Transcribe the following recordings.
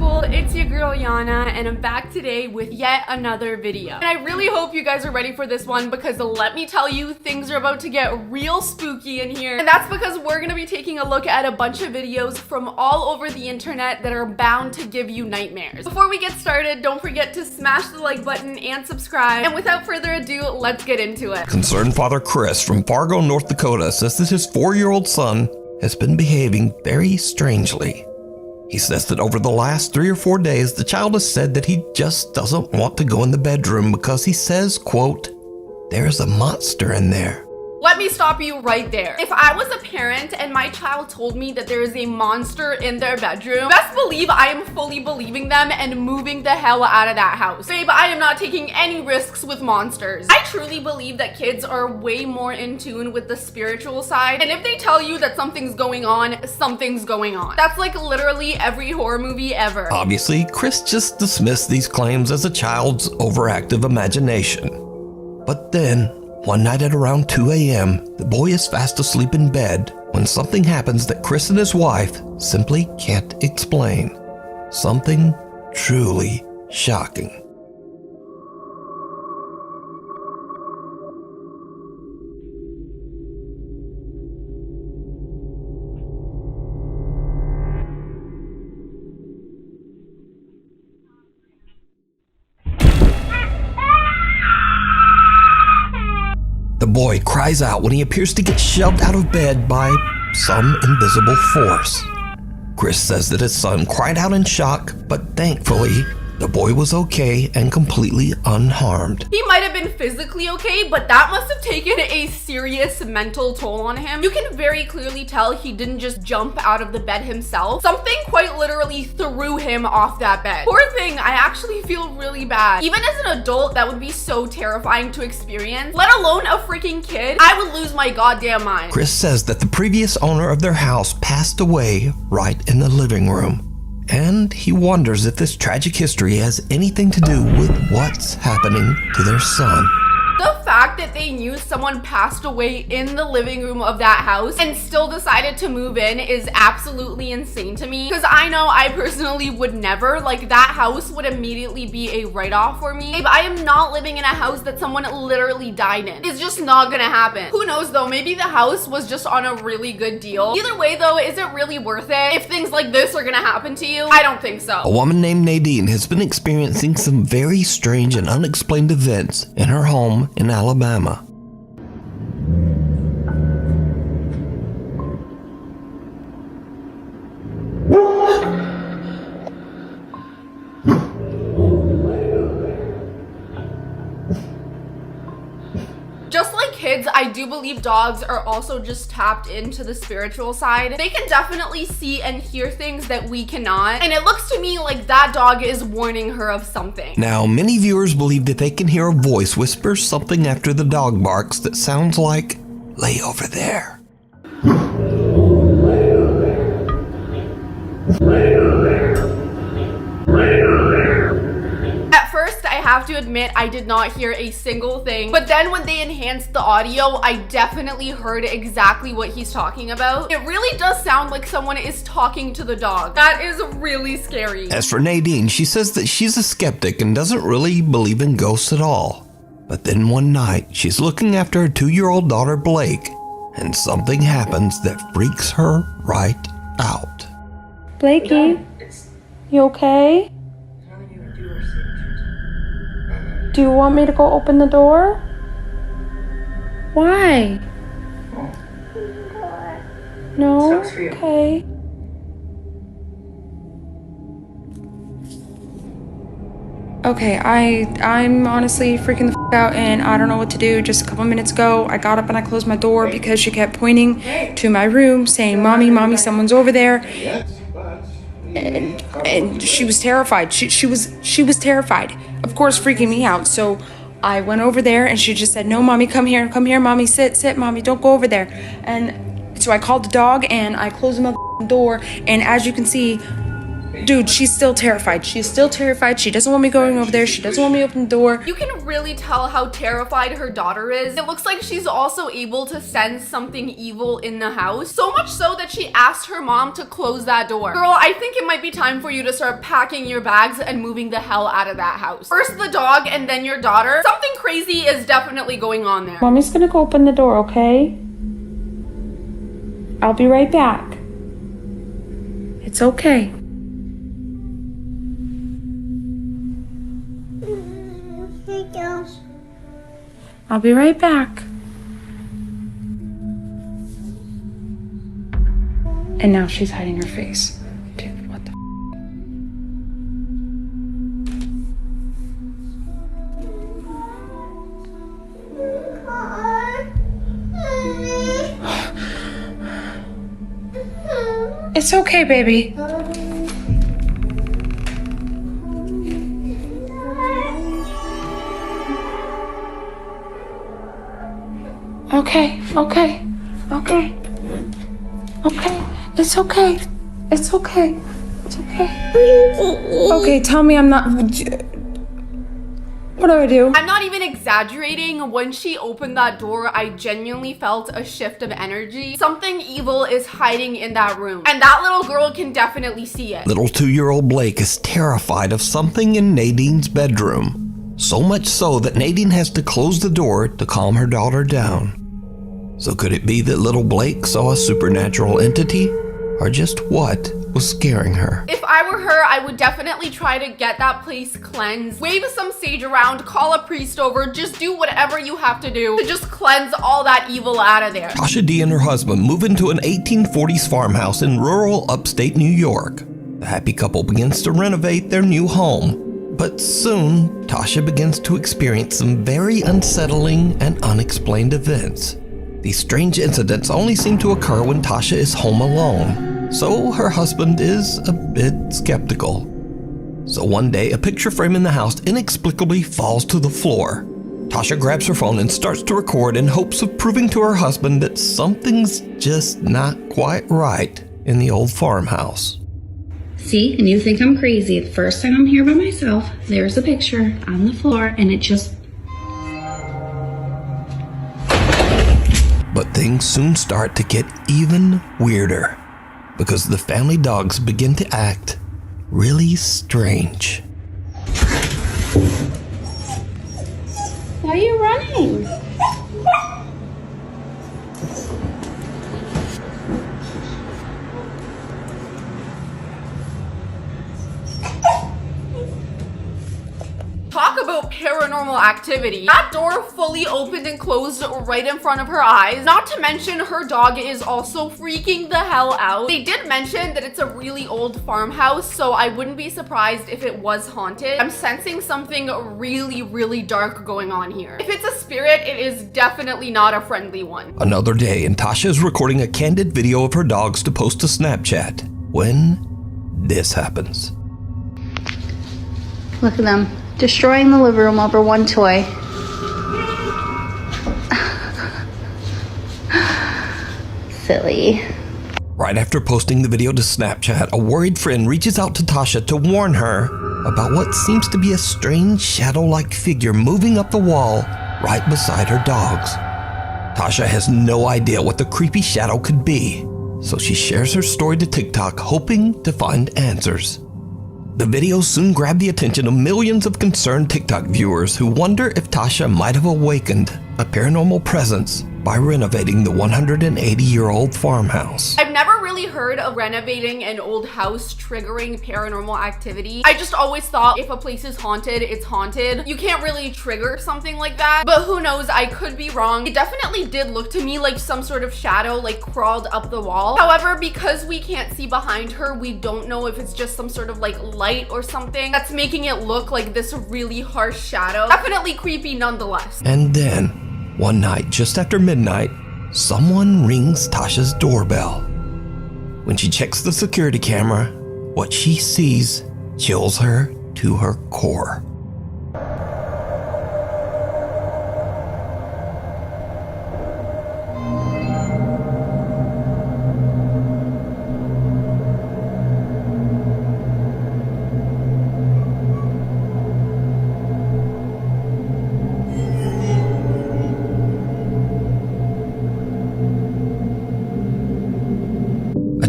people, it's your girl Jana, and I'm back today with yet another video. And I really hope you guys are ready for this one because let me tell you, things are about to get real spooky in here. And that's because we're gonna be taking a look at a bunch of videos from all over the internet that are bound to give you nightmares. Before we get started, don't forget to smash the like button and subscribe. And without further ado, let's get into it. Concerned father Chris from Fargo, North Dakota says that his 4-year-old son has been behaving very strangely. He says that over the last 3 or 4 days, the child has said that he just doesn't want to go in the bedroom because he says, quote, "There's a monster in there." Let me stop you right there. If I was a parent and my child told me that there is a monster in their bedroom, best believe I am fully believing them and moving the hell out of that house. Babe, I am not taking any risks with monsters. I truly believe that kids are way more in tune with the spiritual side, and if they tell you that something's going on, something's going on. That's like literally every horror movie ever. Obviously, Chris just dismissed these claims as a child's overactive imagination. But then, one night at around 2 a.m., the boy is fast asleep in bed when something happens that Chris and his wife simply can't explain. Something truly shocking. The boy cries out when he appears to get shoved out of bed by some invisible force. Chris says that his son cried out in shock, but thankfully, the boy was okay and completely unharmed. He might have been physically okay, but that must have taken a serious mental toll on him. You can very clearly tell he didn't just jump out of the bed himself. Something quite literally threw him off that bed. Poor thing, I actually feel really bad. Even as an adult, that would be so terrifying to experience, let alone a freaking kid. I would lose my goddamn mind. Chris says that the previous owner of their house passed away right in the living room. And he wonders if this tragic history has anything to do with what's happening to their son. The fact that they knew someone passed away in the living room of that house and still decided to move in is absolutely insane to me. Because I know I personally would never. Like, that house would immediately be a write-off for me. If I am not living in a house that someone literally died in. It's just not gonna happen. Who knows though, maybe the house was just on a really good deal. Either way though, is it really worth it if things like this are gonna happen to you? I don't think so. A woman named Nadine has been experiencing some very strange and unexplained events in her home in Alabama. Just like kids, I do believe dogs are also just tapped into the spiritual side. They can definitely see and hear things that we cannot. And it looks to me like that dog is warning her of something. Now, many viewers believe that they can hear a voice whisper something after the dog barks that sounds like, "Lay over there." At first, I have to admit I did not hear a single thing, but then when they enhanced the audio, I definitely heard exactly what he's talking about. It really does sound like someone is talking to the dog. That is really scary. As for Nadine, she says that she's a skeptic and doesn't really believe in ghosts at all. But then one night, she's looking after her 2-year-old daughter Blake, and something happens that freaks her right out. Blakey, you okay? Do you want me to go open the door? Why? No? Okay. Okay, I'm honestly freaking the f out and I don't know what to do. Just a couple minutes ago, I got up and I closed my door because she kept pointing to my room saying, "Mommy, mommy, someone's over there." And she was terrified. She was terrified. Of course, freaking me out. So I went over there and she just said, "No, mommy, come here, mommy, sit, mommy, don't go over there." And so I called the dog and I closed the door, and as you can see, Dude, she's still terrified. She's still terrified. She doesn't want me going over there. She doesn't want me to open the door. You can really tell how terrified her daughter is. It looks like she's also able to sense something evil in the house. So much so that she asked her mom to close that door. Girl, I think it might be time for you to start packing your bags and moving the hell out of that house. First the dog and then your daughter. Something crazy is definitely going on there. Mommy's gonna go open the door, okay? I'll be right back. It's okay. I'll be right back. And now she's hiding her face. Dude, what the It's okay, baby. Okay. It's okay. It's okay. Okay, tell me I'm not... What do I do? I'm not even exaggerating. When she opened that door, I genuinely felt a shift of energy. Something evil is hiding in that room. And that little girl can definitely see it. Little 2-year-old Blake is terrified of something in Nadine's bedroom. So much so that Nadine has to close the door to calm her daughter down. So could it be that little Blake saw a supernatural entity? Or just what was scaring her? If I were her, I would definitely try to get that place cleansed. Wave some sage around, call a priest over, just do whatever you have to do to just cleanse all that evil out of there. Tasha D and her husband move into an 1840s farmhouse in rural upstate New York. The happy couple begins to renovate their new home. But soon, Tasha begins to experience some very unsettling and unexplained events. These strange incidents only seem to occur when Tasha is home alone, so her husband is a bit skeptical. So one day, a picture frame in the house inexplicably falls to the floor. Tasha grabs her phone and starts to record in hopes of proving to her husband that something's just not quite right in the old farmhouse. See, and you think I'm crazy. The first time I'm here by myself, there's a picture on the floor, and it just... But things soon start to get even weirder because the family dogs begin to act really strange. Why are you running? Talk about paranormal activity. That door fully opened and closed right in front of her eyes. Not to mention her dog is also freaking the hell out. They did mention that it's a really old farmhouse, so I wouldn't be surprised if it was haunted. I'm sensing something really dark going on here. If it's a spirit, it is definitely not a friendly one. Another day, and Tasha is recording a candid video of her dogs to post to Snapchat when this happens. Look at them. Destroying the living room over one toy. Silly. Right after posting the video to Snapchat, a worried friend reaches out to Tasha to warn her about what seems to be a strange shadow-like figure moving up the wall right beside her dogs. Tasha has no idea what the creepy shadow could be, so she shares her story to TikTok hoping to find answers. The video soon grabbed the attention of millions of concerned TikTok viewers who wonder if Tasha might have awakened a paranormal presence by renovating the 180-year-old farmhouse. I've never really heard of renovating an old house triggering paranormal activity. I just always thought if a place is haunted, it's haunted. You can't really trigger something like that, but who knows, I could be wrong. It definitely did look to me like some sort of shadow like crawled up the wall. However, because we can't see behind her, we don't know if it's just some sort of like light or something that's making it look like this really harsh shadow. Definitely creepy nonetheless. And then, one night, just after midnight, someone rings Tasha's doorbell. When she checks the security camera, what she sees chills her to her core.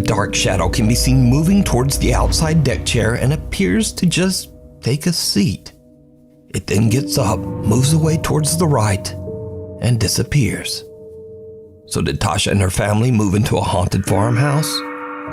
dark shadow can be seen moving towards the outside deck chair and appears to just take a seat. It then gets up, moves away towards the right, and disappears. So did Tasha and her family move into a haunted farmhouse?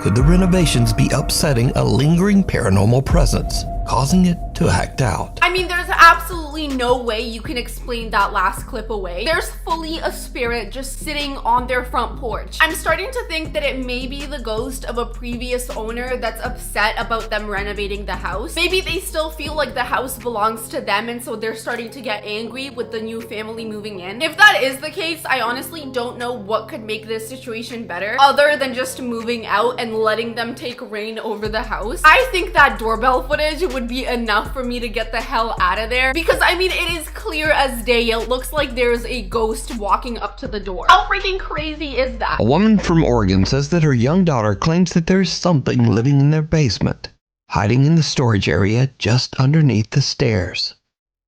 Could the renovations be upsetting a lingering paranormal presence, causing it to act out? I mean, there's absolutely no way you can explain that last clip away. There's fully a spirit just sitting on their front porch. I'm starting to think that it may be the ghost of a previous owner that's upset about them renovating the house. Maybe they still feel like the house belongs to them, and so they're starting to get angry with the new family moving in. If that is the case, I honestly don't know what could make this situation better other than just moving out and letting them take reign over the house. I think that doorbell footage would be enough for me to get the hell out of there, because I mean, it is clear as day. It looks like there's a ghost walking up to the door. How freaking crazy is that? A woman from Oregon says that her young daughter claims that there's something living in their basement, hiding in the storage area just underneath the stairs.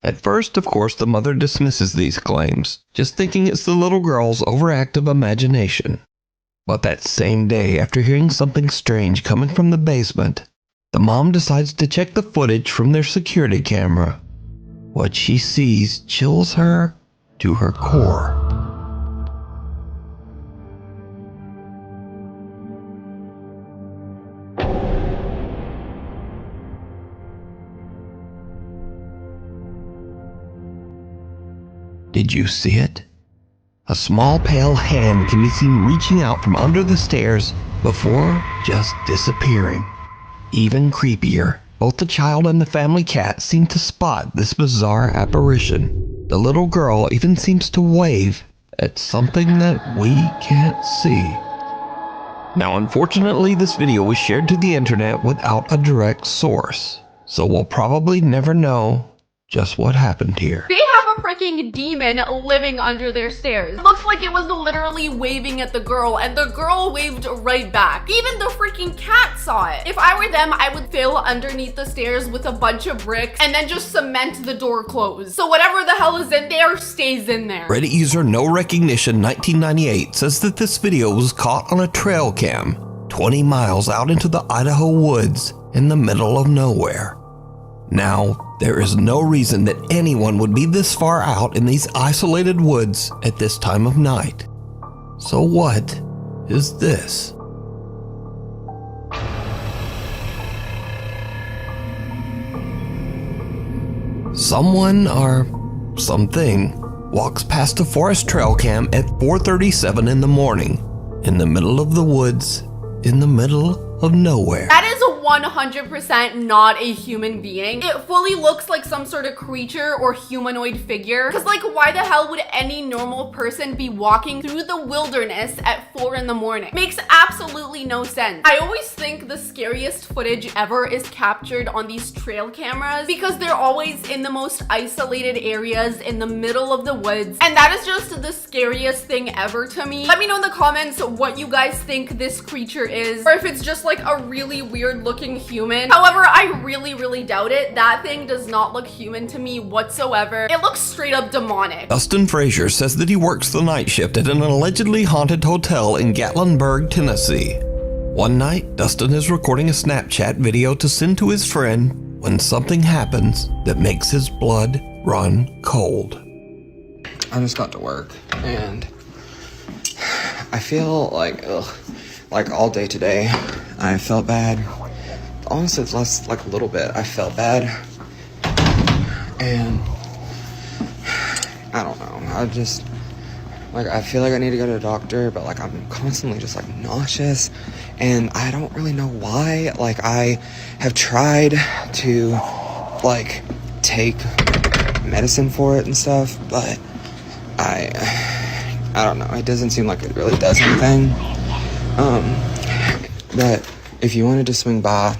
At first, of course, the mother dismisses these claims, just thinking it's the little girl's overactive imagination. But that same day, after hearing something strange coming from the basement, the mom decides to check the footage from their security camera. What she sees chills her to her core. Did you see it? A small pale hand can be seen reaching out from under the stairs before just disappearing. Even creepier, both the child and the family cat seem to spot this bizarre apparition. The little girl even seems to wave at something that we can't see. Now, unfortunately, this video was shared to the internet without a direct source, so we'll probably never know just what happened here. They have a freaking demon living under their stairs. It looks like it was literally waving at the girl, and the girl waved right back. Even the freaking cat saw it. If I were them, I would fill underneath the stairs with a bunch of bricks and then just cement the door closed, so whatever the hell is in there stays in there. Reddit user No Recognition 1998 says that this video was caught on a trail cam 20 miles out into the Idaho woods in the middle of nowhere. Now, there is no reason that anyone would be this far out in these isolated woods at this time of night. So what is this? Someone or something walks past a forest trail cam at 4:37 in the morning, in the middle of the woods, in the middle of nowhere. That is 100% not a human being. It fully looks like some sort of creature or humanoid figure. Because like, why the hell would any normal person be walking through the wilderness at 4 in the morning? Makes absolutely no sense. I always think the scariest footage ever is captured on these trail cameras because they're always in the most isolated areas in the middle of the woods. And that is just the scariest thing ever to me. Let me know in the comments what you guys think this creature is, or if it's just like a really weird looking human. However, I really doubt it. That thing does not look human to me whatsoever. It looks straight up demonic. Dustin Frazier says that he works the night shift at an allegedly haunted hotel in Gatlinburg, Tennessee. One night, Dustin is recording a Snapchat video to send to his friend when something happens that makes his blood run cold. I just got to work and I feel like, like all day today, I felt bad. Honestly, it's less like a little bit. I felt bad. And I don't know. I just, like, I feel like I need to go to a doctor, but like I'm constantly just like nauseous. And I don't really know why. Like, I have tried to like take medicine for it and stuff, but I don't know. It doesn't seem like it really does anything. But if you wanted to swing by,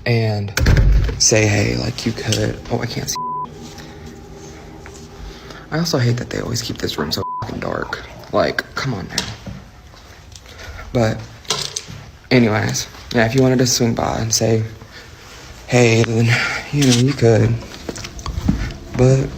and say, hey, like you could, oh, I can't see. I also hate that they always keep this room so fucking dark. Like, come on now. But anyways, yeah, if you wanted to swing by and say, hey, then, you know, you could. But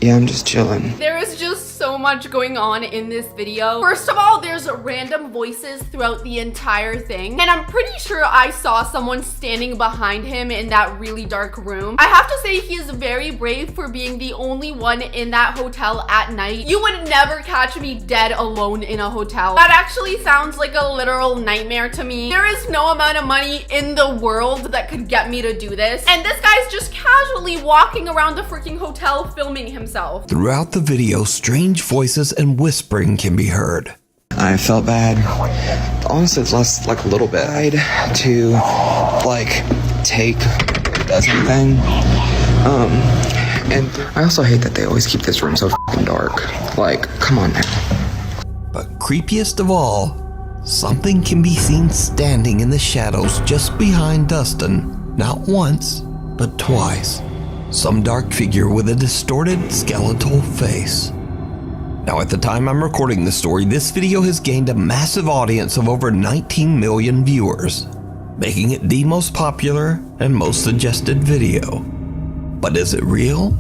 yeah, I'm just chilling. There is just so much going on in this video. First of all, there's random voices throughout the entire thing, and I'm pretty sure I saw someone standing behind him in that really dark room. I have to say he is very brave for being the only one in that hotel at night. You would never catch me dead alone in a hotel. That actually sounds like a literal nightmare to me. There is no amount of money in the world that could get me to do this, and this guy's just casually walking around the freaking hotel filming himself. Throughout the video, strange voices and whispering can be heard. I felt bad. Honestly, it's less like a little bit. I had to like take something. And I also hate that they always keep this room so fucking dark. Like, come on now. But creepiest of all, something can be seen standing in the shadows just behind Dustin, not once, but twice. Some dark figure with a distorted skeletal face. Now, at the time I'm recording this story, this video has gained a massive audience of over 19 million viewers, making it the most popular and most suggested video. But is it real?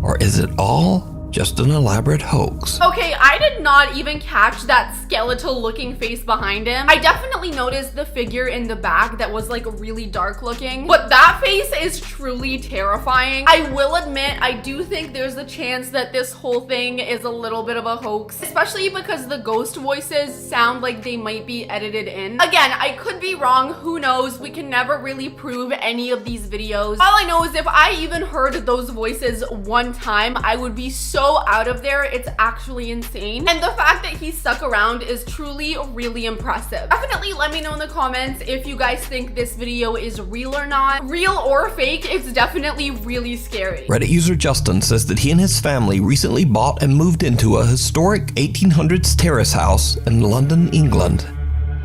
Or is it all just an elaborate hoax? Okay, I did not even catch that skeletal looking face behind him. I definitely noticed the figure in the back that was like really dark looking, but that face is truly terrifying. I will admit, I do think there's a chance that this whole thing is a little bit of a hoax, especially because the ghost voices sound like they might be edited in. Again, I could be wrong, who knows? We can never really prove any of these videos. All I know is if I even heard those voices one time, I would be so out of there. It's actually insane, and the fact that he stuck around is truly really impressive. Definitely let me know in the comments if you guys think this video is real or not. Real or fake, it's definitely really scary. Reddit user Justin says that he and his family recently bought and moved into a historic 1800s terrace house in London, England.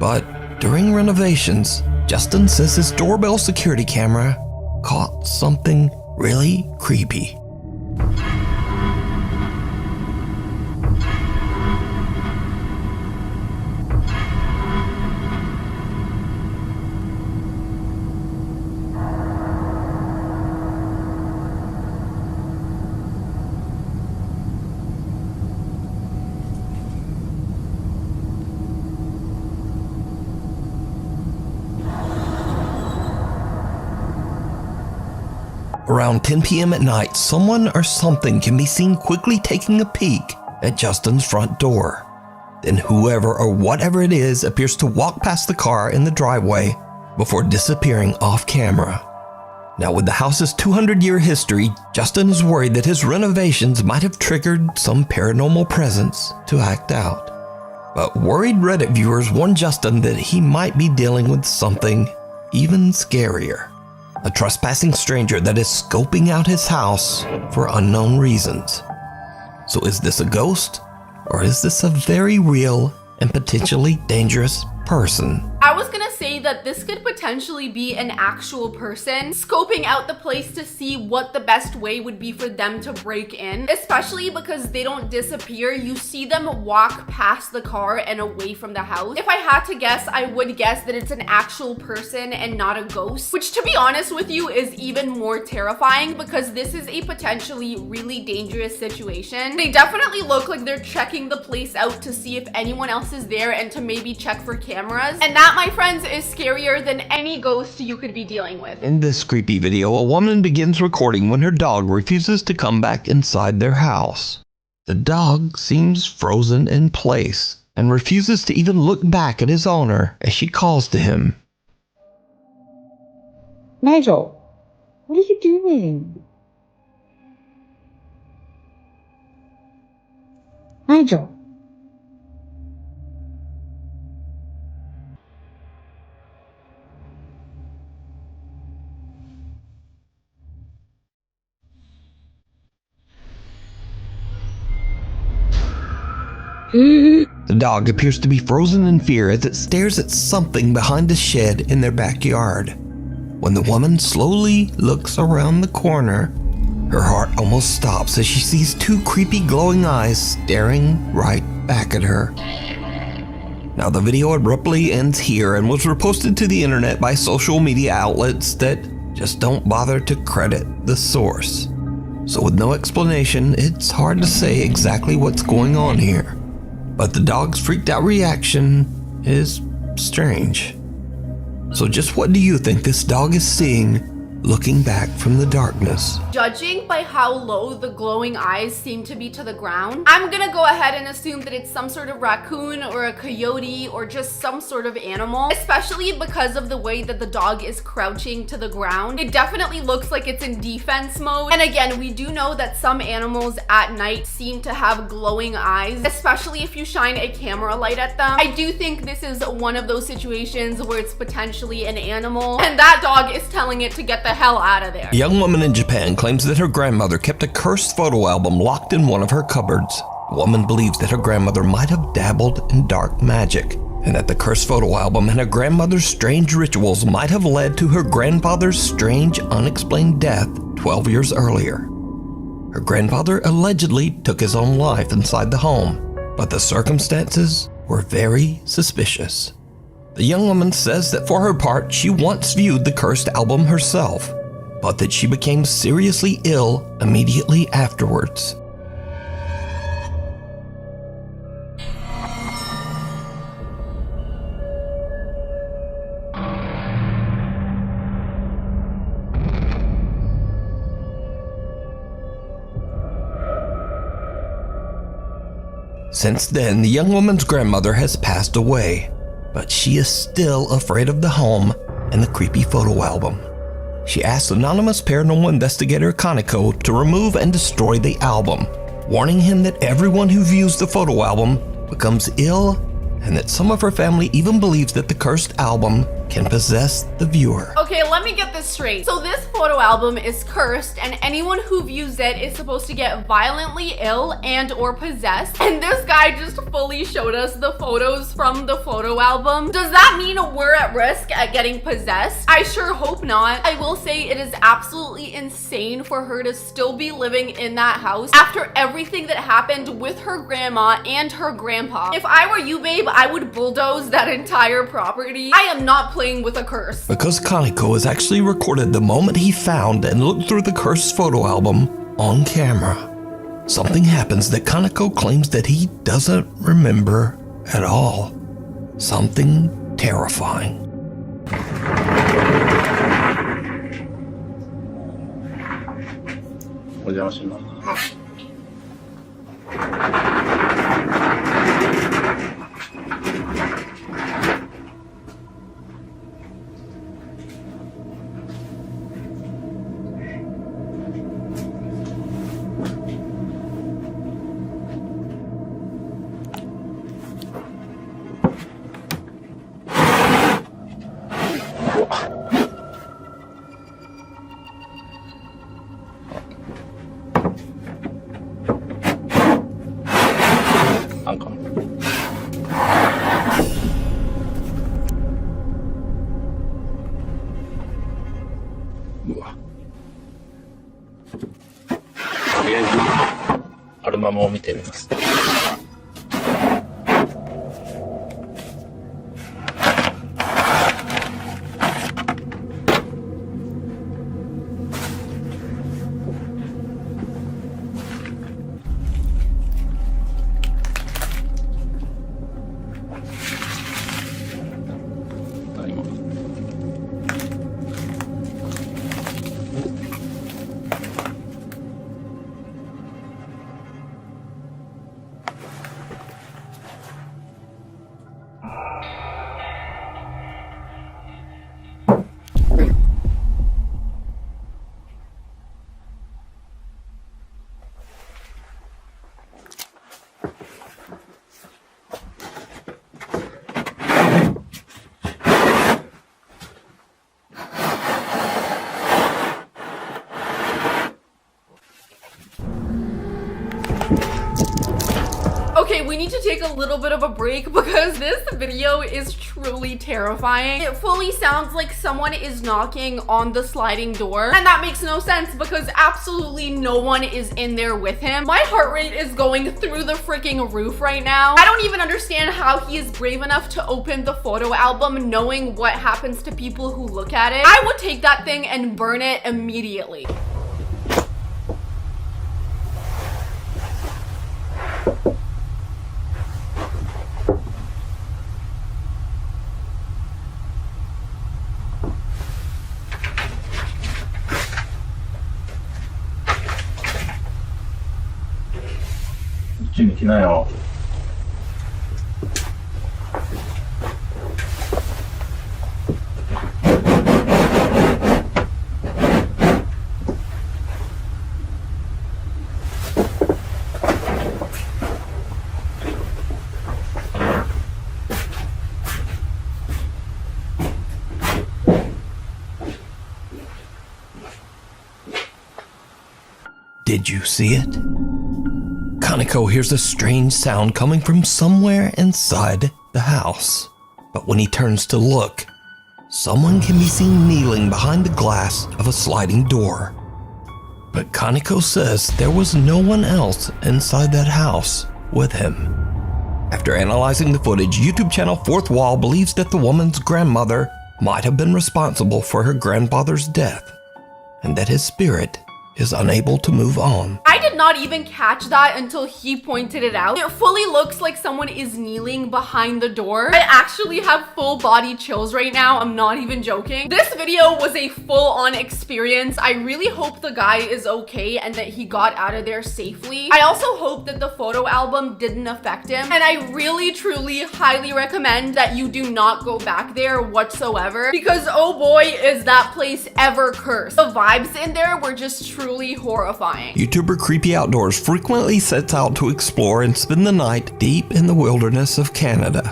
But during renovations, Justin says his doorbell security camera caught something really creepy. Around 10 p.m. at night, someone or something can be seen quickly taking a peek at Justin's front door. Then whoever or whatever it is appears to walk past the car in the driveway before disappearing off camera. Now, with the house's 200-year history, Justin is worried that his renovations might have triggered some paranormal presence to act out. But worried Reddit viewers warn Justin that he might be dealing with something even scarier. A trespassing stranger that is scoping out his house for unknown reasons. So is this a ghost? Or is this a very real and potentially dangerous person? I was gonna say that this could potentially be an actual person scoping out the place to see what the best way would be for them to break in, especially because they don't disappear. You see them walk past the car and away from the house. If I had to guess, I would guess that it's an actual person and not a ghost, which, to be honest with you, is even more terrifying because this is a potentially really dangerous situation. They definitely look like they're checking the place out to see if anyone else is there and to maybe check for cameras, and that, my friends, is scarier than any ghost you could be dealing with. In this creepy video, a woman begins recording when her dog refuses to come back inside their house. The dog seems frozen in place and refuses to even look back at his owner as she calls to him. Nigel, what are you doing? Nigel. The dog appears to be frozen in fear as it stares at something behind a shed in their backyard. When the woman slowly looks around the corner, her heart almost stops as she sees two creepy glowing eyes staring right back at her. Now, the video abruptly ends here and was reposted to the internet by social media outlets that just don't bother to credit the source. so with no explanation, it's hard to say exactly what's going on here. But the dog's freaked out reaction is strange. So just what do you think this dog is seeing looking back from the darkness? Judging by how low the glowing eyes seem to be to the ground, I'm gonna go ahead and assume that it's some sort of raccoon or a coyote or just some sort of animal, especially because of the way that the dog is crouching to the ground. It definitely looks like it's in defense mode. And again, we do know that some animals at night seem to have glowing eyes, especially if you shine a camera light at them. I do think this is one of those situations where it's potentially an animal, and that dog is telling it to get the hell out of there. A young woman in Japan claims that her grandmother kept a cursed photo album locked in one of her cupboards. The woman believes that her grandmother might have dabbled in dark magic, and that the cursed photo album and her grandmother's strange rituals might have led to her grandfather's strange, unexplained death 12 years earlier. Her grandfather allegedly took his own life inside the home, but the circumstances were very suspicious. The young woman says that for her part, she once viewed the cursed album herself, but that she became seriously ill immediately afterwards. Since then, the young woman's grandmother has passed away, but she is still afraid of the home and the creepy photo album. She asked anonymous paranormal investigator Kaneko to remove and destroy the album, warning him that everyone who views the photo album becomes ill, and that some of her family even believes that the cursed album can possess the viewer. Okay, let me get this straight. So this photo album is cursed, and anyone who views it is supposed to get violently ill and or possessed. And this guy just fully showed us the photos from the photo album. Does that mean we're at risk at getting possessed? I sure hope not. I will say it is absolutely insane for her to still be living in that house after everything that happened with her grandma and her grandpa. If I were you, babe, I would bulldoze that entire property. I am not playing with a curse. Because Kaneko has actually recorded the moment he found and looked through the cursed photo album on camera, something happens that Kaneko claims that he doesn't remember at all. Something terrifying. Okay, we need to take a little bit of a break because this video is truly terrifying. It fully sounds like someone is knocking on the sliding door, and that makes no sense because absolutely no one is in there with him. My heart rate is going through the freaking roof right now. I don't even understand how he is brave enough to open the photo album knowing what happens to people who look at it. I would take that thing and burn it immediately. ちに来なよ。 Did you see it? Kaneko hears a strange sound coming from somewhere inside the house. But when he turns to look, someone can be seen kneeling behind the glass of a sliding door. But Kaneko says there was no one else inside that house with him. After analyzing the footage, YouTube channel Fourth Wall believes that the woman's grandmother might have been responsible for her grandfather's death, and that his spirit is unable to move on. I did not even catch that until he pointed it out. It fully looks like someone is kneeling behind the door. I actually have full body chills right now. I'm not even joking. This video was a full-on experience. I really hope the guy is okay and that he got out of there safely. I also hope that the photo album didn't affect him. And I really, truly, highly recommend that you do not go back there whatsoever, because oh boy, is that place ever cursed. The vibes in there were just truly horrifying. YouTuber Creepy Outdoors frequently sets out to explore and spend the night deep in the wilderness of Canada.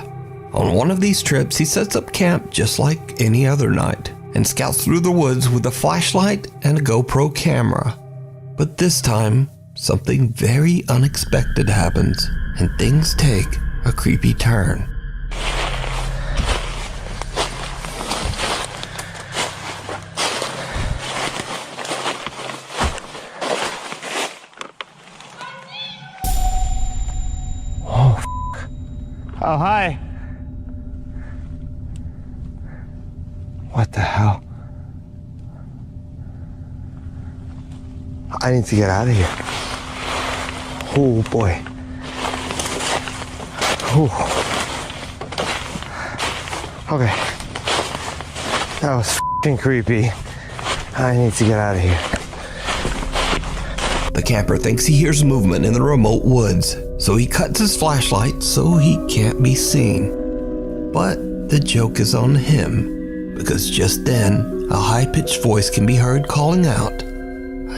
On one of these trips, he sets up camp just like any other night and scouts through the woods with a flashlight and a GoPro camera. But this time, something very unexpected happens and things take a creepy turn. Oh, hi. What the hell? I need to get out of here. Oh, boy. Oh. Okay. That was f***ing creepy. I need to get out of here. The camper thinks he hears movement in the remote woods, so he cuts his flashlight so he can't be seen. But the joke is on him, because just then, a high-pitched voice can be heard calling out,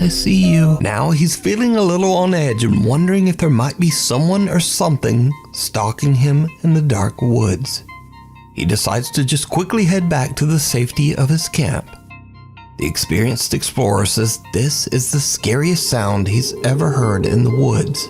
"I see you." Now he's feeling a little on edge and wondering if there might be someone or something stalking him in the dark woods. He decides to just quickly head back to the safety of his camp. The experienced explorer says this is the scariest sound he's ever heard in the woods.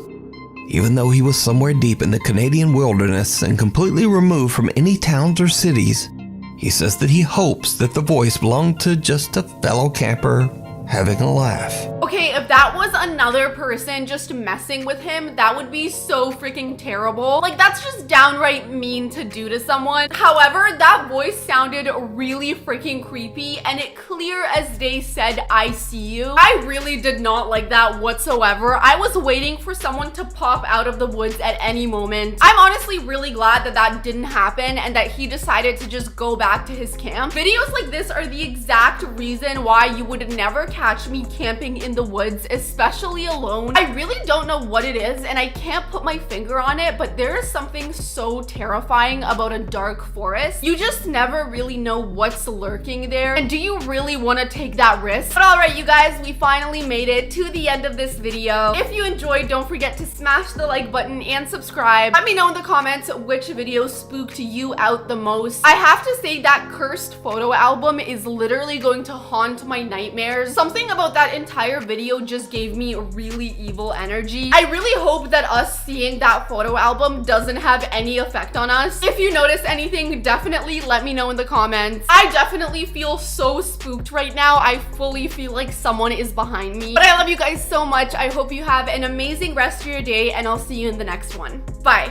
Even though he was somewhere deep in the Canadian wilderness and completely removed from any towns or cities, he says that he hopes that the voice belonged to just a fellow camper having a laugh. Okay, if that was another person just messing with him, that would be so freaking terrible. Like, that's just downright mean to do to someone. However, that voice sounded really freaking creepy, and it clear as day said, "I see you." I really did not like that whatsoever. I was waiting for someone to pop out of the woods at any moment. I'm honestly really glad that that didn't happen and that he decided to just go back to his camp. Videos like this are the exact reason why you would never catch me camping in the woods, especially alone. I really don't know what it is and I can't put my finger on it, but there is something so terrifying about a dark forest. You just never really know what's lurking there, and do you really want to take that risk? But alright you guys, we finally made it to the end of this video. If you enjoyed, don't forget to smash the like button and subscribe. Let me know in the comments which video spooked you out the most. I have to say that cursed photo album is literally going to haunt my nightmares. Something about that entire video just gave me really evil energy. I really hope that us seeing that photo album doesn't have any effect on us. If you notice anything, definitely let me know in the comments. I definitely feel so spooked right now. I fully feel like someone is behind me. But I love you guys so much. I hope you have an amazing rest of your day, and I'll see you in the next one. Bye.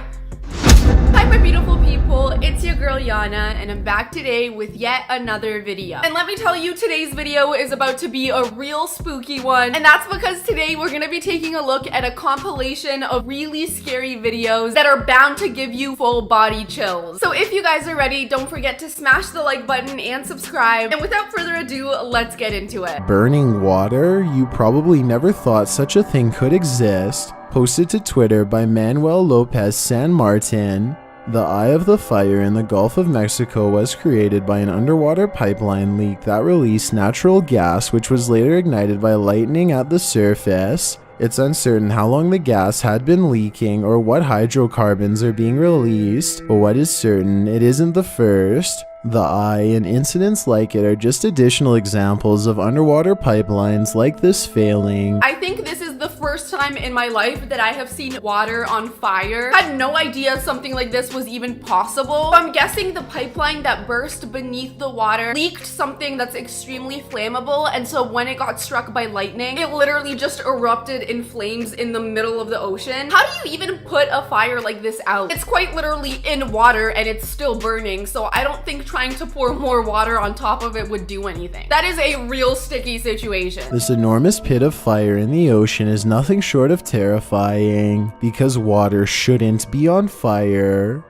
Hi my beautiful people, it's your girl Jana, and I'm back today with yet another video. And let me tell you, today's video is about to be a real spooky one, and that's because today we're gonna be taking a look at a compilation of really scary videos that are bound to give you full body chills. So if you guys are ready, don't forget to smash the like button and subscribe, and without further ado, let's get into it. Burning water? You probably never thought such a thing could exist. Posted to Twitter by Manuel Lopez San Martin. The Eye of the Fire in the Gulf of Mexico was created by an underwater pipeline leak that released natural gas, which was later ignited by lightning at the surface. It's uncertain how long the gas had been leaking or what hydrocarbons are being released, but what is certain, it isn't the first. The Eye and incidents like it are just additional examples of underwater pipelines like this failing. I think this is the first time in my life that I have seen water on fire. Had no idea something like this was even possible. So I'm guessing the pipeline that burst beneath the water leaked something that's extremely flammable, and so when it got struck by lightning, it literally just erupted in flames in the middle of the ocean. How do you even put a fire like this out? It's quite literally in water and it's still burning, so I don't think trying to pour more water on top of it would do anything. That is a real sticky situation. This enormous pit of fire in the ocean is nothing short of terrifying, because water shouldn't be on fire.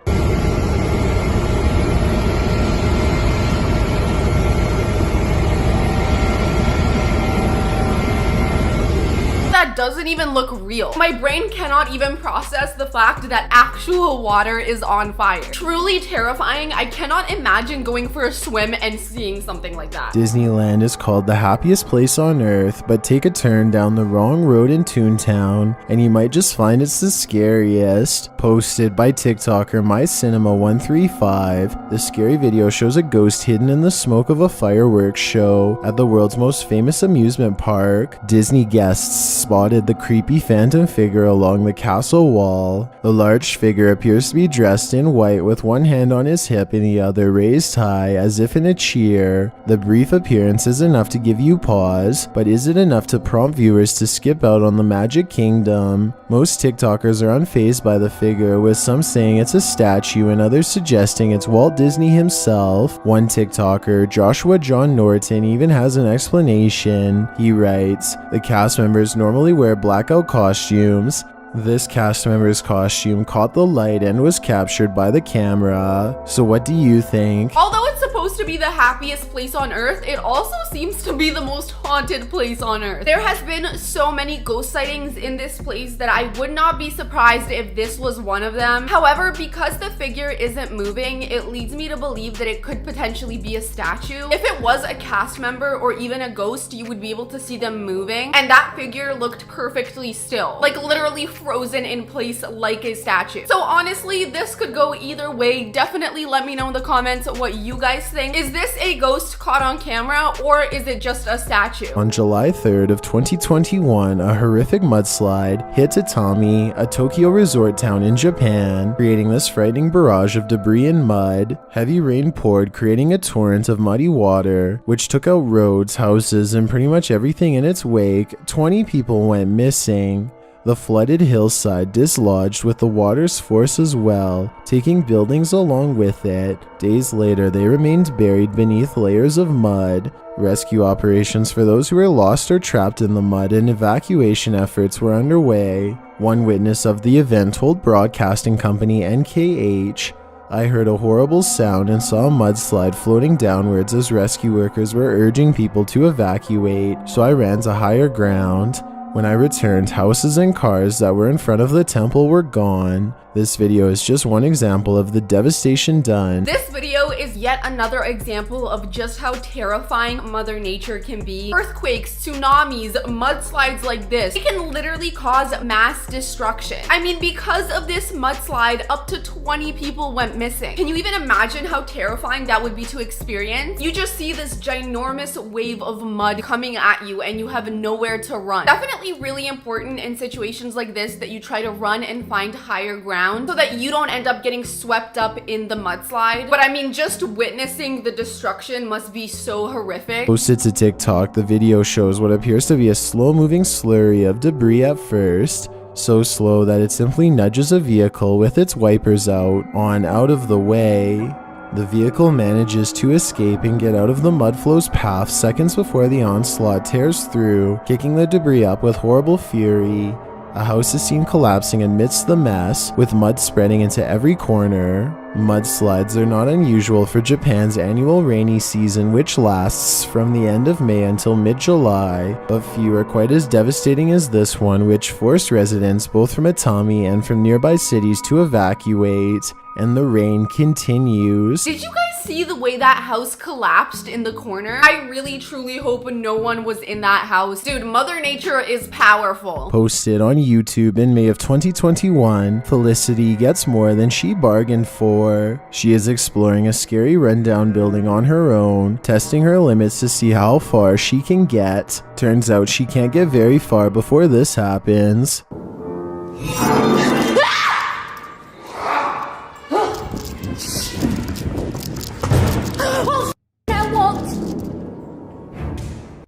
That doesn't even look real. My brain cannot even process the fact that actual water is on fire. Truly terrifying. I cannot imagine going for a swim and seeing something like that. Disneyland is called the happiest place on earth, but take a turn down the wrong road in Toontown and you might just find it's the scariest. Posted by TikToker MyCinema135, the scary video shows a ghost hidden in the smoke of a fireworks show at the world's most famous amusement park. Disney guests spotted the creepy phantom figure along the castle wall. The large figure appears to be dressed in white with one hand on his hip and the other raised high as if in a cheer. The brief appearance is enough to give you pause, but is it enough to prompt viewers to skip out on the Magic Kingdom? Most TikTokers are unfazed by the figure, with some saying it's a statue and others suggesting it's Walt Disney himself. One TikToker, Joshua John Norton, even has an explanation. He writes, "The cast members normally wear blackout costumes. This cast member's costume caught the light and was captured by the camera. So what do you think?" Although it's supposed to be the happiest place on earth, it also seems to be the most haunted place on earth. There has been so many ghost sightings in this place that I would not be surprised if this was one of them. However, because the figure isn't moving, it leads me to believe that it could potentially be a statue. If it was a cast member or even a ghost, you would be able to see them moving, and that figure looked perfectly still, like literally frozen in place like a statue. So honestly, this could go either way. Definitely let me know in the comments what you guys think. Is this a ghost caught on camera, or is it just a statue? On July 3rd of 2021, a horrific mudslide hit Tatami, a Tokyo resort town in Japan, creating this frightening barrage of debris and mud. Heavy rain poured, creating a torrent of muddy water, which took out roads, houses, and pretty much everything in its wake. 20 people went missing. The flooded hillside dislodged with the water's force as well, taking buildings along with it. Days later, they remained buried beneath layers of mud. Rescue operations for those who were lost or trapped in the mud and evacuation efforts were underway. One witness of the event told broadcasting company NKH, "I heard a horrible sound and saw a mudslide floating downwards as rescue workers were urging people to evacuate, so I ran to higher ground. When I returned, houses and cars that were in front of the temple were gone." This video is just one example of the devastation done. This video is yet another example of just how terrifying Mother Nature can be. Earthquakes, tsunamis, mudslides like this, it can literally cause mass destruction. I mean, because of this mudslide, up to 20 people went missing. Can you even imagine how terrifying that would be to experience? You just see this ginormous wave of mud coming at you and you have nowhere to run. Definitely really important in situations like this that you try to run and find higher ground so that you don't end up getting swept up in the mudslide. But I mean, just witnessing the destruction must be so horrific. Posted to TikTok, the video shows what appears to be a slow-moving slurry of debris at first, so slow that it simply nudges a vehicle with its wipers out of the way. The vehicle manages to escape and get out of the mudflow's path seconds before the onslaught tears through, kicking the debris up with horrible fury. A house is seen collapsing amidst the mess, with mud spreading into every corner. Mudslides are not unusual for Japan's annual rainy season, which lasts from the end of May until mid-July, but few are quite as devastating as this one, which forced residents both from Atami and from nearby cities to evacuate. And the rain continues. Did you guys see the way that house collapsed in the corner? I really truly hope no one was in that house. Dude, Mother Nature is powerful. Posted on YouTube in May of 2021, Felicity gets more than she bargained for. She is exploring a scary rundown building on her own, testing her limits to see how far she can get. Turns out she can't get very far before this happens.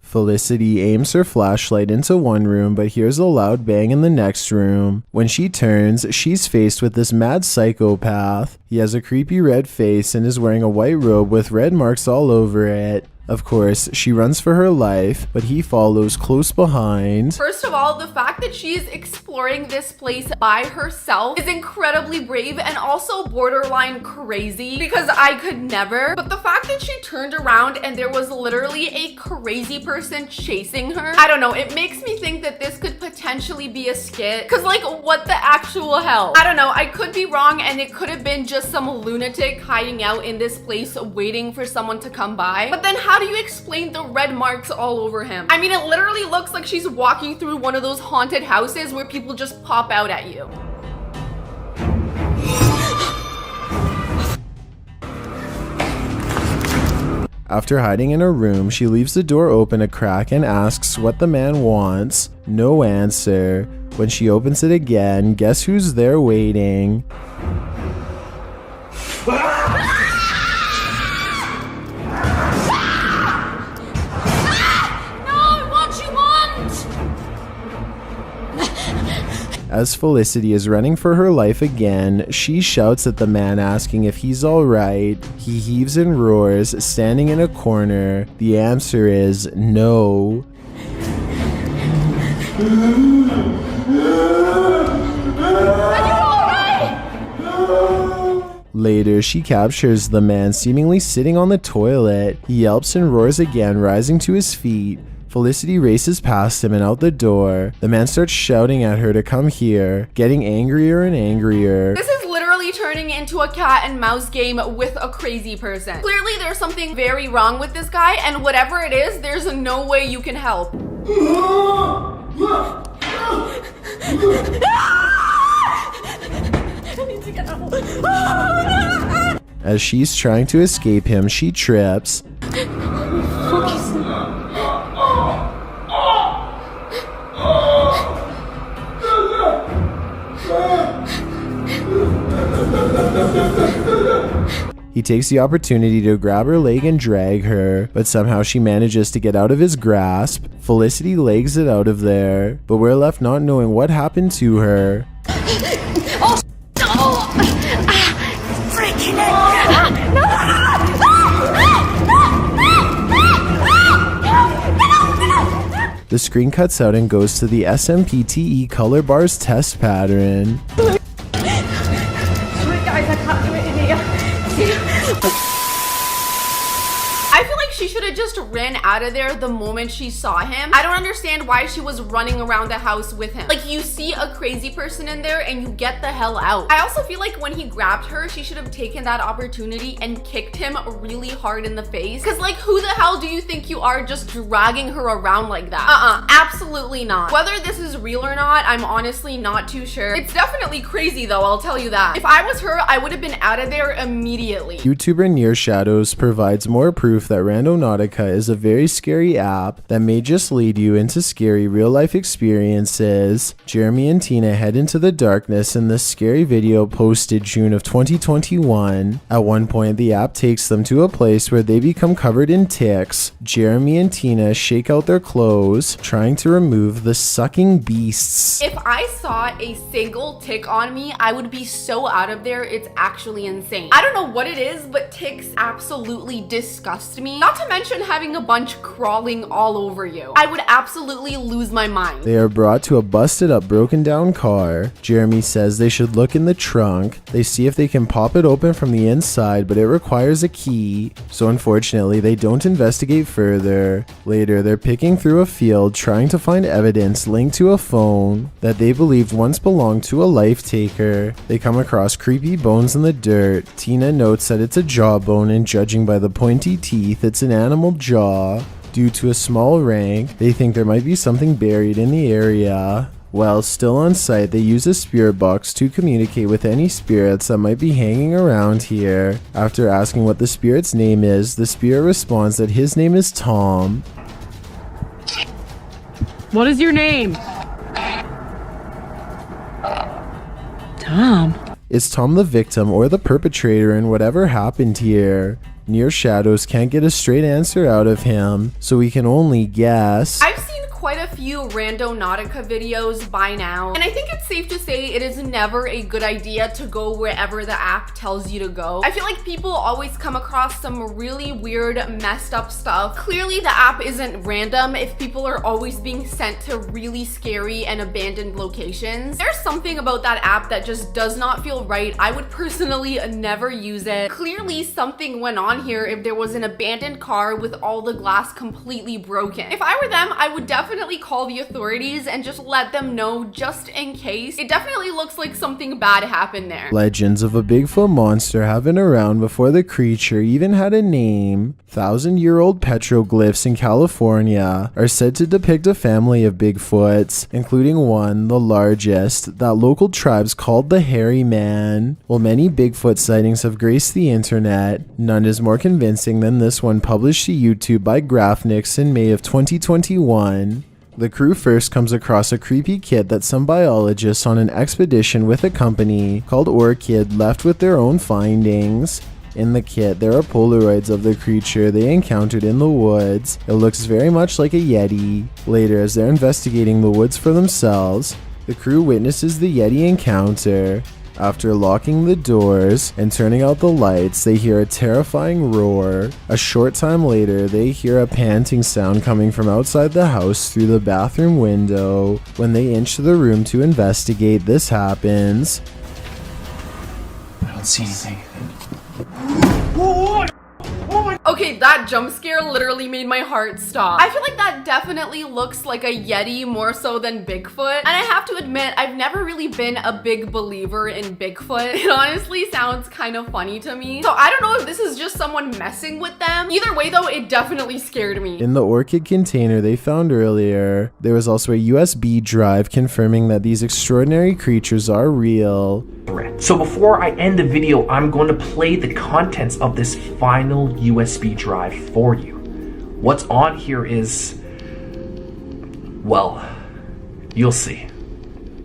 Felicity aims her flashlight into one room but hears a loud bang in the next room. When she turns, she's faced with this mad psychopath. He has a creepy red face and is wearing a white robe with red marks all over it. Of course, she runs for her life, but he follows close behind. First of all, the fact that she's exploring this place by herself is incredibly brave and also borderline crazy, because I could never. But the fact that she turned around and there was literally a crazy person chasing her, I don't know, it makes me think that this could potentially be a skit. Cause like, what the actual hell? I don't know, I could be wrong and it could have been just some lunatic hiding out in this place waiting for someone to come by. But then how do you explain the red marks all over him? I mean, it literally looks like she's walking through one of those haunted houses where people just pop out at you. After hiding in her room, she leaves the door open a crack and asks what the man wants. No answer. When she opens it again, guess who's there waiting? As Felicity is running for her life again, she shouts at the man asking if he's alright. He heaves and roars, standing in a corner. The answer is no. Later, she captures the man seemingly sitting on the toilet. He yelps and roars again, rising to his feet. Felicity races past him and out the door. The man starts shouting at her to come here, getting angrier and angrier. This is literally turning into a cat and mouse game with a crazy person. Clearly there's something very wrong with this guy, and whatever it is, there's no way you can help. As she's trying to escape him, she trips. He takes the opportunity to grab her leg and drag her, but somehow she manages to get out of his grasp. Felicity legs it out of there, but we're left not knowing what happened to her. The screen cuts out and goes to the SMPTE color bars test pattern. I feel like she should have just ran out of there the moment she saw him. I don't understand why she was running around the house with him. Like, you see a crazy person in there and you get the hell out. I also feel like when he grabbed her, she should have taken that opportunity and kicked him really hard in the face. Cause like, who the hell do you think you are just dragging her around like that? Absolutely not. Whether this is real or not, I'm honestly not too sure. It's definitely crazy though, I'll tell you that. If I was her, I would have been out of there immediately. YouTuber Near Shadows provides more proof that Randonautica is a very scary app that may just lead you into scary real-life experiences. Jeremy and Tina head into the darkness in this scary video posted June of 2021. At one point, the app takes them to a place where they become covered in ticks. Jeremy and Tina shake out their clothes, trying to remove the sucking beasts. If I saw a single tick on me, I would be so out of there, it's actually insane. I don't know what it is, but ticks absolutely disgust me. Not to mention mention having a bunch crawling all over you. I would absolutely lose my mind. They are brought to a busted up, broken down car. Jeremy says they should look in the trunk. They see if they can pop it open from the inside, but it requires a key. So unfortunately, they don't investigate further. Later, they're picking through a field trying to find evidence linked to a phone that they believed once belonged to a life taker. They come across creepy bones in the dirt. Tina notes that it's a jawbone, and judging by the pointy teeth, it's an animal jaw. Due to a small rank, they think there might be something buried in the area. While still on site, they use a spirit box to communicate with any spirits that might be hanging around here. After asking what the spirit's name is, the spirit responds that his name is Tom. What is your name? Tom. Is Tom the victim or the perpetrator in whatever happened here? Near Shadows can't get a straight answer out of him, so we can only guess. I've seen quite a few Randonautica videos by now, and I think it's safe to say it is never a good idea to go wherever the app tells you to go. I feel like people always come across some really weird, messed up stuff. Clearly the app isn't random if people are always being sent to really scary and abandoned locations. There's something about that app that just does not feel right. I would personally never use it. Clearly something went on here if there was an abandoned car with all the glass completely broken. If I were them, I would definitely call the authorities and just let them know just in case. It definitely looks like something bad happened there. Legends of a Bigfoot monster have been around before the creature even had a name. 1,000-year-old petroglyphs in California are said to depict a family of Bigfoots, including one, the largest, that local tribes called the Hairy Man. While many Bigfoot sightings have graced the internet, none is more convincing than this one published to YouTube by Graphnix in May of 2021. The crew first comes across a creepy kit that some biologists on an expedition with a company called Orchid left with their own findings. In the kit, there are Polaroids of the creature they encountered in the woods. It looks very much like a Yeti. Later, as they're investigating the woods for themselves, the crew witnesses the Yeti encounter. After locking the doors and turning out the lights, they hear a terrifying roar. A short time later, they hear a panting sound coming from outside the house through the bathroom window. When they inch to the room to investigate, this happens. I don't see anything. Okay, that jump scare literally made my heart stop. I feel like that definitely looks like a Yeti more so than Bigfoot. And I have to admit, I've never really been a big believer in Bigfoot. It honestly sounds kind of funny to me. So I don't know if this is just someone messing with them. Either way though, it definitely scared me. In the Orchid container they found earlier, there was also a USB drive confirming that these extraordinary creatures are real. So before I end the video, I'm going to play the contents of this final USB drive for you. What's on here is, well, you'll see.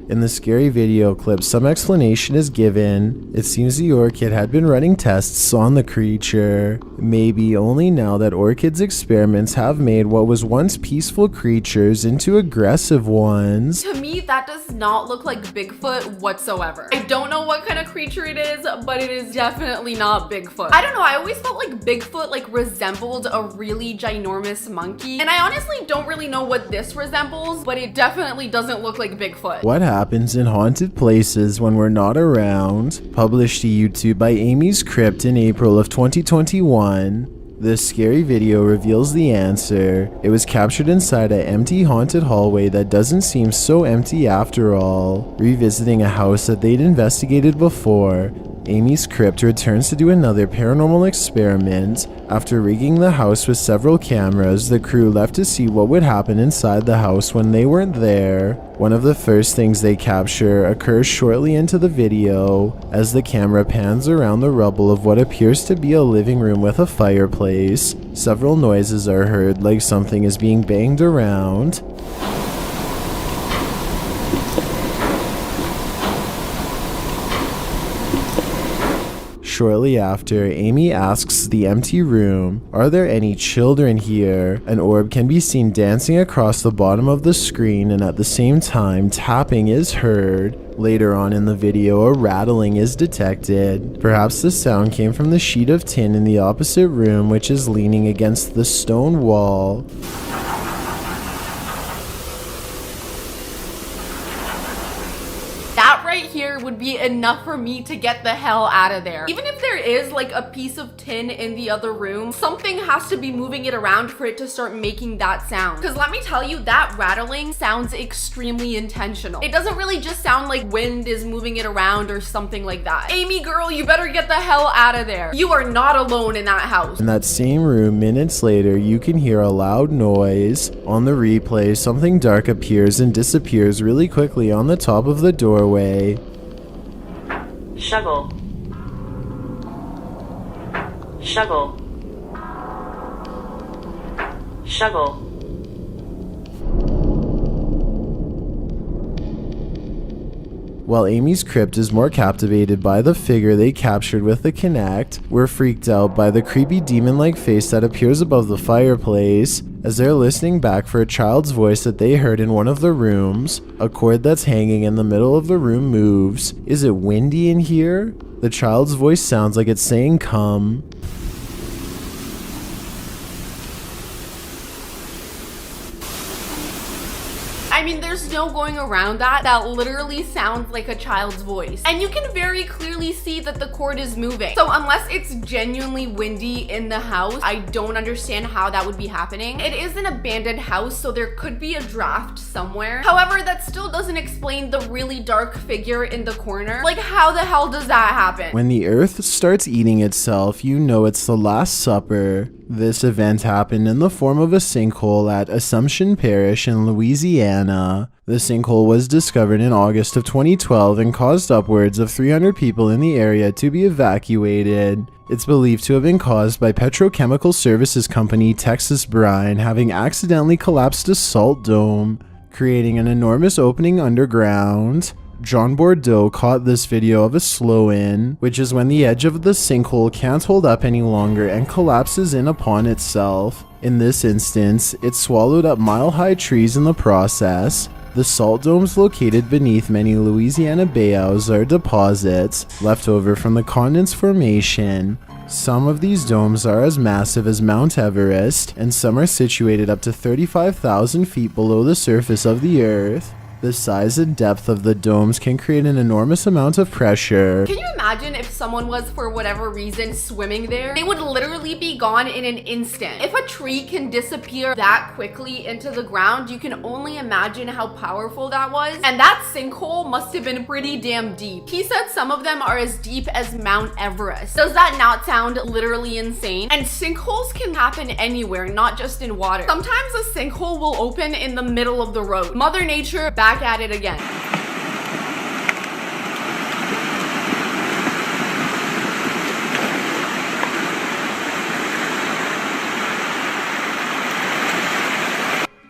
In the scary video clip, some explanation is given. It seems the Orchid had been running tests on the creature. Maybe only now that Orchid's experiments have made what was once peaceful creatures into aggressive ones. To me, that does not look like Bigfoot whatsoever. I don't know what kind of creature it is, but it is definitely not Bigfoot. I don't know, I always felt like Bigfoot resembled a really ginormous monkey. And I honestly don't really know what this resembles, but it definitely doesn't look like Bigfoot. What happens in haunted places when we're not around? Published to YouTube by Amy's Crypt in April of 2021. This scary video reveals the answer. It was captured inside an empty haunted hallway that doesn't seem so empty after all. Revisiting a house that they'd investigated before, Amy's Crypt returns to do another paranormal experiment. After rigging the house with several cameras, the crew left to see what would happen inside the house when they weren't there. One of the first things they capture occurs shortly into the video, as the camera pans around the rubble of what appears to be a living room with a fireplace. Several noises are heard, like something is being banged around. Shortly after, Amy asks the empty room, "Are there any children here?" An orb can be seen dancing across the bottom of the screen, and at the same time, tapping is heard. Later on in the video, a rattling is detected. Perhaps the sound came from the sheet of tin in the opposite room, which is leaning against the stone wall. That right here would be enough for me to get the hell out of there. Even if there is like a piece of tin in the other room, something has to be moving it around for it to start making that sound. Because let me tell you, that rattling sounds extremely intentional. It doesn't really just sound like wind is moving it around or something like that. Amy girl, you better get the hell out of there. You are not alone in that house. In that same room, minutes later, you can hear a loud noise. On the replay, something dark appears and disappears really quickly on the top of the doorway. Shuggle. Shuggle. Shuggle. While Amy's crypt is more captivated by the figure they captured with the Kinect, we're freaked out by the creepy demon-like face that appears above the fireplace. As they're listening back for a child's voice that they heard in one of the rooms, a cord that's hanging in the middle of the room moves. Is it windy in here? The child's voice sounds like it's saying come. I mean, there's no going around that. That literally sounds like a child's voice. And you can very clearly see that the cord is moving. So unless it's genuinely windy in the house, I don't understand how that would be happening. It is an abandoned house, so there could be a draft somewhere. However, that still doesn't explain the really dark figure in the corner. Like, how the hell does that happen? When the earth starts eating itself, you know it's the Last Supper. This event happened in the form of a sinkhole at Assumption Parish in Louisiana. The sinkhole was discovered in August of 2012 and caused upwards of 300 people in the area to be evacuated. It's believed to have been caused by petrochemical services company Texas Brine having accidentally collapsed a salt dome, creating an enormous opening underground. John Bordeaux caught this video of a slow-in, which is when the edge of the sinkhole can't hold up any longer and collapses in upon itself. In this instance, it swallowed up mile-high trees in the process. The salt domes located beneath many Louisiana bayous are deposits left over from the continent's formation. Some of these domes are as massive as Mount Everest, and some are situated up to 35,000 feet below the surface of the Earth. The size and depth of the domes can create an enormous amount of pressure. Can you imagine if someone was, for whatever reason, swimming there? They would literally be gone in an instant. If a tree can disappear that quickly into the ground, you can only imagine how powerful that was. And that sinkhole must have been pretty damn deep. He said some of them are as deep as Mount Everest. Does that not sound literally insane? And sinkholes can happen anywhere, not just in water. Sometimes a sinkhole will open in the middle of the road. Mother Nature back at it again.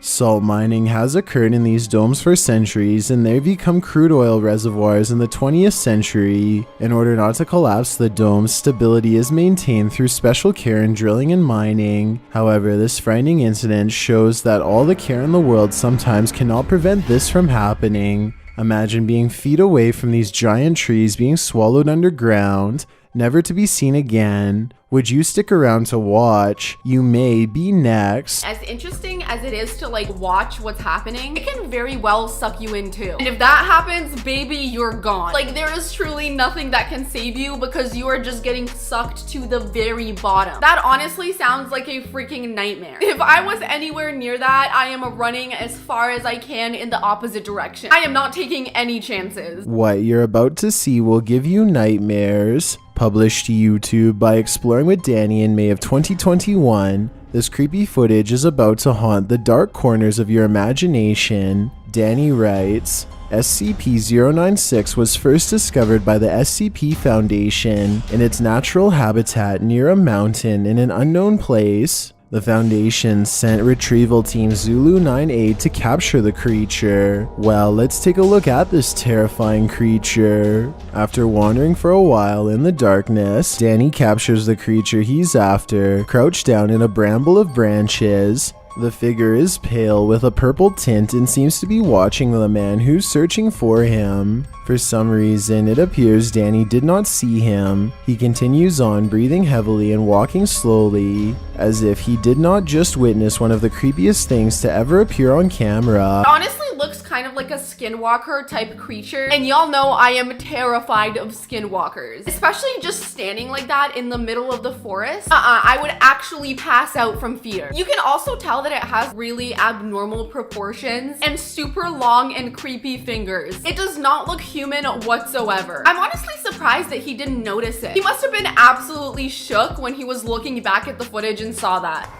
Salt mining has occurred in these domes for centuries, and they've become crude oil reservoirs in the 20th century. In order not to collapse the domes, stability is maintained through special care in drilling and mining. However, this frightening incident shows that all the care in the world sometimes cannot prevent this from happening. Imagine being feet away from these giant trees being swallowed underground, never to be seen again. Would you stick around to watch? You may be next. As interesting as it is to like watch what's happening, it can very well suck you in too. And if that happens, baby, you're gone. Like, there is truly nothing that can save you because you are just getting sucked to the very bottom. That honestly sounds like a freaking nightmare. If I was anywhere near that, I am running as far as I can in the opposite direction. I am not taking any chances. What you're about to see will give you nightmares. Published to YouTube by Exploring with Danny in May of 2021, this creepy footage is about to haunt the dark corners of your imagination. Danny writes, SCP-096 was first discovered by the SCP Foundation in its natural habitat near a mountain in an unknown place. The Foundation sent retrieval team Zulu 9-8 to capture the creature. Well, let's take a look at this terrifying creature. After wandering for a while in the darkness, Danny captures the creature he's after, crouched down in a bramble of branches. The figure is pale with a purple tint and seems to be watching the man who's searching for him. For some reason, it appears Danny did not see him. He continues on, breathing heavily and walking slowly, as if he did not just witness one of the creepiest things to ever appear on camera. Honestly, looks kind of like a skinwalker type creature, and y'all know I am terrified of skinwalkers, especially just standing like that in the middle of the forest. I would actually pass out from fear. You can also tell that it has really abnormal proportions and super long and creepy fingers. It does not look human whatsoever. I'm honestly surprised that he didn't notice it. He must have been absolutely shook when he was looking back at the footage and saw that.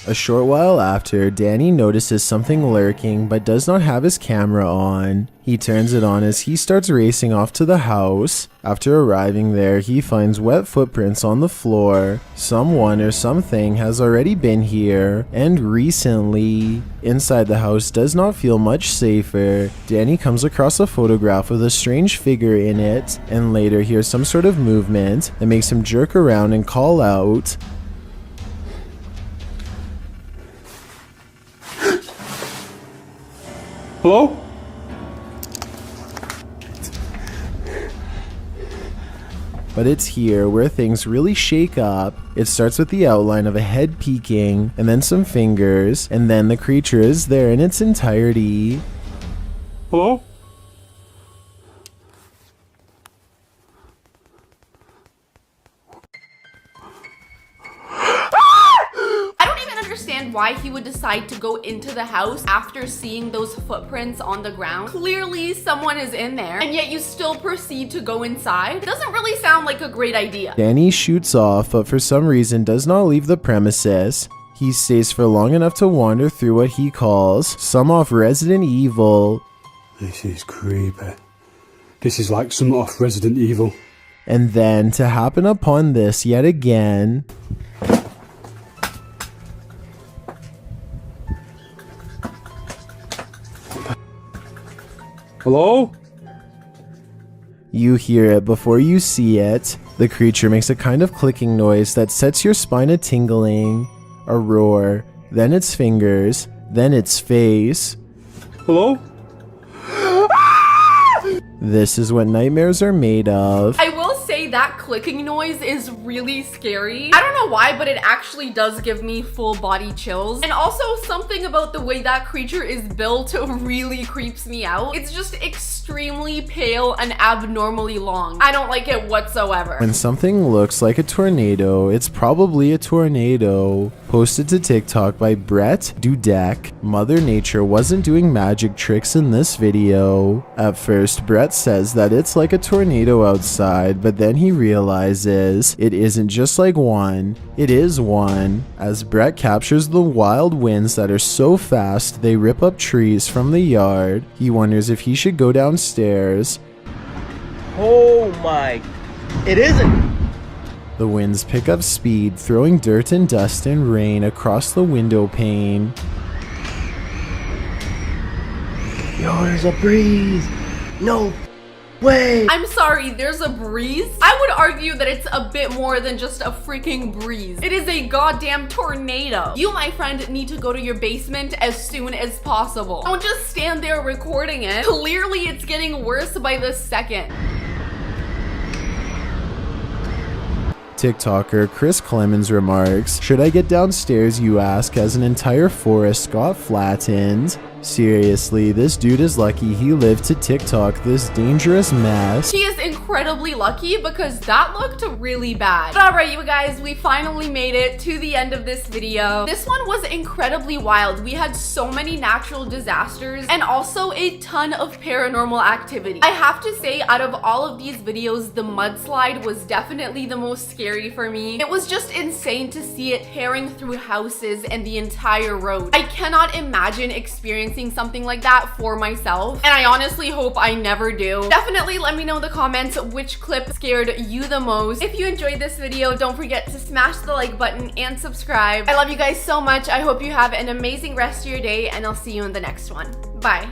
A short while after, Danny notices something lurking but does not have his camera on. He turns it on as he starts racing off to the house. After arriving there, he finds wet footprints on the floor. Someone or something has already been here, and recently. Inside the house does not feel much safer. Danny comes across a photograph with a strange figure in it, and later hears some sort of movement that makes him jerk around and call out, "Hello?" But it's here where things really shake up. It starts with the outline of a head peeking, and then some fingers, and then the creature is there in its entirety. "Hello?" Why he would decide to go into the house after seeing those footprints on the ground. Clearly someone is in there, and yet you still proceed to go inside. Doesn't really sound like a great idea. Danny shoots off, but for some reason does not leave the premises. He stays for long enough to wander through what he calls some off Resident Evil. "This is creepy. This is like some off Resident Evil." And then to happen upon this yet again. "Hello?" You hear it before you see it. The creature makes a kind of clicking noise that sets your spine a tingling. A roar, then its fingers, then its face. "Hello?" This is what nightmares are made of. I will say that clicking noise is really scary. I don't know why, but it actually does give me full body chills. And also something about the way that creature is built really creeps me out. It's just extremely pale and abnormally long. I don't like it whatsoever. When something looks like a tornado, it's probably a tornado. Posted to TikTok by Brett Dudek. Mother Nature wasn't doing magic tricks in this video. At first, Brett says that it's like a tornado outside, but then he realizes it isn't just like one, it is one, as Brett captures the wild winds that are so fast they rip up trees from the yard. He wonders if he should go downstairs. Oh my, it isn't. The winds pick up speed, throwing dirt and dust and rain across the window pane. Yo, there's a breeze. No way. I'm sorry, there's a breeze? I would argue that it's a bit more than just a freaking breeze. It is a goddamn tornado. You, my friend, need to go to your basement as soon as possible. Don't just stand there recording it. Clearly it's getting worse by the second. TikToker Chris Clemens remarks, "Should I get downstairs, you ask, as an entire forest got flattened? Seriously, this dude is lucky he lived to TikTok this dangerous mess." He is incredibly lucky because that looked really bad. But alright, you guys, we finally made it to the end of this video. This one was incredibly wild. We had so many natural disasters and also a ton of paranormal activity. I have to say, out of all of these videos, the mudslide was definitely the most scary for me. It was just insane to see it tearing through houses and the entire road. I cannot imagine experiencing something like that for myself, and I honestly hope I never do. Definitely let me know in the comments which clip scared you the most. If you enjoyed this video, don't forget to smash the like button and subscribe. I love you guys so much. I hope you have an amazing rest of your day, and I'll see you in the next one. Bye.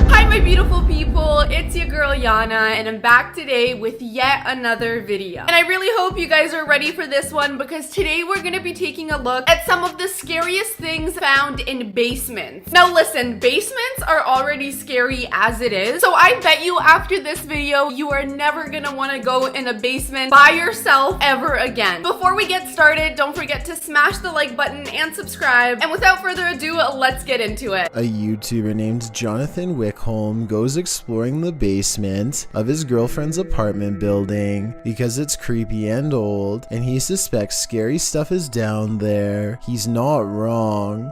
Hi my beautiful people, it's your girl Yana and I'm back today with yet another video. And I really hope you guys are ready for this one because today we're gonna be taking a look at some of the scariest things found in basements. Now listen, basements are already scary as it is, so I bet you after this video you are never gonna wanna go in a basement by yourself ever again. Before we get started, don't forget to smash the like button and subscribe. And without further ado, let's get into it. A YouTuber named Jonathan Wickholm goes exploring the basement of his girlfriend's apartment building because it's creepy and old, and he suspects scary stuff is down there. He's not wrong.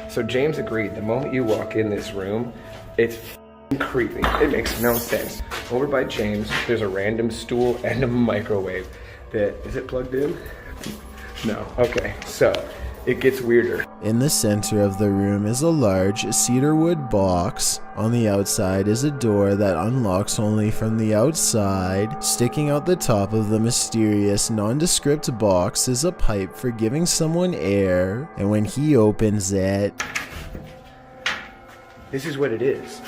So James agreed, the moment you walk in this room, it's creepy. It makes no sense. Over by James, there's a random stool and a microwave that, is it plugged in? No, okay, so it gets weirder. In the center of the room is a large cedarwood box. On the outside is a door that unlocks only from the outside. Sticking out the top of the mysterious, nondescript box is a pipe for giving someone air, and when he opens it... This is what it is.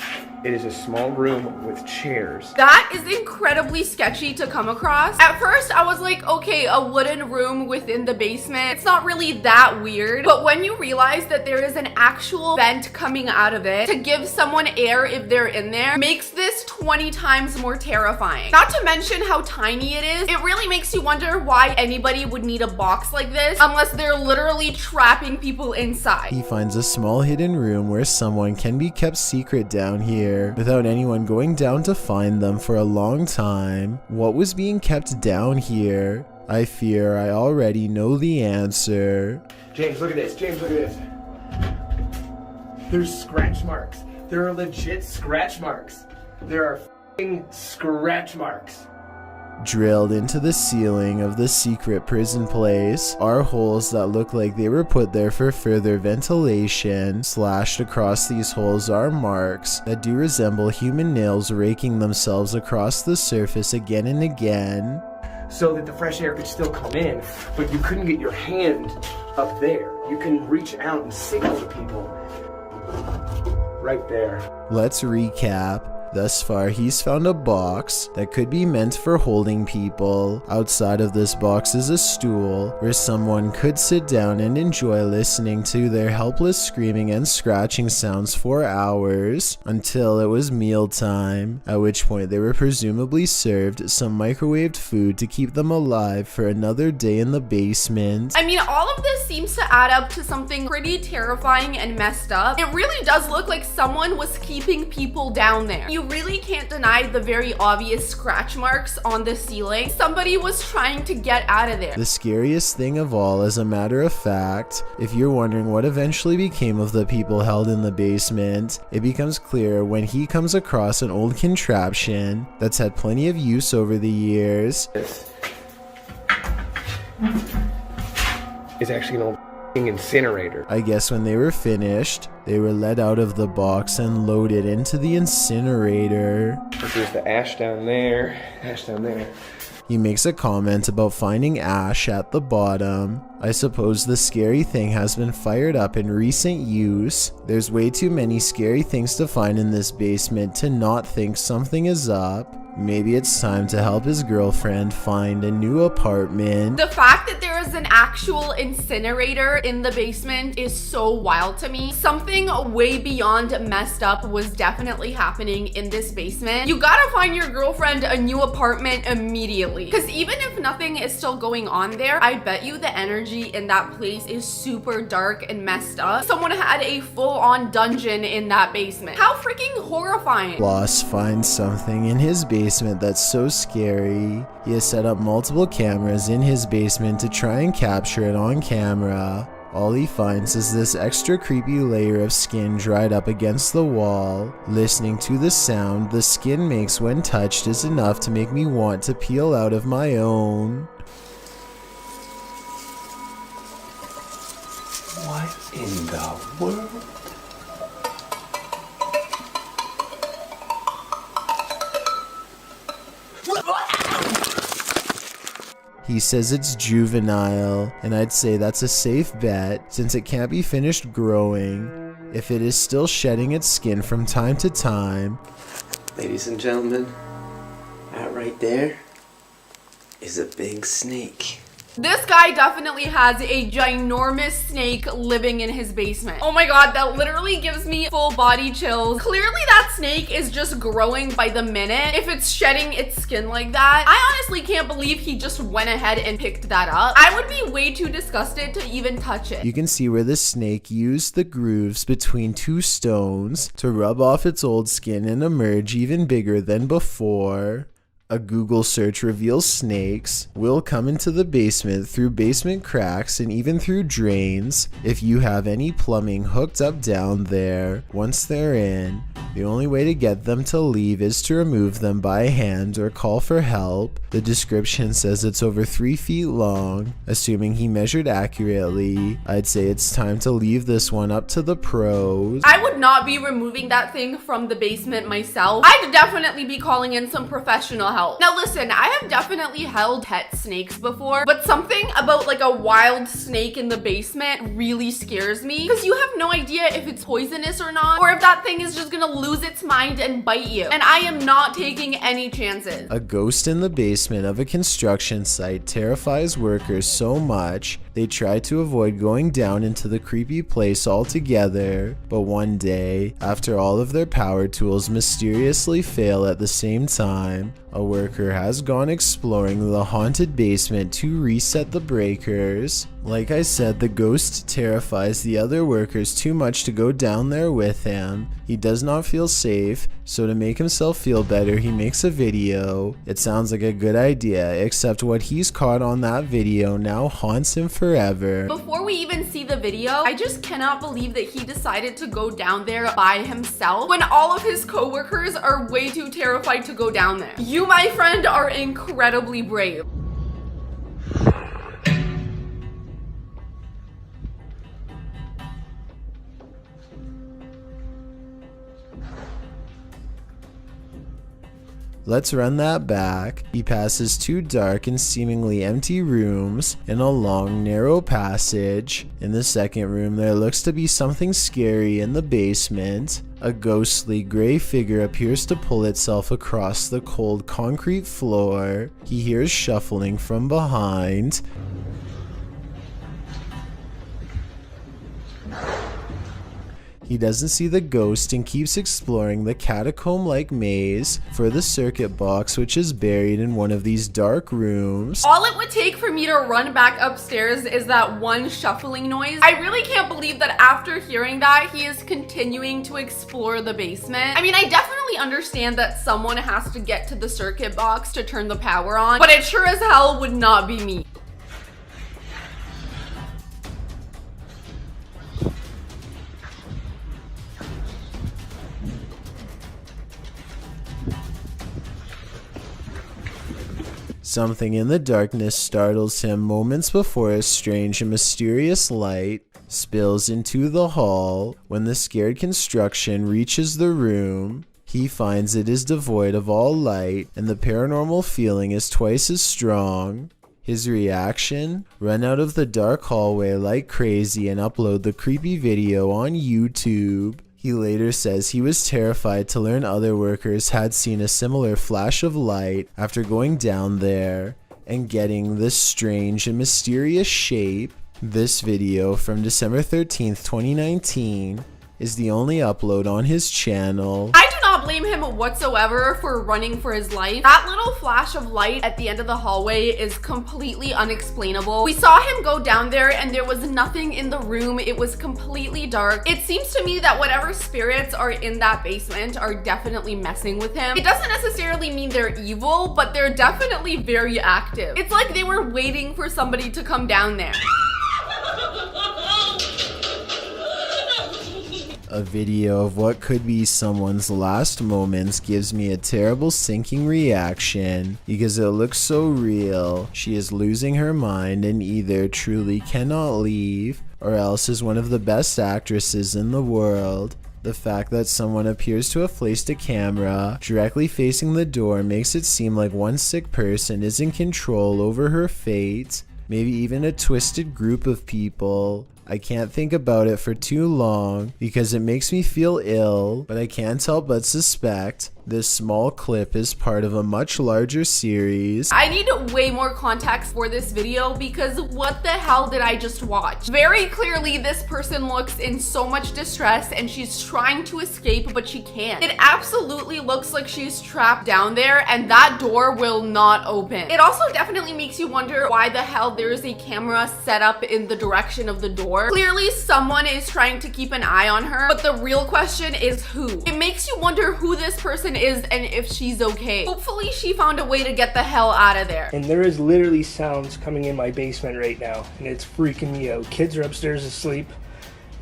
It is a small room with chairs. That is incredibly sketchy to come across. At first, I was like, okay, a wooden room within the basement. It's not really that weird. But when you realize that there is an actual vent coming out of it to give someone air if they're in there, makes this 20 times more terrifying. Not to mention how tiny it is. It really makes you wonder why anybody would need a box like this unless they're literally trapping people inside. He finds a small hidden room where someone can be kept secret down here, without anyone going down to find them for a long time. What was being kept down here? I fear I already know the answer. James, look at this. James, look at this. There's scratch marks. There are legit scratch marks. There are f***ing scratch marks. Drilled into the ceiling of the secret prison place are holes that look like they were put there for further ventilation. Slashed across these holes are marks that do resemble human nails raking themselves across the surface again and again. So that the fresh air could still come in, but you couldn't get your hand up there. You can reach out and signal to people. Right there. Let's recap. Thus far, he's found a box that could be meant for holding people. Outside of this box is a stool where someone could sit down and enjoy listening to their helpless screaming and scratching sounds for hours until it was mealtime, at which point they were presumably served some microwaved food to keep them alive for another day in the basement. I mean, all of this seems to add up to something pretty terrifying and messed up. It really does look like someone was keeping people down there. You really can't deny the very obvious scratch marks on the ceiling. Somebody was trying to get out of there. The scariest thing of all, as a matter of fact, if you're wondering what eventually became of the people held in the basement, it becomes clear when he comes across an old contraption that's had plenty of use over the years. This is actually an old incinerator. I guess when they were finished, they were let out of the box and loaded into the incinerator. There's the ash down there, ash down there. He makes a comment about finding ash at the bottom. I suppose the scary thing has been fired up in recent use. There's way too many scary things to find in this basement to not think something is up. Maybe it's time to help his girlfriend find a new apartment. The fact that there is an actual incinerator in the basement is so wild to me. Something way beyond messed up was definitely happening in this basement. You gotta find your girlfriend a new apartment immediately. Because even if nothing is still going on there, I bet you the energy in that place is super dark and messed up. Someone had a full-on dungeon in that basement. How freaking horrifying. Loss finds something in his basement that's so scary. He has set up multiple cameras in his basement to try and capture it on camera. All he finds is this extra creepy layer of skin dried up against the wall. Listening to the sound the skin makes when touched is enough to make me want to peel out of my own. What in the world? He says it's juvenile, and I'd say that's a safe bet since it can't be finished growing. if it is still shedding its skin from time to time. Ladies and gentlemen, that right there is a big snake. This guy definitely has a ginormous snake living in his basement. Oh my god, that literally gives me full body chills. Clearly that snake is just growing by the minute if it's shedding its skin like that. I honestly can't believe he just went ahead and picked that up. I would be way too disgusted to even touch it. You can see where the snake used the grooves between two stones to rub off its old skin and emerge even bigger than before. A Google search reveals snakes will come into the basement through basement cracks and even through drains. If you have any plumbing hooked up down there, once they're in, the only way to get them to leave is to remove them by hand or call for help. The description says it's over 3 feet long. Assuming he measured accurately, I'd say it's time to leave this one up to the pros. I would not be removing that thing from the basement myself. I'd definitely be calling in some professional help. Now listen, I have definitely held pet snakes before, but something about like a wild snake in the basement really scares me because you have no idea if it's poisonous or not, or if that thing is just gonna lose its mind and bite you. And I am not taking any chances. A ghost in the basement of a construction site terrifies workers so much they try to avoid going down into the creepy place altogether. But one day, after all of their power tools mysteriously fail at the same time, a worker has gone exploring the haunted basement to reset the breakers. Like I said, the ghost terrifies the other workers too much to go down there with him. He does not feel safe, so to make himself feel better, he makes a video. It sounds like a good idea, except what he's caught on that video now haunts him forever. Before we even see the video, I just cannot believe that he decided to go down there by himself when all of his coworkers are way too terrified to go down there. You, my friend, are incredibly brave. Let's run that back. He passes 2 dark and seemingly empty rooms in a long, narrow passage. In the second room, there looks to be something scary in the basement. A ghostly gray figure appears to pull itself across the cold concrete floor. He hears shuffling from behind. He doesn't see the ghost and keeps exploring the catacomb-like maze for the circuit box, which is buried in one of these dark rooms. All it would take for me to run back upstairs is that one shuffling noise. I really can't believe that after hearing that, he is continuing to explore the basement. I mean, I definitely understand that someone has to get to the circuit box to turn the power on, but it sure as hell would not be me. Something in the darkness startles him moments before a strange and mysterious light spills into the hall. When the scared construction reaches the room, he finds it is devoid of all light and the paranormal feeling is twice as strong. His reaction? Run out of the dark hallway like crazy and upload the creepy video on YouTube. He later says he was terrified to learn other workers had seen a similar flash of light after going down there and getting this strange and mysterious shape. This video from December 13th, 2019 is the only upload on his channel. I do not blame him whatsoever for running for his life. That little flash of light at the end of the hallway is completely unexplainable. We saw him go down there and there was nothing in the room. It was completely dark. It seems to me that whatever spirits are in that basement are definitely messing with him. It doesn't necessarily mean they're evil, but they're definitely very active. It's like they were waiting for somebody to come down there. A video of what could be someone's last moments gives me a terrible sinking reaction because it looks so real. She is losing her mind and either truly cannot leave or else is one of the best actresses in the world. The fact that someone appears to have placed a camera directly facing the door makes it seem like one sick person is in control over her fate. Maybe even a twisted group of people. I can't think about it for too long because it makes me feel ill, but I can't help but suspect this small clip is part of a much larger series. I need way more context for this video because what the hell did I just watch? Very clearly, this person looks in so much distress and she's trying to escape, but she can't. It absolutely looks like she's trapped down there and that door will not open. It also definitely makes you wonder why the hell there's a camera set up in the direction of the door. Clearly, someone is trying to keep an eye on her, but the real question is who? It makes you wonder who this person is and if she's okay. Hopefully she found a way to get the hell out of there. And there is literally sounds coming in my basement right now, and it's freaking me out. Kids are upstairs asleep,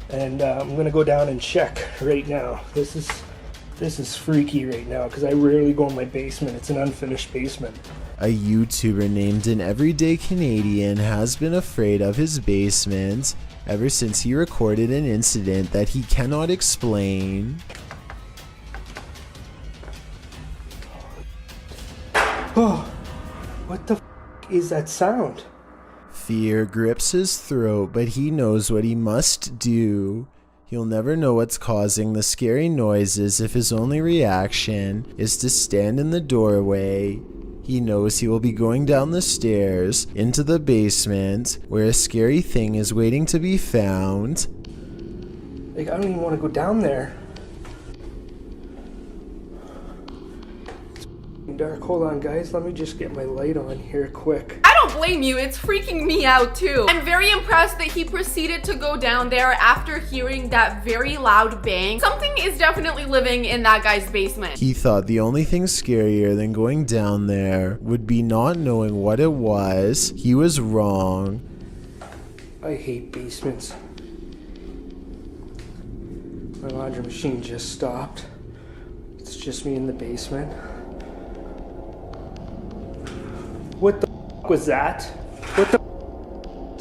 and I'm gonna go down and check right now. This is freaky right now because I rarely go in my basement. It's an unfinished basement. A YouTuber named An Everyday Canadian has been afraid of his basement ever since he recorded an incident that he cannot explain. Oh, what the f is that sound? Fear grips his throat, but he knows what he must do. He'll never know what's causing the scary noises if his only reaction is to stand in the doorway. He knows he will be going down the stairs into the basement where a scary thing is waiting to be found. Like, I don't even want to go down there. Dark. Hold on, guys. Let me just get my light on here quick. I don't blame you. It's freaking me out too. I'm very impressed that he proceeded to go down there after hearing that very loud bang. Something is definitely living in that guy's basement. He thought the only thing scarier than going down there would be not knowing what it was. He was wrong. I hate basements. My laundry machine just stopped. It's just me in the basement. What the f was that? What the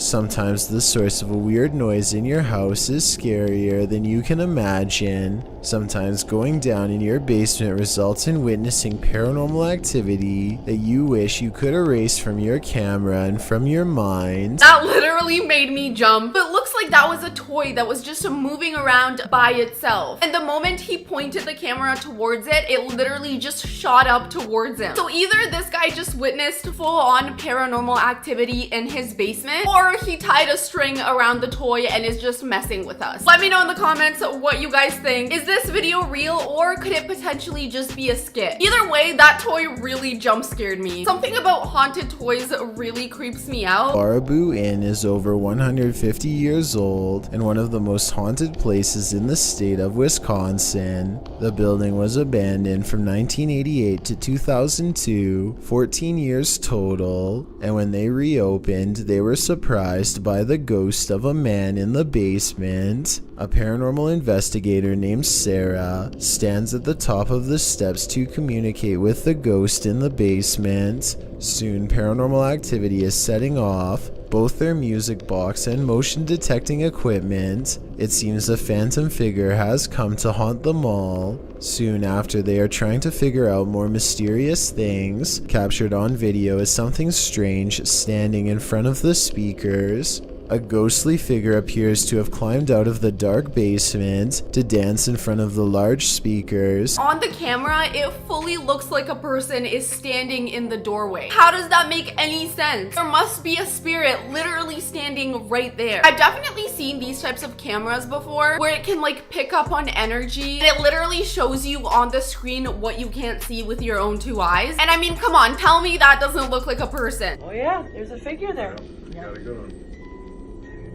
Sometimes the source of a weird noise in your house is scarier than you can imagine. Sometimes going down in your basement results in witnessing paranormal activity that you wish you could erase from your camera and from your mind. That literally made me jump. But it looks like that was a toy that was just moving around by itself. And the moment he pointed the camera towards it, it literally just shot up towards him. So either this guy just witnessed full-on paranormal activity in his basement, or he tied a string around the toy and is just messing with us. Let me know in the comments what you guys think. Is this video real or could it potentially just be a skit? Either way, that toy really jump scared me. Something about haunted toys really creeps me out. Baraboo Inn is over 150 years old and one of the most haunted places in the state of Wisconsin. The building was abandoned from 1988 to 2002, 14 years total, and when they reopened, they were surprised by the ghost of a man in the basement. A paranormal investigator named Sarah stands at the top of the steps to communicate with the ghost in the basement. Soon, paranormal activity is setting off, both their music box and motion detecting equipment. It seems a phantom figure has come to haunt them all. Soon after, they are trying to figure out more mysterious things. Captured on video is something strange standing in front of the speakers. A ghostly figure appears to have climbed out of the dark basement to dance in front of the large speakers. On the camera, it fully looks like a person is standing in the doorway. How does that make any sense? There must be a spirit literally standing right there. I've definitely seen these types of cameras before where it can like pick up on energy and it literally shows you on the screen what you can't see with your own two eyes. And I mean, come on, tell me that doesn't look like a person. Oh yeah, there's a figure there. Got a good one.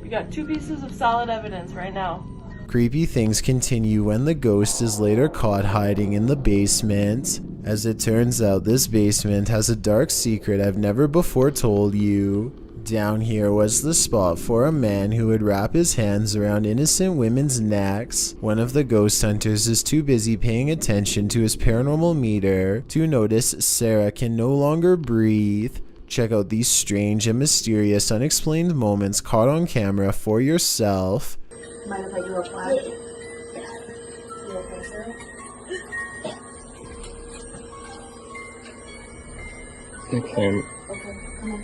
We got 2 pieces of solid evidence right now. Creepy things continue when the ghost is later caught hiding in the basement. As it turns out, this basement has a dark secret I've never before told you. Down here was the spot for a man who would wrap his hands around innocent women's necks. One of the ghost hunters is too busy paying attention to his paranormal meter to notice Sarah can no longer breathe. Check out these strange and mysterious unexplained moments caught on camera for yourself. Mind if I do a flash? You okay, sir? Okay. Okay, come on.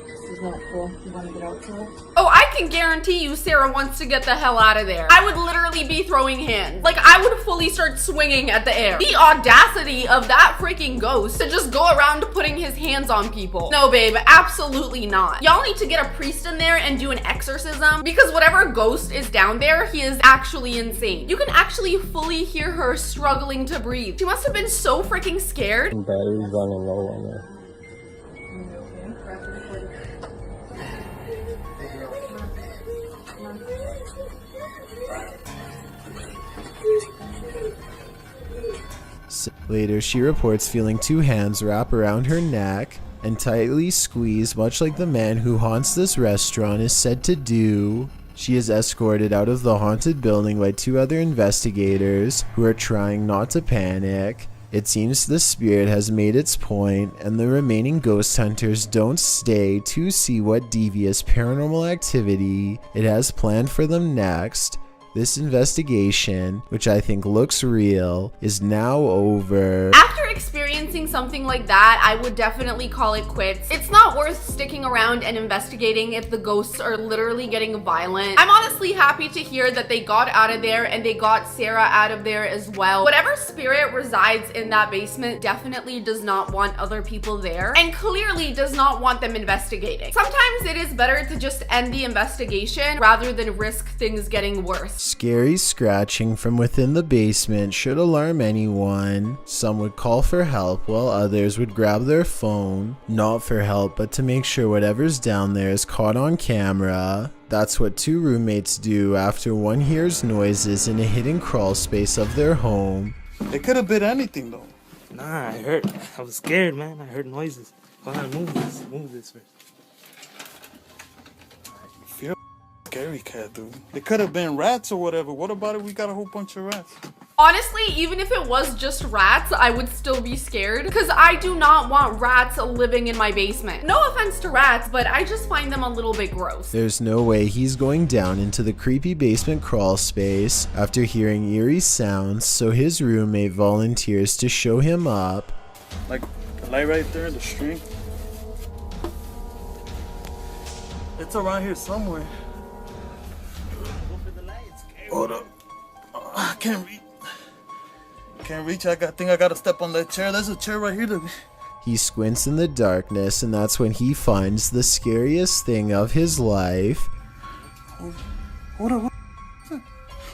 This is not cool. You want to get outside? Oh, I can guarantee you Sarah wants to get the hell out of there. I would literally be throwing hands. Like, I would fully start swinging at the air. The audacity of that freaking ghost to just go around putting his hands on people. No, babe, absolutely not. Y'all need to get a priest in there and do an exorcism, because whatever ghost is down there, he is actually insane. You can actually fully hear her struggling to breathe. She must have been so freaking scared. Battery's running low on there. Later, she reports feeling two hands wrap around her neck and tightly squeeze, much like the man who haunts this restaurant is said to do. She is escorted out of the haunted building by two other investigators who are trying not to panic. It seems the spirit has made its point, and the remaining ghost hunters don't stay to see what devious paranormal activity it has planned for them next. This investigation, which I think looks real, is now over. After experiencing something like that, I would definitely call it quits. It's not worth sticking around and investigating if the ghosts are literally getting violent. I'm honestly happy to hear that they got out of there and they got Sarah out of there as well. Whatever spirit resides in that basement definitely does not want other people there and clearly does not want them investigating. Sometimes it is better to just end the investigation rather than risk things getting worse. Scary scratching from within the basement should alarm anyone. Some would call for help while others would grab their phone, not for help but to make sure whatever's down there is caught on camera. That's what two roommates do after one hears noises in a hidden crawl space of their home. It could have been anything though. Nah, I was scared, man. I heard noises. Hold on, move this first. You're a scary cat, dude. It could have been rats or whatever. What about it? We got a whole bunch of rats. Honestly, even if it was just rats, I would still be scared because I do not want rats living in my basement. No offense to rats, but I just find them a little bit gross. There's no way he's going down into the creepy basement crawl space after hearing eerie sounds, so his roommate volunteers to show him up. Like the light right there, the string. It's around here somewhere. Hold up. I can't reach. I think I gotta step on that chair. There's a chair right here. He squints in the darkness, and that's when he finds the scariest thing of his life. What?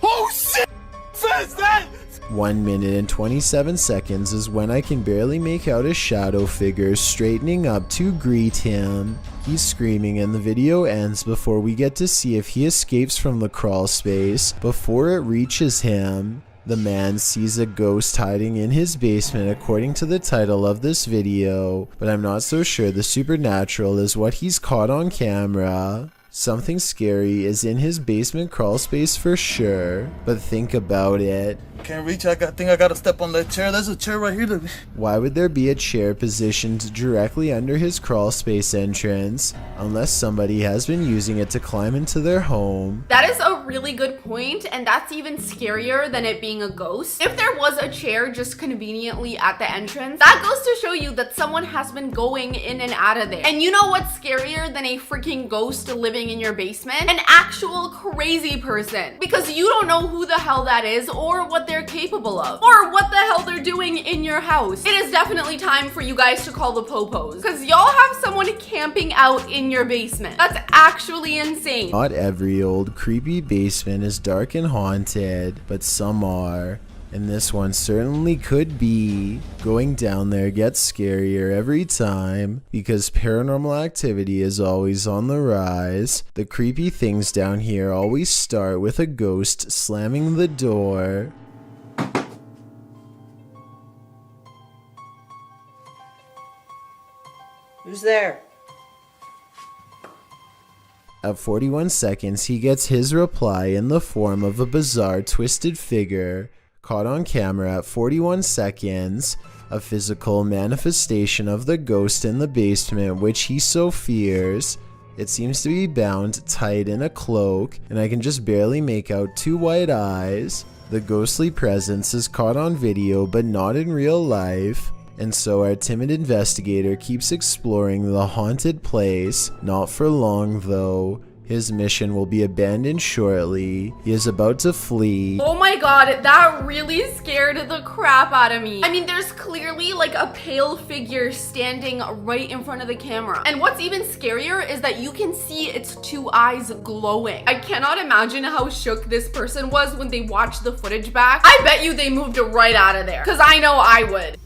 Oh shit! Says that! 1 minute and 27 seconds is when I can barely make out a shadow figure straightening up to greet him. He's screaming and the video ends before we get to see if he escapes from the crawl space before it reaches him. The man sees a ghost hiding in his basement according to the title of this video, but I'm not so sure the supernatural is what he's caught on camera. Something scary is in his basement crawl space for sure, but think about it. Can't reach. I think I gotta step on that chair. There's a chair right here. Why would there be a chair positioned directly under his crawl space entrance unless somebody has been using it to climb into their home? That is a really good point, and that's even scarier than it being a ghost. If there was a chair just conveniently at the entrance, that goes to show you that someone has been going in and out of there. And you know what's scarier than a freaking ghost living in your basement? An actual crazy person, because you don't know who the hell that is or what they're capable of or what the hell they're doing in your house. It is definitely time for you guys to call the popos, because y'all have someone camping out in your basement. That's actually insane. Not every old creepy basement is dark and haunted, but some are. And this one certainly could be. Going down there gets scarier every time because paranormal activity is always on the rise. The creepy things down here always start with a ghost slamming the door. Who's there? At 41 seconds, he gets his reply in the form of a bizarre twisted figure. Caught on camera at 41 seconds, a physical manifestation of the ghost in the basement which he so fears. It seems to be bound tight in a cloak, and I can just barely make out two white eyes. The ghostly presence is caught on video but not in real life, and so our timid investigator keeps exploring the haunted place. Not for long though. His mission will be abandoned shortly. He is about to flee. Oh my god, that really scared the crap out of me. I mean, there's clearly like a pale figure standing right in front of the camera. And what's even scarier is that you can see its two eyes glowing. I cannot imagine how shook this person was when they watched the footage back. I bet you they moved right out of there, because I know I would.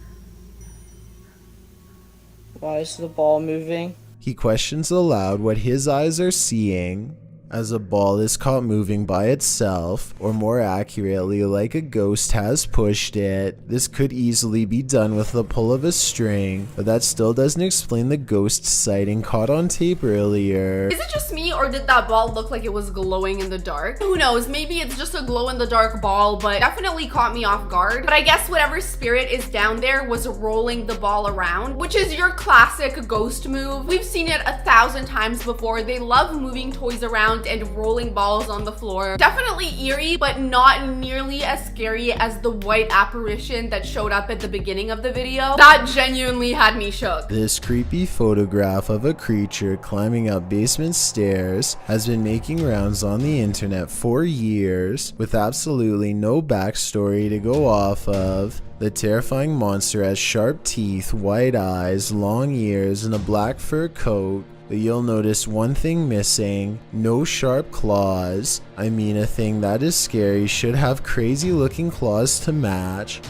Why is the ball moving? He questions aloud what his eyes are seeing as a ball is caught moving by itself, or more accurately, like a ghost has pushed it. This could easily be done with the pull of a string, but that still doesn't explain the ghost sighting caught on tape earlier. Is it just me, or did that ball look like it was glowing in the dark? Who knows, maybe it's just a glow in the dark ball, but definitely caught me off guard. But I guess whatever spirit is down there was rolling the ball around, which is your classic ghost move. We've seen it 1,000 times before. They love moving toys around and rolling balls on the floor. Definitely eerie, but not nearly as scary as the white apparition that showed up at the beginning of the video. That genuinely had me shook. This creepy photograph of a creature climbing up basement stairs has been making rounds on the internet for years, with absolutely no backstory to go off of. The terrifying monster has sharp teeth, white eyes, long ears, and a black fur coat. But you'll notice one thing missing: no sharp claws. I mean, a thing that is scary should have crazy looking claws to match.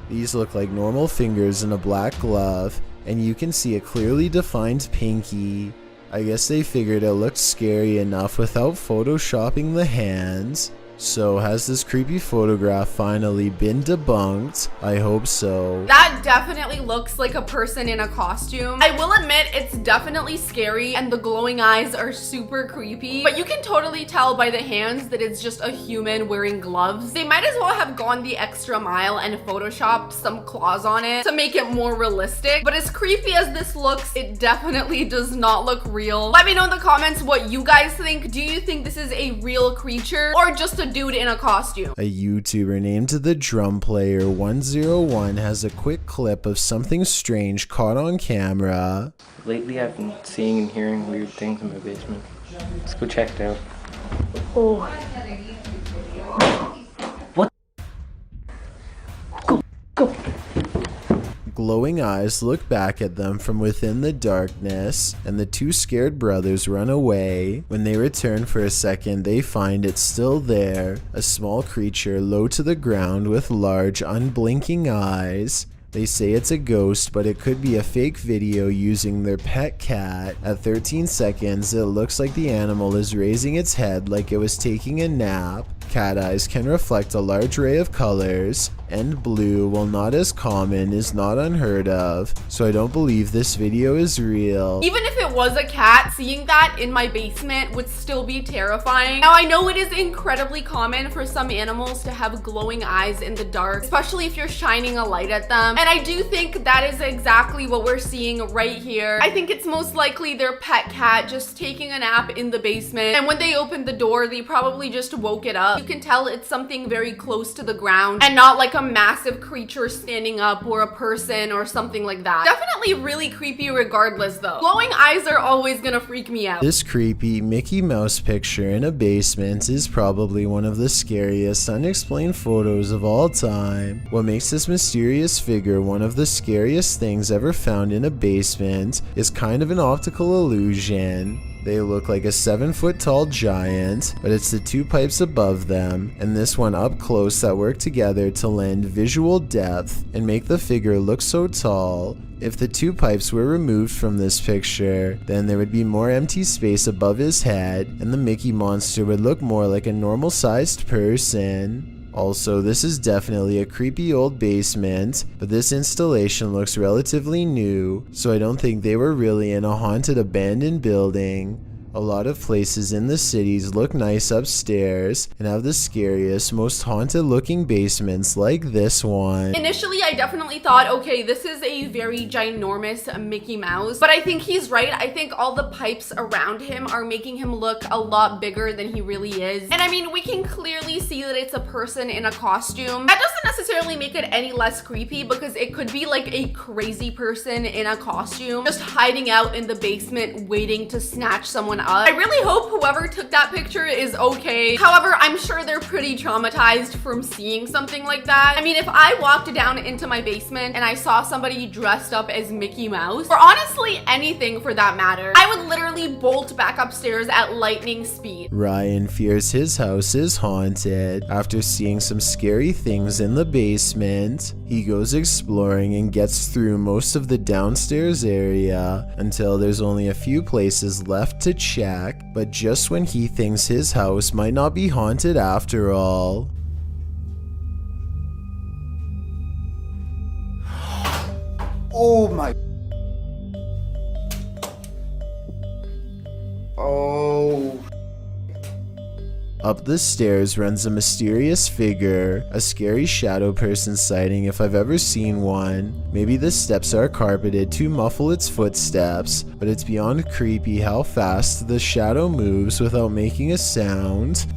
These look like normal fingers in a black glove, and you can see a clearly defined pinky. I guess they figured it looked scary enough without photoshopping the hands. So has this creepy photograph finally been debunked? I hope so. That definitely looks like a person in a costume. I will admit it's definitely scary and the glowing eyes are super creepy, but you can totally tell by the hands that it's just a human wearing gloves. They might as well have gone the extra mile and photoshopped some claws on it to make it more realistic. But as creepy as this looks, it definitely does not look real. Let me know in the comments what you guys think. Do you think this is a real creature or just a dude in a costume? A YouTuber named The Drum Player 101 has a quick clip of something strange caught on camera. Lately I've been seeing and hearing weird things in my basement. Let's go check it out. Oh. What? Go. Glowing eyes look back at them from within the darkness, and the two scared brothers run away. When they return for a second, they find it still there, a small creature low to the ground with large, unblinking eyes. They say it's a ghost, but it could be a fake video using their pet cat. At 13 seconds, it looks like the animal is raising its head like it was taking a nap. Cat eyes can reflect a large array of colors, and blue, while not as common, is not unheard of, so I don't believe this video is real. Even if it was a cat, seeing that in my basement would still be terrifying. Now, I know it is incredibly common for some animals to have glowing eyes in the dark, especially if you're shining a light at them, and I do think that is exactly what we're seeing right here. I think it's most likely their pet cat just taking a nap in the basement, and when they opened the door, they probably just woke it up. You can tell it's something very close to the ground and not like a massive creature standing up or a person or something like that. Definitely really creepy regardless though. Glowing eyes are always gonna freak me out. This creepy Mickey Mouse picture in a basement is probably one of the scariest unexplained photos of all time. What makes this mysterious figure one of the scariest things ever found in a basement is kind of an optical illusion. They look like a 7-foot tall giant, but it's the two pipes above them and this one up close that work together to lend visual depth and make the figure look so tall. If the two pipes were removed from this picture, then there would be more empty space above his head and the Mickey monster would look more like a normal sized person. Also, this is definitely a creepy old basement, but this installation looks relatively new, so I don't think they were really in a haunted abandoned building. A lot of places in the cities look nice upstairs and have the scariest, most haunted looking basements like this one. Initially, I definitely thought, okay, this is a very ginormous Mickey Mouse, but I think he's right. I think all the pipes around him are making him look a lot bigger than he really is. And I mean, we can clearly see that it's a person in a costume. That doesn't necessarily make it any less creepy because it could be like a crazy person in a costume just hiding out in the basement waiting to snatch someone up. I really hope whoever took that picture is okay. However, I'm sure they're pretty traumatized from seeing something like that. I mean, if I walked down into my basement and I saw somebody dressed up as Mickey Mouse, or honestly anything for that matter, I would literally bolt back upstairs at lightning speed. Ryan fears his house is haunted. After seeing some scary things in the basement, he goes exploring and gets through most of the downstairs area until there's only a few places left to check, but just when he thinks his house might not be haunted after all. Oh my. Oh. Up the stairs runs a mysterious figure, a scary shadow person sighting if I've ever seen one. Maybe the steps are carpeted to muffle its footsteps, but it's beyond creepy how fast the shadow moves without making a sound.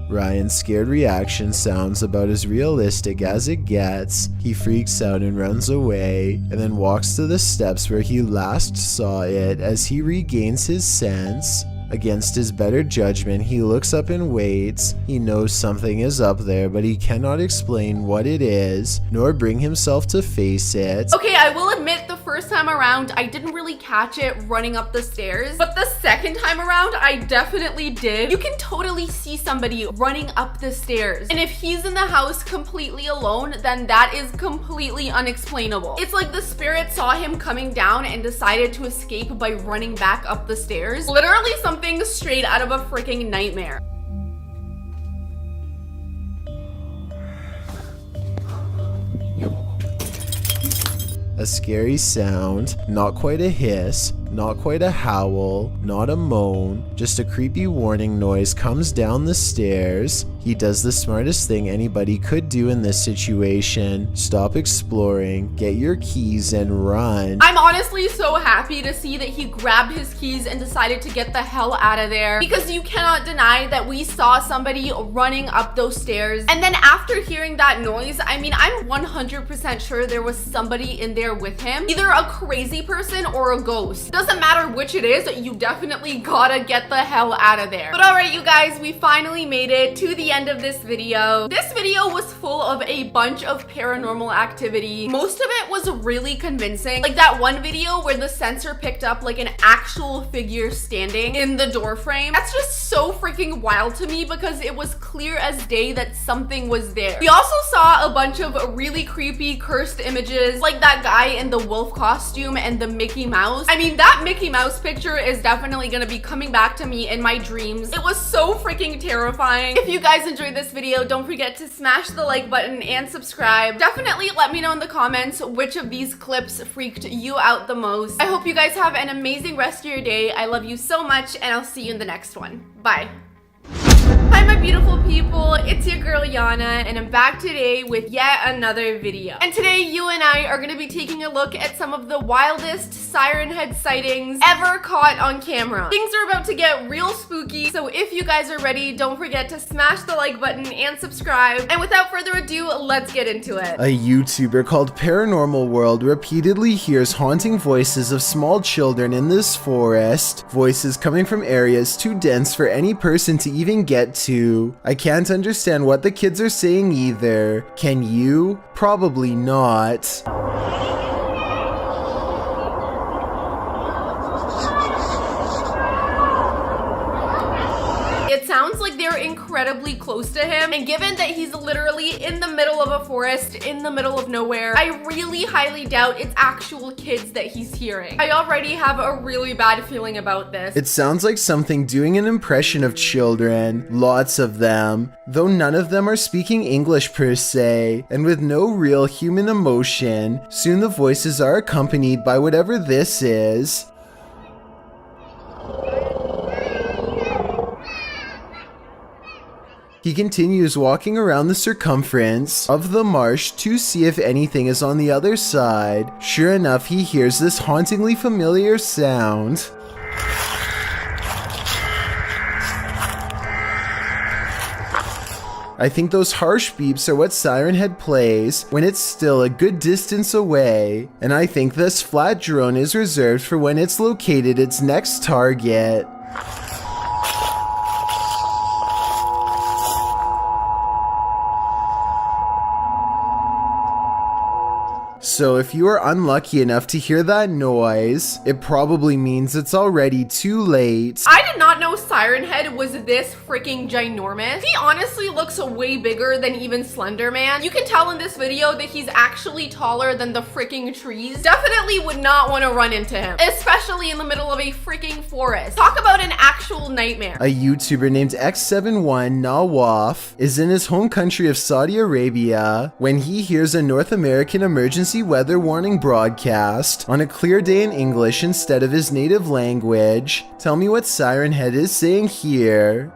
Ryan's scared reaction sounds about as realistic as it gets. He freaks out and runs away, and then walks to the steps where he last saw it as he regains his sense. Against his better judgment, he looks up and waits. He knows something is up there, but he cannot explain what it is, nor bring himself to face it. Okay, I will admit the first time around, I didn't really catch it running up the stairs, but the second time around, I definitely did. You can totally see somebody running up the stairs. And if he's in the house completely alone, then that is completely unexplainable. It's like the spirit saw him coming down and decided to escape by running back up the stairs. Literally something straight out of a freaking nightmare. A scary sound, not quite a hiss, not quite a howl, not a moan, just a creepy warning noise comes down the stairs. He does the smartest thing anybody could do in this situation. Stop exploring, get your keys and run. I'm honestly so happy to see that he grabbed his keys and decided to get the hell out of there, because you cannot deny that we saw somebody running up those stairs. And then after hearing that noise, I mean, I'm 100% sure there was somebody in there with him, either a crazy person or a ghost. Doesn't matter which it is, you definitely gotta get the hell out of there. But alright, you guys, we finally made it to the end of this video. This video was full of a bunch of paranormal activity. Most of it was really convincing. Like that one video where the sensor picked up like an actual figure standing in the door frame. That's just so freaking wild to me because it was clear as day that something was there. We also saw a bunch of really creepy cursed images, like that guy in the wolf costume and the Mickey Mouse. I mean, that Mickey Mouse picture is definitely gonna be coming back to me in my dreams. It was so freaking terrifying. If you guys enjoyed this video, don't forget to smash the like button and subscribe. Definitely let me know in the comments which of these clips freaked you out the most. I hope you guys have an amazing rest of your day. I love you so much, and I'll see you in the next one. Bye. Hi my beautiful people, it's your girl Jana, and I'm back today with yet another video. And today you and I are going to be taking a look at some of the wildest siren head sightings ever caught on camera. Things are about to get real spooky, so if you guys are ready, don't forget to smash the like button and subscribe. And without further ado, let's get into it. A YouTuber called Paranormal World repeatedly hears haunting voices of small children in this forest, voices coming from areas too dense for any person to even get to. I can't understand what the kids are saying either. Can you? Probably not. It sounds like they're incredibly close to him, and given that he's literally in the middle of a forest, in the middle of nowhere, I really highly doubt it's actual kids that he's hearing. I already have a really bad feeling about this. It sounds like something doing an impression of children, lots of them, though none of them are speaking English per se, and with no real human emotion. Soon the voices are accompanied by whatever this is. He continues walking around the circumference of the marsh to see if anything is on the other side. Sure enough, he hears this hauntingly familiar sound. I think those harsh beeps are what Siren Head plays when it's still a good distance away, and I think this flat drone is reserved for when it's located its next target. So if you are unlucky enough to hear that noise, it probably means it's already too late. I did not know Siren Head was this freaking ginormous. He honestly looks way bigger than even Slender Man. You can tell in this video that he's actually taller than the freaking trees. Definitely would not want to run into him, especially in the middle of a freaking forest. Talk about an actual nightmare. A YouTuber named X71 Nawaf is in his home country of Saudi Arabia when he hears a North American emergency weather warning broadcast on a clear day in English instead of his native language. Tell me what Siren Head is saying here.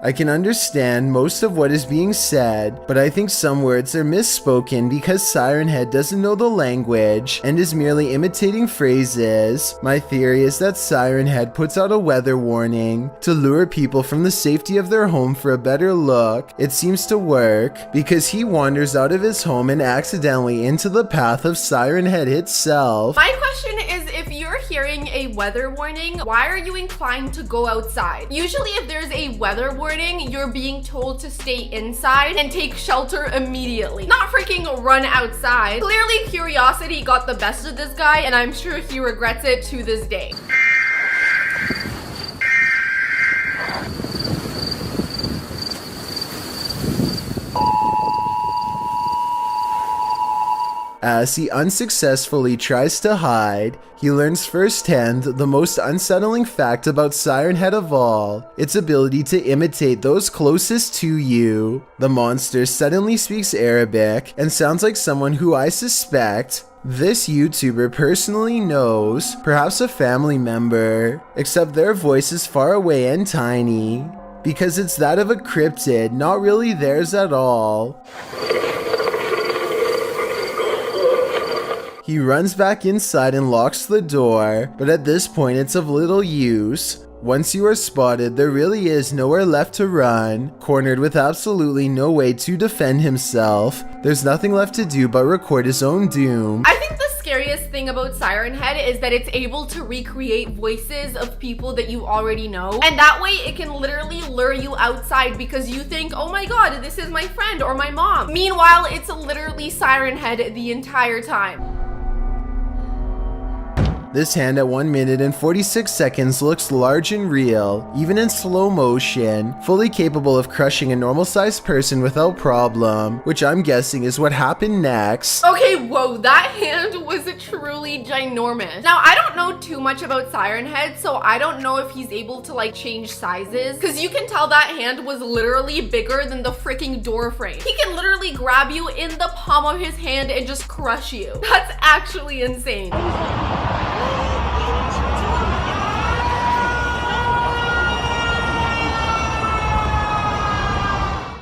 I can understand most of what is being said, but I think some words are misspoken because Siren Head doesn't know the language and is merely imitating phrases. My theory is that Siren Head puts out a weather warning to lure people from the safety of their home for a better look. It seems to work because he wanders out of his home and accidentally into the path of Siren Head itself. My question is, if you're hearing a weather warning, why are you inclined to go outside? Usually if there's a weather warning, you're being told to stay inside and take shelter immediately, not freaking run outside. Clearly curiosity got the best of this guy, and I'm sure he regrets it to this day. As he unsuccessfully tries to hide, he learns firsthand the most unsettling fact about Siren Head of all, its ability to imitate those closest to you. The monster suddenly speaks Arabic and sounds like someone who I suspect this YouTuber personally knows, perhaps a family member, except their voice is far away and tiny, because it's that of a cryptid, not really theirs at all. He runs back inside and locks the door, but at this point it's of little use. Once you are spotted, there really is nowhere left to run. Cornered with absolutely no way to defend himself, there's nothing left to do but record his own doom. I think the scariest thing about Siren Head is that it's able to recreate voices of people that you already know, and that way it can literally lure you outside because you think, oh my god, this is my friend or my mom. Meanwhile, it's literally Siren Head the entire time. This hand at 1 minute and 46 seconds looks large and real, even in slow motion, fully capable of crushing a normal-sized person without problem, which I'm guessing is what happened next. Okay, whoa, that hand was truly ginormous. Now, I don't know too much about Siren Head, so I don't know if he's able to like change sizes, because you can tell that hand was literally bigger than the freaking door frame. He can literally grab you in the palm of his hand and just crush you. That's actually insane.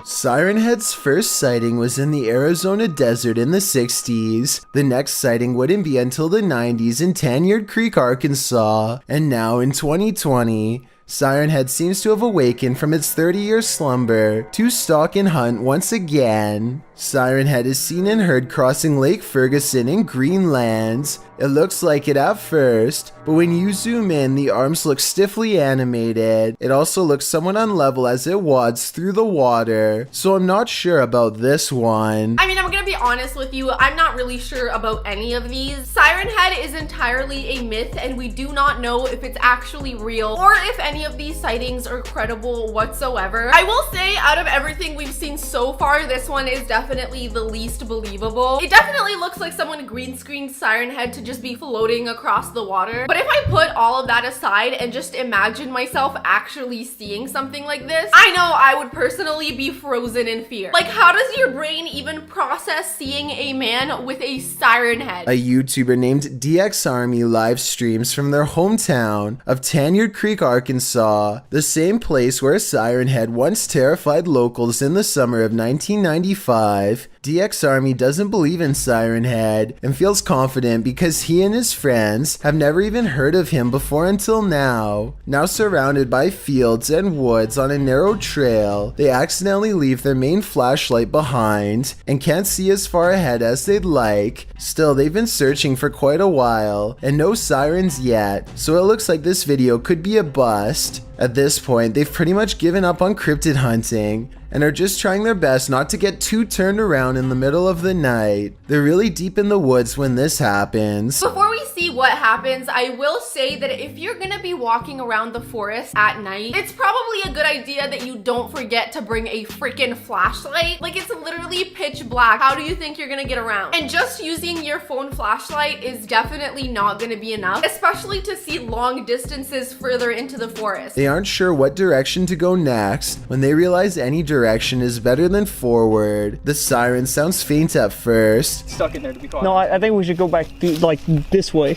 Siren Head's first sighting was in the Arizona desert in the 60s. The next sighting wouldn't be until the 90s in Tanyard Creek, Arkansas. And now in 2020, Siren Head seems to have awakened from its 30-year slumber to stalk and hunt once again. Siren Head is seen and heard crossing Lake Ferguson in Greenland. It looks like it at first, but when you zoom in, the arms look stiffly animated. It also looks somewhat unlevel as it wads through the water, so I'm not sure about this one. I mean, I'm gonna be honest with you, I'm not really sure about any of these. Siren Head is entirely a myth, and we do not know if it's actually real or if any of these sightings are credible whatsoever. I will say, out of everything we've seen so far, this one is definitely the least believable. It definitely looks like someone green screened Siren Head to just be floating across the water. But if I put all of that aside and just imagine myself actually seeing something like this, I know I would personally be frozen in fear. Like, how does your brain even process seeing a man with a siren head? A YouTuber named DX Army live streams from their hometown of Tanyard Creek, Arkansas, the same place where a siren head once terrified locals in the summer of 1995. alive, DX Army doesn't believe in Siren Head and feels confident because he and his friends have never even heard of him before until now. Now surrounded by fields and woods on a narrow trail, they accidentally leave their main flashlight behind and can't see as far ahead as they'd like. Still, they've been searching for quite a while and no sirens yet, so it looks like this video could be a bust. At this point, they've pretty much given up on cryptid hunting and are just trying their best not to get too turned around in the middle of the night. They're really deep in the woods when this happens. Before we see what happens, I will say that if you're gonna be walking around the forest at night, it's probably a good idea that you don't forget to bring a freaking flashlight. Like, it's literally pitch black. How do you think you're gonna get around? And just using your phone flashlight is definitely not gonna be enough, especially to see long distances further into the forest. They aren't sure what direction to go next when they realize any direction is better than forward. The siren sounds faint at first. Stuck in there to be quiet. No, I think we should go back like this way.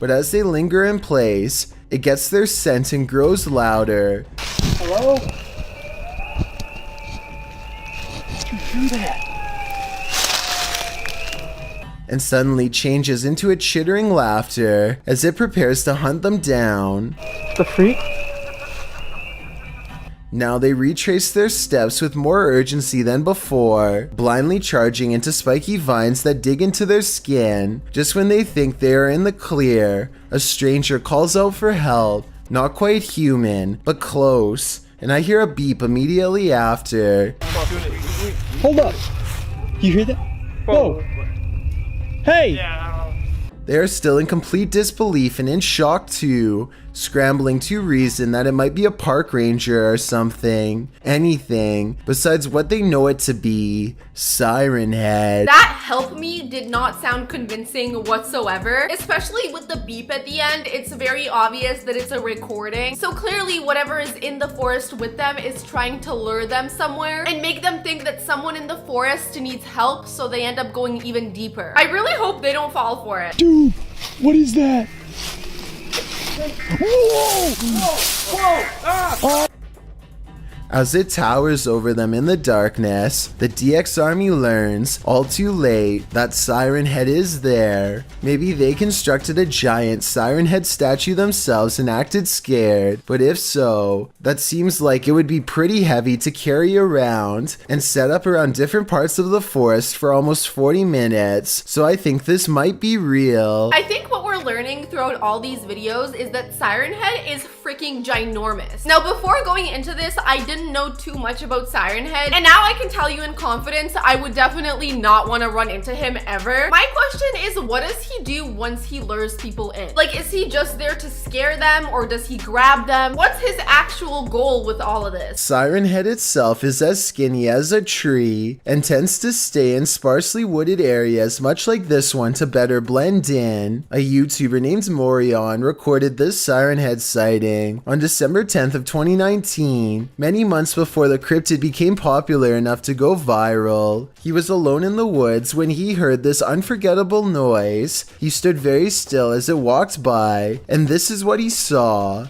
But as they linger in place, it gets their scent and grows louder. Hello? Did you do that? And suddenly changes into a chittering laughter as it prepares to hunt them down. The freak? Now they retrace their steps with more urgency than before, blindly charging into spiky vines that dig into their skin. Just when they think they are in the clear, a stranger calls out for help. Not quite human, but close. And I hear a beep immediately after. Hold up! You hear that? Whoa! Hey! They are still in complete disbelief and in shock too, scrambling to reason that it might be a park ranger or something. Anything besides what they know it to be, Siren Head. That help me did not sound convincing whatsoever, especially with the beep at the end. It's very obvious that it's a recording. So clearly whatever is in the forest with them is trying to lure them somewhere and make them think that someone in the forest needs help, so they end up going even deeper. I really hope they don't fall for it. Dude, what is that? Whoa! Whoa! Ah! As it towers over them in the darkness, the DX Army learns, all too late, that Siren Head is there. Maybe they constructed a giant Siren Head statue themselves and acted scared, but if so, that seems like it would be pretty heavy to carry around and set up around different parts of the forest for almost 40 minutes, so I think this might be real. I think what we're learning throughout all these videos is that Siren Head is freaking ginormous. Now, before going into this, I didn't know too much about Siren Head, and now I can tell you in confidence I would definitely not want to run into him ever. My question is, what does he do once he lures people in? Like, is he just there to scare them, or does he grab them? What's his actual goal with all of this? Siren Head itself is as skinny as a tree and tends to stay in sparsely wooded areas much like this one to better blend in. A YouTuber named Morion recorded this Siren Head sighting on December 10th of 2019, many months before the cryptid became popular enough to go viral. He was alone in the woods when he heard this unforgettable noise. He stood very still as it walked by, and this is what he saw.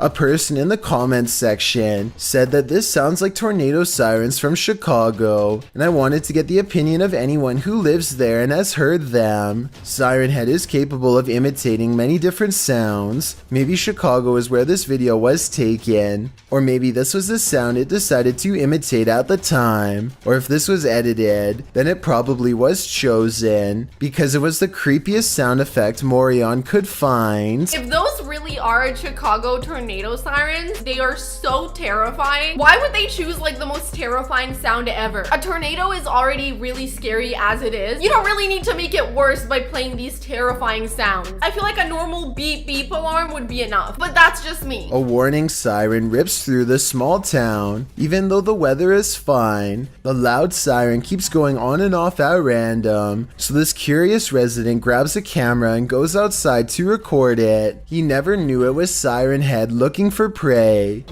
A person in the comments section said that this sounds like tornado sirens from Chicago, and I wanted to get the opinion of anyone who lives there and has heard them. Siren Head is capable of imitating many different sounds. Maybe Chicago is where this video was taken, or maybe this was the sound it decided to imitate at the time, or if this was edited, then it probably was chosen, because it was the creepiest sound effect Morion could find. If those really are Chicago tornado sirens, they are so terrifying. Why would they choose like the most terrifying sound ever? A tornado is already really scary as it is. You don't really need to make it worse by playing these terrifying sounds. I feel like a normal beep beep alarm would be enough, but that's just me. A warning siren rips through the small town. Even though the weather is fine, the loud siren keeps going on and off at random, so this curious resident grabs a camera and goes outside to record it. He never knew it was Siren Head looking for prey.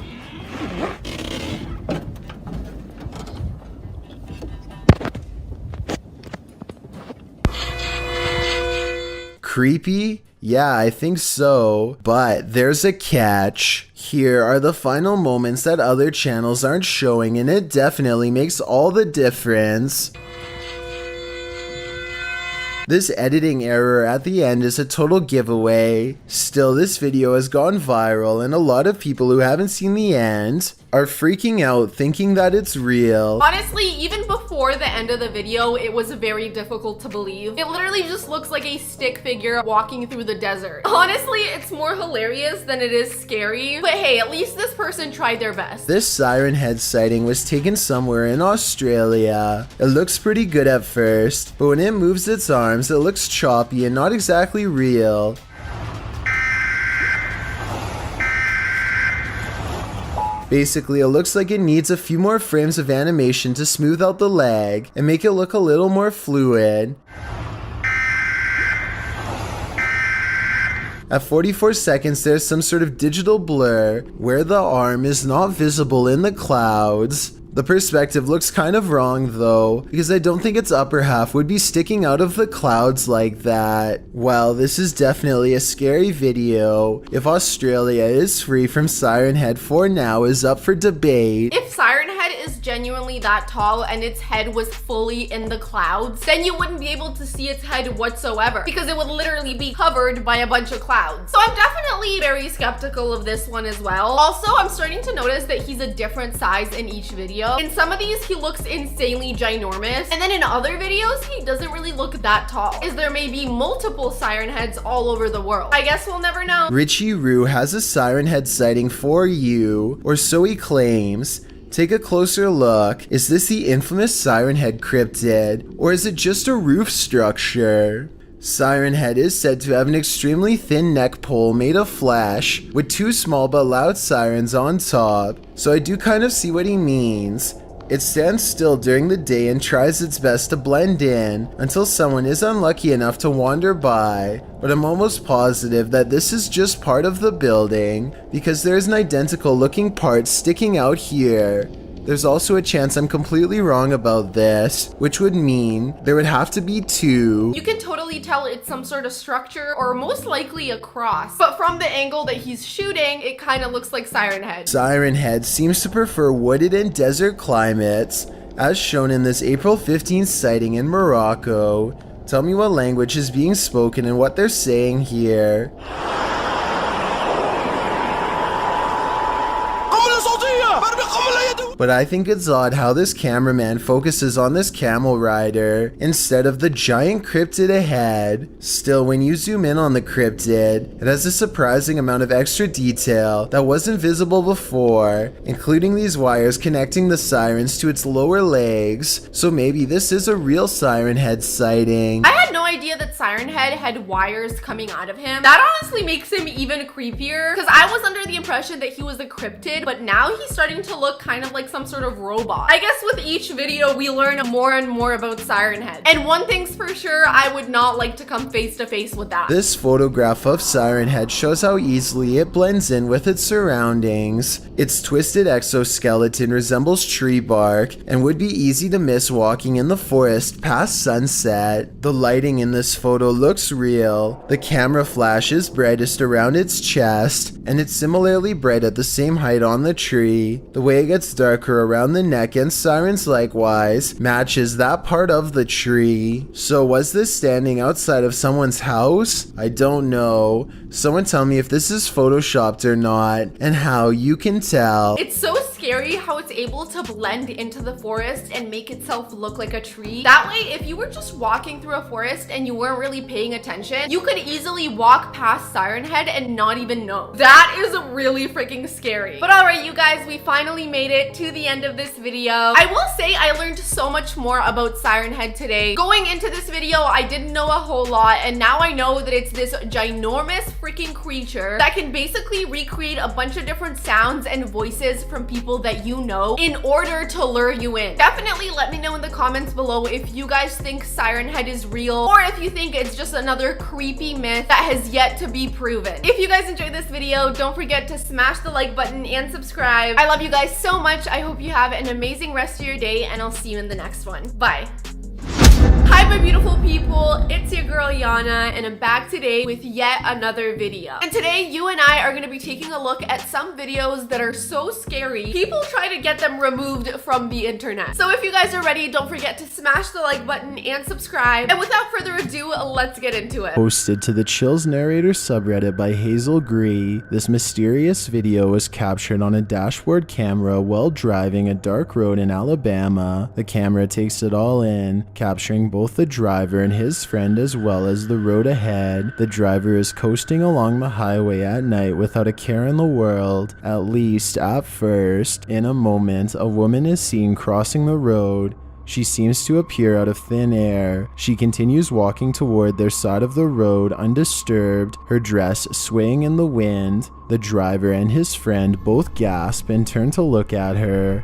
creepy? Yeah, I think so. But there's a catch. Here are the final moments that other channels aren't showing, and it definitely makes all the difference. This editing error at the end is a total giveaway. Still, this video has gone viral, and a lot of people who haven't seen the end are freaking out thinking that it's real. Honestly, even before the end of the video, it was very difficult to believe. It literally just looks like a stick figure walking through the desert. Honestly, it's more hilarious than it is scary, but hey, at least this person tried their best. This siren head sighting was taken somewhere in Australia. It looks pretty good at first, but when it moves its arms, it looks choppy and not exactly real. Basically, it looks like it needs a few more frames of animation to smooth out the leg and make it look a little more fluid. At 44 seconds, there's some sort of digital blur where the arm is not visible in the clouds. The perspective looks kind of wrong though, because I don't think its upper half would be sticking out of the clouds like that. Well, this is definitely a scary video. If Australia is free from Siren Head for now is up for debate. If Siren Head is genuinely that tall and its head was fully in the clouds, then you wouldn't be able to see its head whatsoever, because it would literally be covered by a bunch of clouds. So I'm definitely very skeptical of this one as well. Also, I'm starting to notice that he's a different size in each video. In some of these, he looks insanely ginormous, and then in other videos, he doesn't really look that tall, as there may be multiple Siren Heads all over the world. I guess we'll never know. Richie Roo has a Siren Head sighting for you, or so he claims. Take a closer look. Is this the infamous Siren Head cryptid, or is it just a roof structure? Siren Head is said to have an extremely thin neck pole made of flesh, with two small but loud sirens on top, so I do kind of see what he means. It stands still during the day and tries its best to blend in until someone is unlucky enough to wander by, but I'm almost positive that this is just part of the building, because there is an identical looking part sticking out here. There's also a chance I'm completely wrong about this, which would mean there would have to be two. You can totally tell it's some sort of structure, or most likely a cross. But from the angle that he's shooting, it kind of looks like Siren Head. Siren Head seems to prefer wooded and desert climates, as shown in this April 15th sighting in Morocco. Tell me what language is being spoken and what they're saying here. But I think it's odd how this cameraman focuses on this camel rider instead of the giant cryptid ahead. Still, when you zoom in on the cryptid, it has a surprising amount of extra detail that wasn't visible before, including these wires connecting the sirens to its lower legs, so maybe this is a real Siren Head sighting. I had no idea that Siren Head had wires coming out of him. That honestly makes him even creepier, because I was under the impression that he was a cryptid, but now he's starting to look kind of like some sort of robot. I guess with each video, we learn more and more about Siren Head. And one thing's for sure, I would not like to come face to face with that. This photograph of Siren Head shows how easily it blends in with its surroundings. Its twisted exoskeleton resembles tree bark and would be easy to miss walking in the forest past sunset. The lighting in this photo looks real. The camera flash is brightest around its chest, and it's similarly bright at the same height on the tree. The way it gets darker around the neck and sirens likewise matches that part of the tree. So was this standing outside of someone's house? I don't know. Someone tell me if this is photoshopped or not, and how you can tell. It's so scary how it's able to blend into the forest and make itself look like a tree. That way, if you were just walking through a forest and you weren't really paying attention, you could easily walk past Siren Head and not even know. That is really freaking scary. But alright, you guys, we finally made it to the end of this video. I will say I learned so much more about Siren Head today. Going into this video, I didn't know a whole lot, and now I know that it's this ginormous freaking creature that can basically recreate a bunch of different sounds and voices from people that you know in order to lure you in. Definitely let me know in the comments below if you guys think Siren Head is real, or if you think it's just another creepy myth that has yet to be proven. If you guys enjoyed this video, don't forget to smash the like button and subscribe. I love you guys so much. I hope you have an amazing rest of your day, and I'll see you in the next one. Bye. Hi my beautiful people, it's your girl Jana and I'm back today with yet another video. And today you and I are going to be taking a look at some videos that are so scary, people try to get them removed from the internet. So if you guys are ready, don't forget to smash the like button and subscribe. And without further ado, let's get into it. Posted to the Chills Narrator subreddit by Hazel Gree, this mysterious video was captured on a dashboard camera while driving a dark road in Alabama. The camera takes it all in, capturing both the driver and his friend as well as the road ahead. The driver is coasting along the highway at night without a care in the world, at least at first. In a moment, a woman is seen crossing the road. She seems to appear out of thin air. She continues walking toward their side of the road undisturbed, her dress swaying in the wind. The driver and his friend both gasp and turn to look at her.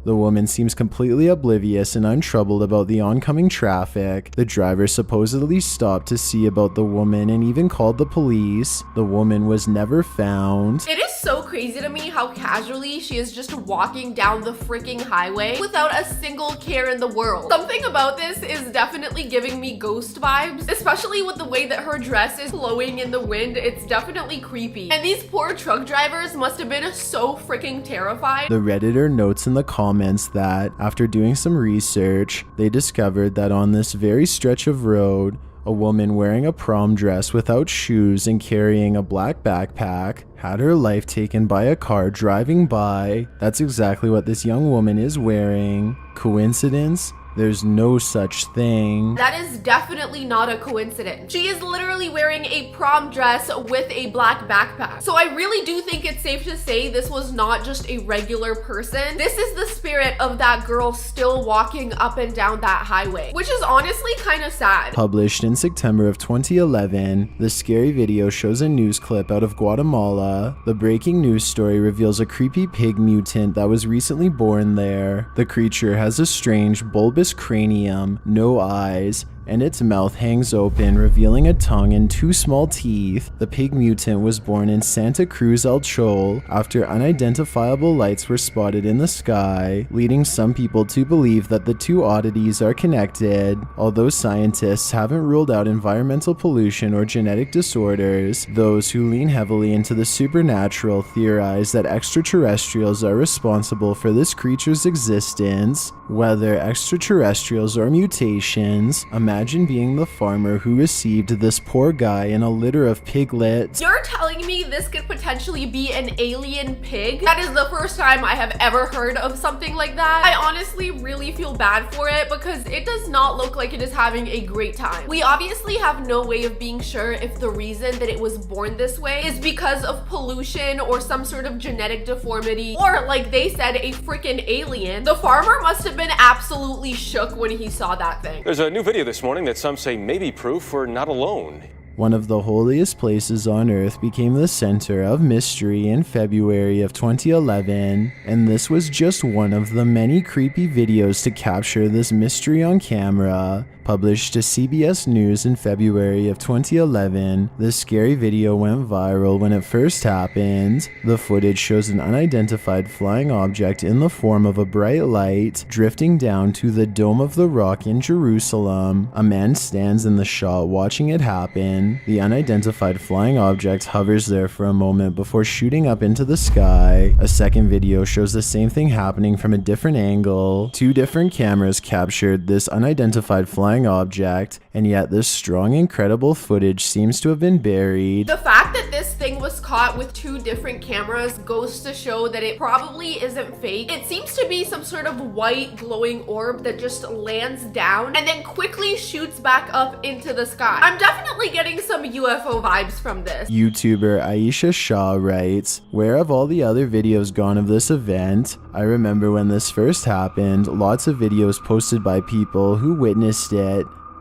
The woman seems completely oblivious and untroubled about the oncoming traffic. The driver supposedly stopped to see about the woman and even called the police. The woman was never found. It is so crazy to me how casually she is just walking down the freaking highway without a single care in the world. Something about this is definitely giving me ghost vibes, especially with the way that her dress is blowing in the wind. It's definitely creepy. And these poor truck drivers must have been so freaking terrified. The Redditor notes in the comments that after doing some research, they discovered that on this very stretch of road, a woman wearing a prom dress without shoes and carrying a black backpack had her life taken by a car driving by. That's exactly what this young woman is wearing. Coincidence? There's no such thing. That is definitely not a coincidence. She is literally wearing a prom dress with a black backpack. So I really do think it's safe to say this was not just a regular person. This is the spirit of that girl still walking up and down that highway, which is honestly kind of sad. Published in September of 2011, the scary video shows a news clip out of Guatemala. The breaking news story reveals a creepy pig mutant that was recently born there. The creature has a strange, bulbous cranium, no eyes, and its mouth hangs open, revealing a tongue and two small teeth. The pig mutant was born in Santa Cruz El Chol after unidentifiable lights were spotted in the sky, leading some people to believe that the two oddities are connected. Although scientists haven't ruled out environmental pollution or genetic disorders, those who lean heavily into the supernatural theorize that extraterrestrials are responsible for this creature's existence. Whether extraterrestrials or mutations, imagine being the farmer who received this poor guy in a litter of piglets. You're telling me this could potentially be an alien pig? That is the first time I have ever heard of something like that. I honestly really feel bad for it because it does not look like it is having a great time. We obviously have no way of being sure if the reason that it was born this way is because of pollution or some sort of genetic deformity, or like they said, a freaking alien. The farmer must have been absolutely shook when he saw that thing. There's a new video this morning that some say may be proof we're not alone. One of the holiest places on earth became the center of mystery in February of 2011, and this was just one of the many creepy videos to capture this mystery on camera. Published to CBS News in February of 2011, this scary video went viral when it first happened. The footage shows an unidentified flying object in the form of a bright light drifting down to the Dome of the Rock in Jerusalem. A man stands in the shot watching it happen. The unidentified flying object hovers there for a moment before shooting up into the sky. A second video shows the same thing happening from a different angle. Two different cameras captured this unidentified flying object, and yet this strong, incredible footage seems to have been buried. The fact that this thing was caught with two different cameras goes to show that it probably isn't fake. It seems to be some sort of white glowing orb that just lands down and then quickly shoots back up into the sky. I'm definitely getting some UFO vibes from this. YouTuber Aisha Shah writes, "Where have all the other videos gone of this event? I remember when this first happened, lots of videos posted by people who witnessed it.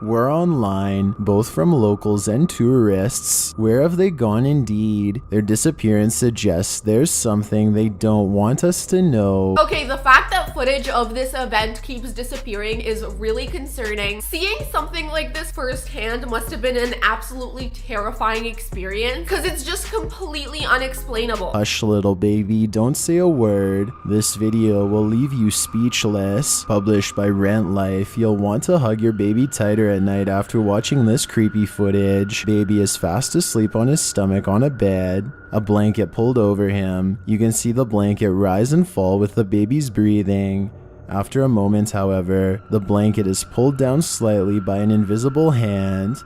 were online, both from locals and tourists. Where have they gone indeed? Their disappearance suggests there's something they don't want us to know. Okay, the fact that footage of this event keeps disappearing is really concerning. Seeing something like this firsthand must have been an absolutely terrifying experience because it's just completely unexplainable. Hush, little baby, don't say a word. This video will leave you speechless. Published by Rent Life. You'll want to hug your baby tighter at night after watching this creepy footage. Baby is fast asleep on his stomach on a bed. A blanket pulled over him. You can see the blanket rise and fall with the baby's breathing. After a moment, however, the blanket is pulled down slightly by an invisible hand.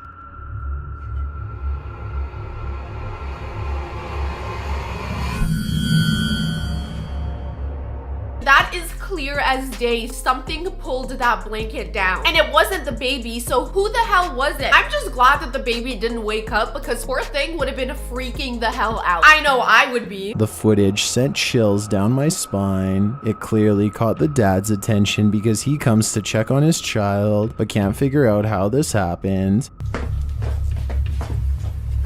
That is clear as day. Something pulled that blanket down. And it wasn't the baby, so who the hell was it? I'm just glad that the baby didn't wake up because poor thing would have been freaking the hell out. I know I would be. The footage sent chills down my spine. It clearly caught the dad's attention because he comes to check on his child, but can't figure out how this happened.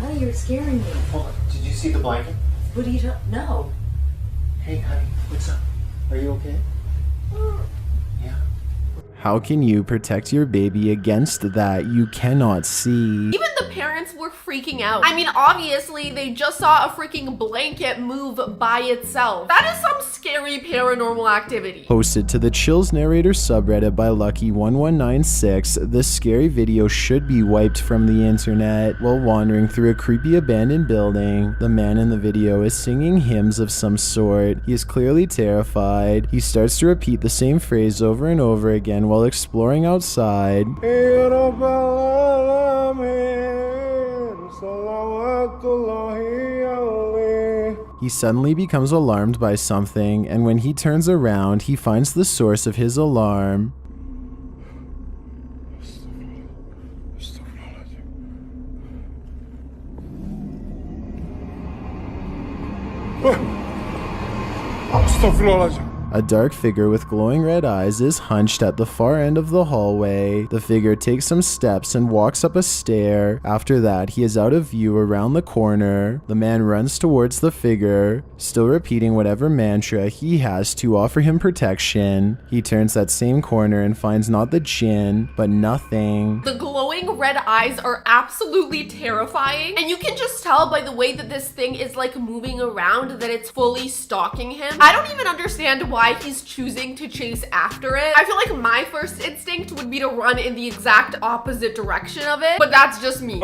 Oh, you're scaring me. Hold on. Did you see the blanket? What are you doing? No. Hey, honey, what's up? Are you okay? Yeah. How can you protect your baby against that you cannot see? Even the parents were freaking out. I mean, obviously, they just saw a freaking blanket move by itself. That is some scary paranormal activity. Posted to the Chills Narrator subreddit by Lucky1196, this scary video should be wiped from the internet. While wandering through a creepy abandoned building, the man in the video is singing hymns of some sort. He is clearly terrified. He starts to repeat the same phrase over and over again while exploring outside. He suddenly becomes alarmed by something, and when he turns around, he finds the source of his alarm. A dark figure with glowing red eyes is hunched at the far end of the hallway. The figure takes some steps and walks up a stair. After that, he is out of view around the corner. The man runs towards the figure, still repeating whatever mantra he has to offer him protection. He turns that same corner and finds not the djinn, but nothing. The glowing red eyes are absolutely terrifying, and you can just tell by the way that this thing is like moving around that it's fully stalking him. I don't even understand why he's choosing to chase after it. I feel like my first instinct would be to run in the exact opposite direction of it, but that's just me.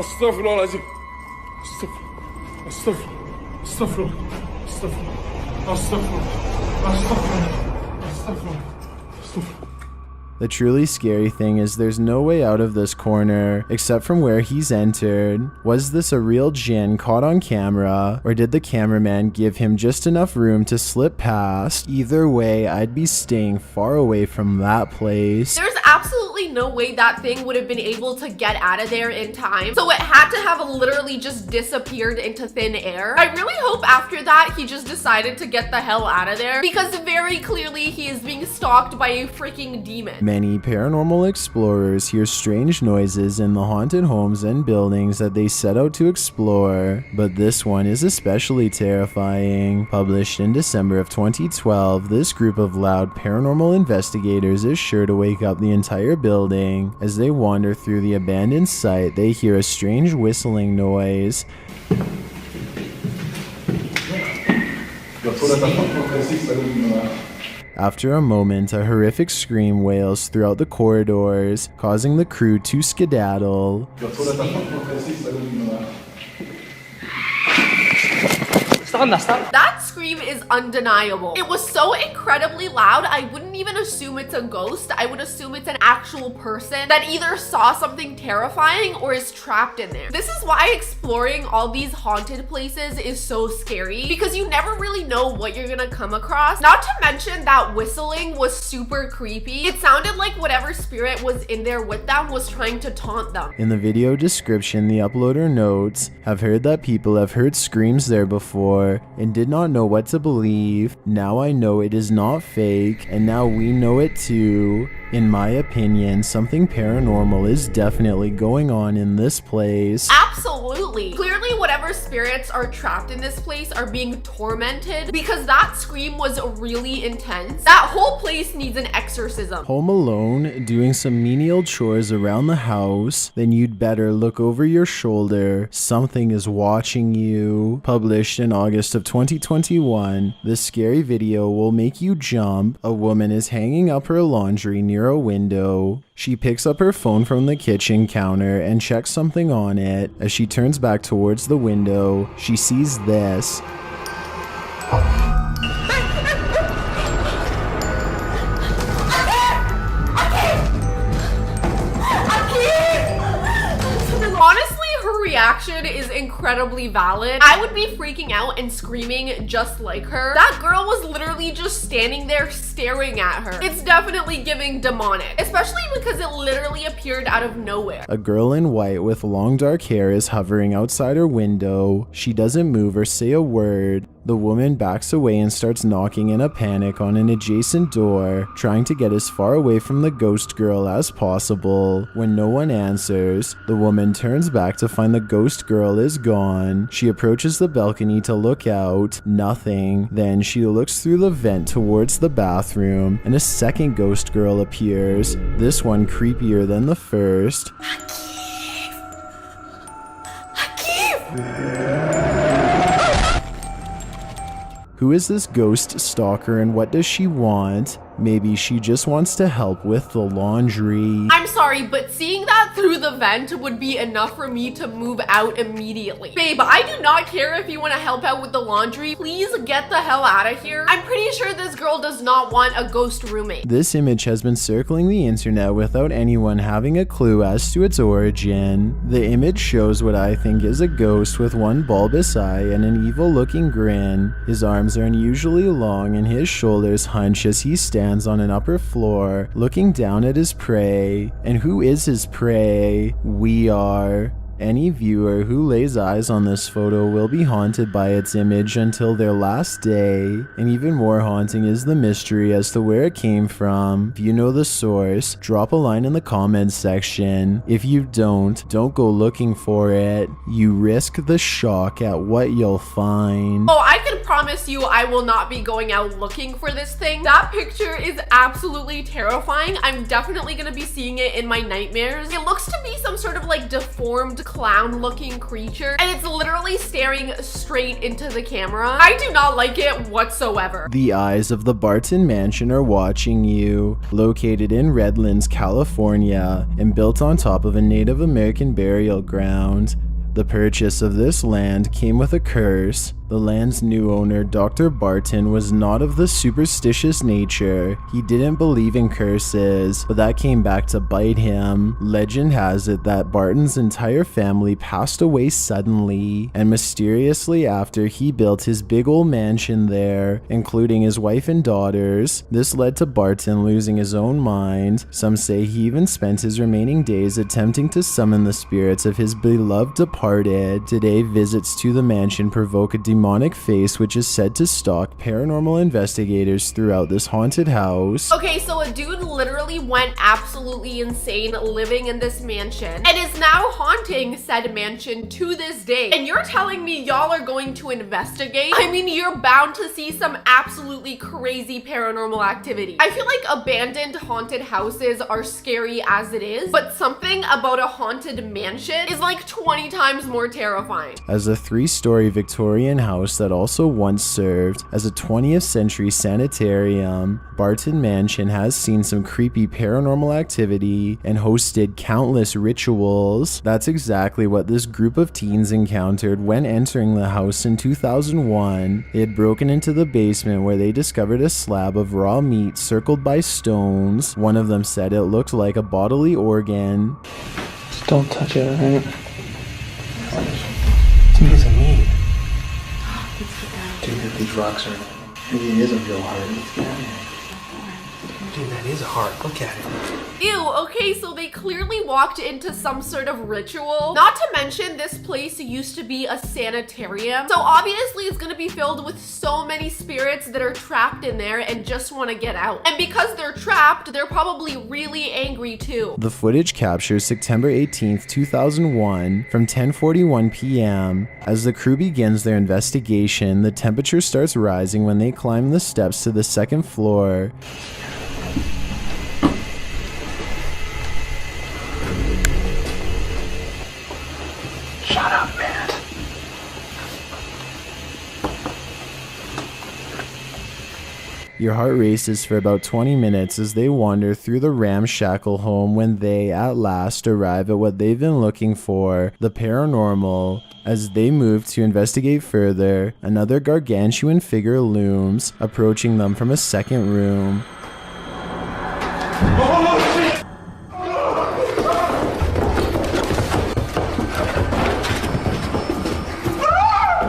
The truly scary thing is there's no way out of this corner, except from where he's entered. Was this a real djinn caught on camera, or did the cameraman give him just enough room to slip past? Either way, I'd be staying far away from that place. There's absolutely no way that thing would have been able to get out of there in time, so it had to have literally just disappeared into thin air. I really hope after that he just decided to get the hell out of there, because very clearly he is being stalked by a freaking demon. Many paranormal explorers hear strange noises in the haunted homes and buildings that they set out to explore, but this one is especially terrifying. Published in December of 2012, this group of loud paranormal investigators is sure to wake up the entire building. As they wander through the abandoned site, they hear a strange whistling noise. After a moment, a horrific scream wails throughout the corridors, causing the crew to skedaddle. That scream is undeniable. It was so incredibly loud, I wouldn't even assume it's a ghost. I would assume it's an actual person that either saw something terrifying or is trapped in there. This is why exploring all these haunted places is so scary, because you never really know what you're gonna come across. Not to mention that whistling was super creepy. It sounded like whatever spirit was in there with them was trying to taunt them. In the video description, the uploader notes, "Have heard that people have heard screams there before. before and did not know what to believe. Now I know it is not fake, and now we know it too. In my opinion, something paranormal is definitely going on in this place. Absolutely. Clearly, whatever spirits are trapped in this place are being tormented, because that scream was really intense. That whole place needs an exorcism. Home alone, doing some menial chores around the house, then you'd better look over your shoulder. Something is watching you. Published in August of 2021, this scary video will make you jump. A woman is hanging up her laundry near a window. She picks up her phone from the kitchen counter and checks something on it. As she turns back towards the window, she sees this. Honestly, her reaction is incredibly valid. I would be freaking out and screaming just like her. That girl was literally just standing there staring at her. It's definitely giving demonic, especially because it literally appeared out of nowhere. A girl in white with long dark hair is hovering outside her window. She doesn't move or say a word. The woman backs away and starts knocking in a panic on an adjacent door, trying to get as far away from the ghost girl as possible. When no one answers, the woman turns back to find the ghost girl is gone. She approaches the balcony to look out. Nothing. Then she looks through the vent towards the bathroom, and a second ghost girl appears. This one creepier than the first. Who is this ghost stalker and what does she want? Maybe she just wants to help with the laundry. I'm sorry, but seeing that through the vent would be enough for me to move out immediately. Babe, I do not care if you want to help out with the laundry. Please get the hell out of here. I'm pretty sure this girl does not want a ghost roommate. This image has been circling the internet without anyone having a clue as to its origin. The image shows what I think is a ghost with one bulbous eye and an evil looking grin. His arms are unusually long and his shoulders hunch as he stands on an upper floor, looking down at his prey. And who is his prey? We are. Any viewer who lays eyes on this photo will be haunted by its image until their last day. And even more haunting is the mystery as to where it came from. If you know the source, drop a line in the comments section. If you don't go looking for it. You risk the shock at what you'll find. Oh, I can promise you I will not be going out looking for this thing. That picture is absolutely terrifying. I'm definitely gonna be seeing it in my nightmares. It looks to be some sort of like deformed clown looking creature, and it's literally staring straight into the camera. I do not like it whatsoever. The eyes of the Barton Mansion are watching you. Located in Redlands, California, and built on top of a Native American burial ground. The purchase of this land came with a curse. The land's new owner, Dr. Barton, was not of the superstitious nature. He didn't believe in curses, but that came back to bite him. Legend has it that Barton's entire family passed away suddenly and mysteriously after he built his big old mansion there, including his wife and daughters. This led to Barton losing his own mind. Some say he even spent his remaining days attempting to summon the spirits of his beloved departed. Today, visits to the mansion provoke a demonic face which is said to stalk paranormal investigators throughout this haunted house. Okay, so a dude literally went absolutely insane living in this mansion and is now haunting said mansion to this day. And you're telling me y'all are going to investigate? I mean, you're bound to see some absolutely crazy paranormal activity. I feel like abandoned haunted houses are scary as it is, but something about a haunted mansion is like 20 times more terrifying. As a 3-story Victorian house that also once served as a 20th century sanitarium, Barton Mansion has seen some creepy paranormal activity and hosted countless rituals. That's exactly what this group of teens encountered when entering the house in 2001. They had broken into the basement where they discovered a slab of raw meat circled by stones. One of them said it looked like a bodily organ. Just don't touch it, alright? Dude, it's a meat. Dude, these rocks are... Maybe it is a real heart. Let's get out of here. Dude, that is a heart. Look at it. Ew, okay, so they clearly walked into some sort of ritual. Not to mention, this place used to be a sanitarium. So obviously it's gonna be filled with so many spirits that are trapped in there and just wanna get out. And because they're trapped, they're probably really angry too. The footage captures September 18th, 2001 from 10:41 p.m. As the crew begins their investigation, the temperature starts rising when they climb the steps to the second floor. Shut up, man. Your heart races for about 20 minutes as they wander through the ramshackle home when they, at last, arrive at what they've been looking for, the paranormal. As they move to investigate further, another gargantuan figure looms, approaching them from a second room.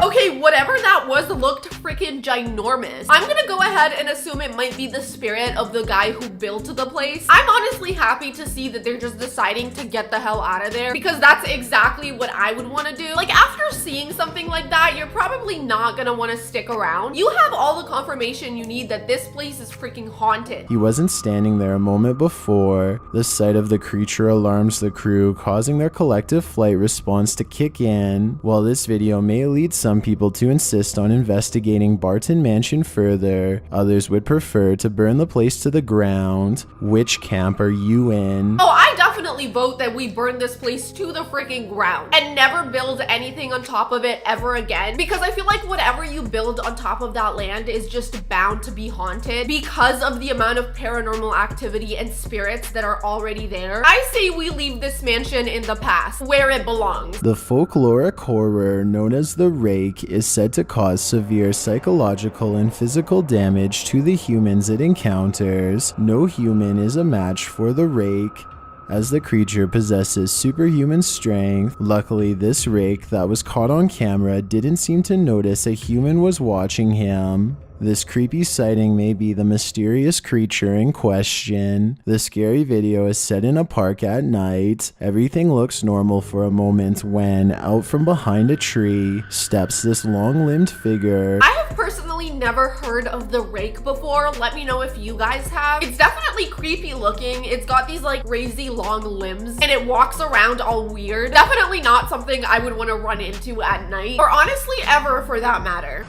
Okay, whatever that was looked freaking ginormous. I'm gonna go ahead and assume it might be the spirit of the guy who built the place. I'm honestly happy to see that they're just deciding to get the hell out of there, because that's exactly what I would want to do. Like, after seeing something like that, you're probably not gonna want to stick around. You have all the confirmation you need that this place is freaking haunted. He wasn't standing there a moment before. The sight of the creature alarms the crew, causing their collective flight response to kick in. While this video may lead some people to insist on investigating Barton Mansion further, others would prefer to burn the place to the ground. Which camp are you in? Oh, I definitely vote that we burn this place to the freaking ground and never build anything on top of it ever again, because I feel like whatever you build on top of that land is just bound to be haunted because of the amount of paranormal activity and spirits that are already there. I say we leave this mansion in the past where it belongs. The folkloric horror known as the rake is said to cause severe psychological and physical damage to the humans it encounters. No human is a match for the rake, as the creature possesses superhuman strength. Luckily, this rake that was caught on camera didn't seem to notice a human was watching him. This creepy sighting may be the mysterious creature in question. The scary video is set in a park at night. Everything looks normal for a moment when, out from behind a tree, steps this long-limbed figure. I have personally never heard of the rake before. Let me know if you guys have. It's definitely creepy looking. It's got these like crazy long limbs and it walks around all weird. Definitely not something I would want to run into at night, or honestly ever for that matter.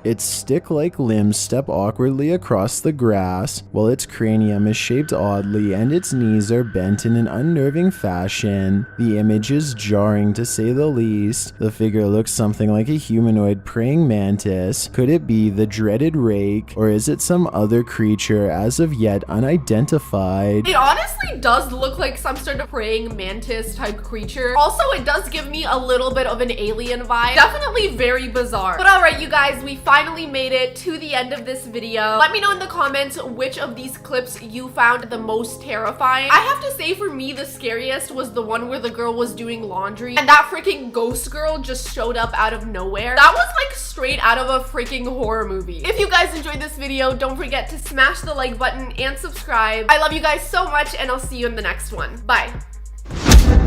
Its stick-like limbs step awkwardly across the grass, while its cranium is shaped oddly and its knees are bent in an unnerving fashion. The image is jarring to say the least. The figure looks something like a humanoid praying mantis. Could it be the dreaded rake, or is it some other creature as of yet unidentified? It honestly does look like some sort of praying mantis type creature. Also, it does give me a little bit of an alien vibe. Definitely very bizarre. But alright, you guys, we finally made it to the end of this video. Let me know in the comments which of these clips you found the most terrifying. I have to say, for me, the scariest was the one where the girl was doing laundry and that freaking ghost girl just showed up out of nowhere. That was like straight out of a freaking horror movie. If you guys enjoyed this video, don't forget to smash the like button and subscribe. I love you guys so much, and I'll see you in the next one. Bye.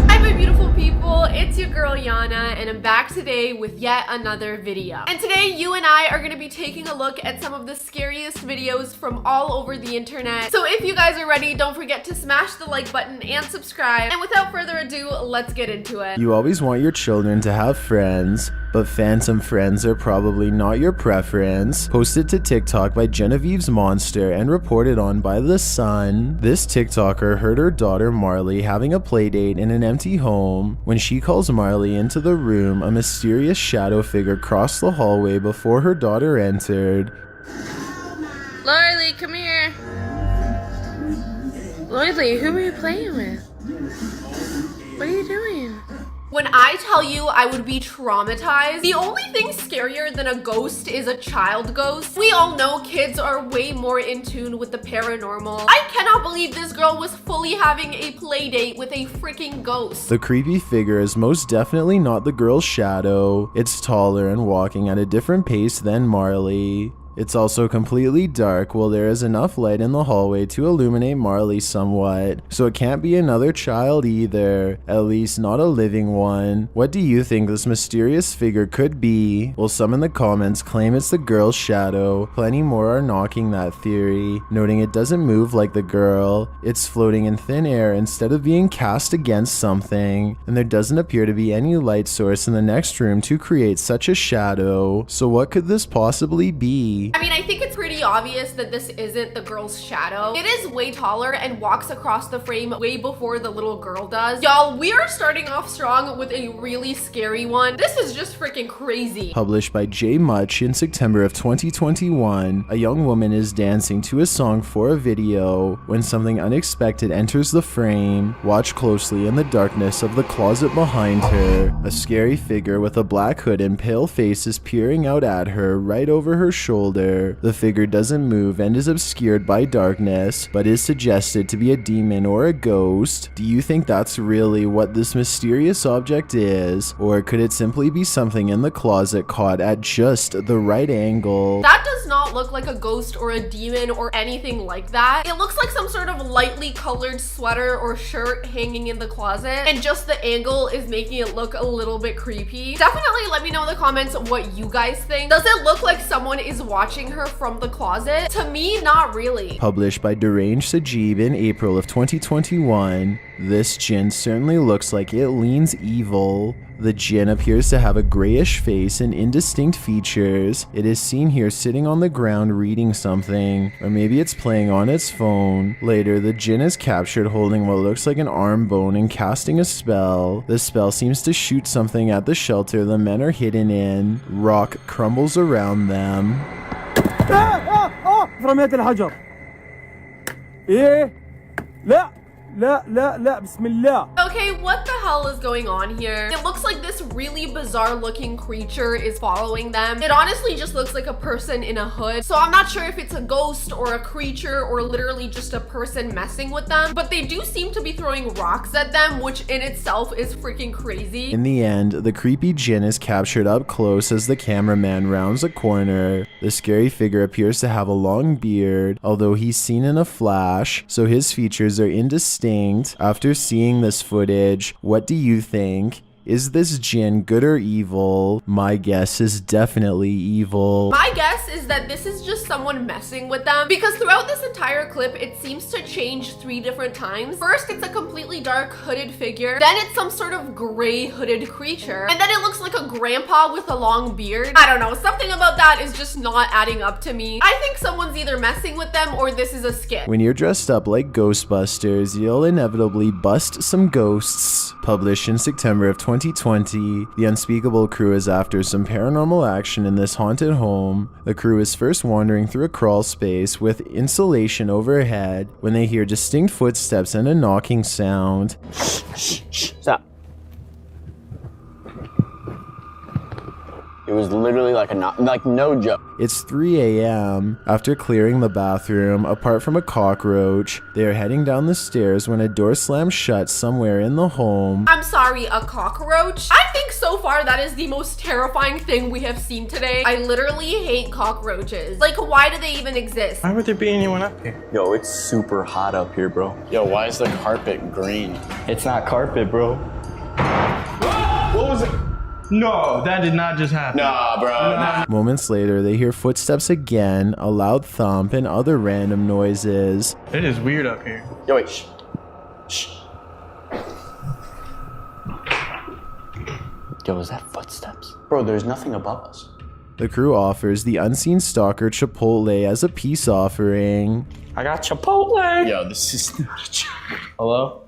Hi my beautiful people, it's your girl Jana, and I'm back today with yet another video. And today you and I are going to be taking a look at some of the scariest videos from all over the internet. So if you guys are ready, don't forget to smash the like button and subscribe. And without further ado, let's get into it. You always want your children to have friends, but phantom friends are probably not your preference. Posted to TikTok by Genevieve's Monster and reported on by The Sun. This TikToker heard her daughter Marley having a playdate in an empty home. When she calls Marley into the room, a mysterious shadow figure crossed the hallway before her daughter entered. Marley, come here. Marley, who are you playing with? What are you doing? When I tell you I would be traumatized, the only thing scarier than a ghost is a child ghost. We all know kids are way more in tune with the paranormal. I cannot believe this girl was fully having a play date with a freaking ghost. The creepy figure is most definitely not the girl's shadow. It's taller and walking at a different pace than Marley. It's also completely dark, while there is enough light in the hallway to illuminate Marley somewhat, so it can't be another child either, at least not a living one. What do you think this mysterious figure could be? Well, some in the comments claim it's the girl's shadow. Plenty more are knocking that theory, noting it doesn't move like the girl. It's floating in thin air instead of being cast against something, and there doesn't appear to be any light source in the next room to create such a shadow. So what could this possibly be? I mean, I think it's pretty obvious that this isn't the girl's shadow. It is way taller and walks across the frame way before the little girl does. Y'all, we are starting off strong with a really scary one. This is just freaking crazy. Published by J Much in September of 2021, a young woman is dancing to a song for a video when something unexpected enters the frame. Watch closely in the darkness of the closet behind her. A scary figure with a black hood and pale face is peering out at her right over her shoulder. The figure doesn't move and is obscured by darkness, but is suggested to be a demon or a ghost. Do you think that's really what this mysterious object is, or could it simply be something in the closet caught at just the right angle? That does not look like a ghost or a demon or anything like that. It looks like some sort of lightly colored sweater or shirt hanging in the closet, and just the angle is making it look a little bit creepy. Definitely let me know in the comments what you guys think. Does it look like someone is watching her from the closet? To me, not really. Published by Deranged Sajib in April of 2021, this djinn certainly looks like it leans evil. The djinn appears to have a grayish face and indistinct features. It is seen here sitting on the ground reading something, or maybe it's playing on its phone. Later, the djinn is captured holding what looks like an arm bone and casting a spell. The spell seems to shoot something at the shelter the men are hidden in. Rock crumbles around them. رميت الحجر. ايه لا لا لا لا بسم الله. Okay, what the hell is going on here? It looks like this really bizarre looking creature is following them. It honestly just looks like a person in a hood. So I'm not sure if it's a ghost or a creature or literally just a person messing with them, but they do seem to be throwing rocks at them, which in itself is freaking crazy. In the end, the creepy djinn is captured up close as the cameraman rounds a corner. The scary figure appears to have a long beard, although he's seen in a flash, so his features are indistinct. After seeing this footage, what do you think? Is this djinn good or evil? My guess is definitely evil. My guess is that this is just someone messing with them, because throughout this entire clip, it seems to change 3 different times. First, it's a completely dark hooded figure. Then it's some sort of gray hooded creature. And then it looks like a grandpa with a long beard. I don't know, something about that is just not adding up to me. I think someone's either messing with them or this is a skit. When you're dressed up like Ghostbusters, you'll inevitably bust some ghosts. Published in September of 2020, the Unspeakable crew is after some paranormal action in this haunted home. The crew is first wandering through a crawl space with insulation overhead when they hear distinct footsteps and a knocking sound. Stop. It was literally like no joke. It's 3 a.m. After clearing the bathroom, apart from a cockroach, they are heading down the stairs when a door slams shut somewhere in the home. I'm sorry, a cockroach? I think so far that is the most terrifying thing we have seen today. I literally hate cockroaches. Like, why do they even exist? Why would there be anyone up here? Yo, it's super hot up here, bro. Yo, why is the carpet green? It's not carpet, bro. What was it? No, that did not just happen. Nah, bro. Nah. Moments later, they hear footsteps again, a loud thump, and other random noises. It is weird up here. Yo, wait, shh. Shh. Yo, is that footsteps? Bro, there's nothing above us. The crew offers the unseen stalker Chipotle as a peace offering. I got Chipotle. Yo, this is not a joke. Hello?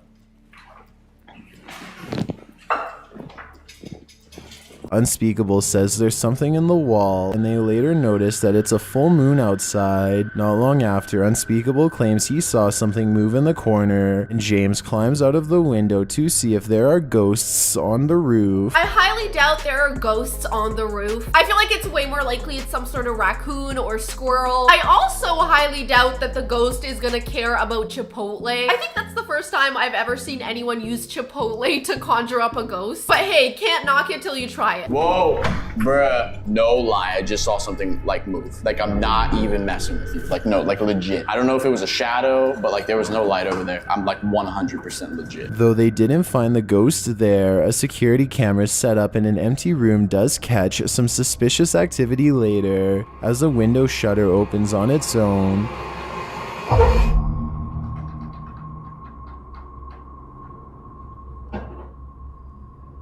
Unspeakable says there's something in the wall, and they later notice that it's a full moon outside. Not long after, Unspeakable claims he saw something move in the corner, and James climbs out of the window to see if there are ghosts on the roof. I highly doubt there are ghosts on the roof. I feel like it's way more likely it's some sort of raccoon or squirrel. I also highly doubt that the ghost is gonna care about Chipotle. I think that's the first time I've ever seen anyone use Chipotle to conjure up a ghost. But hey, can't knock it till you try quiet. Whoa, bruh. No lie, I just saw something like move. Like I'm not even messing with you. Like no, like legit. I don't know if it was a shadow, but like there was no light over there. I'm like 100% legit. Though they didn't find the ghost there, a security camera set up in an empty room does catch some suspicious activity later as the window shutter opens on its own.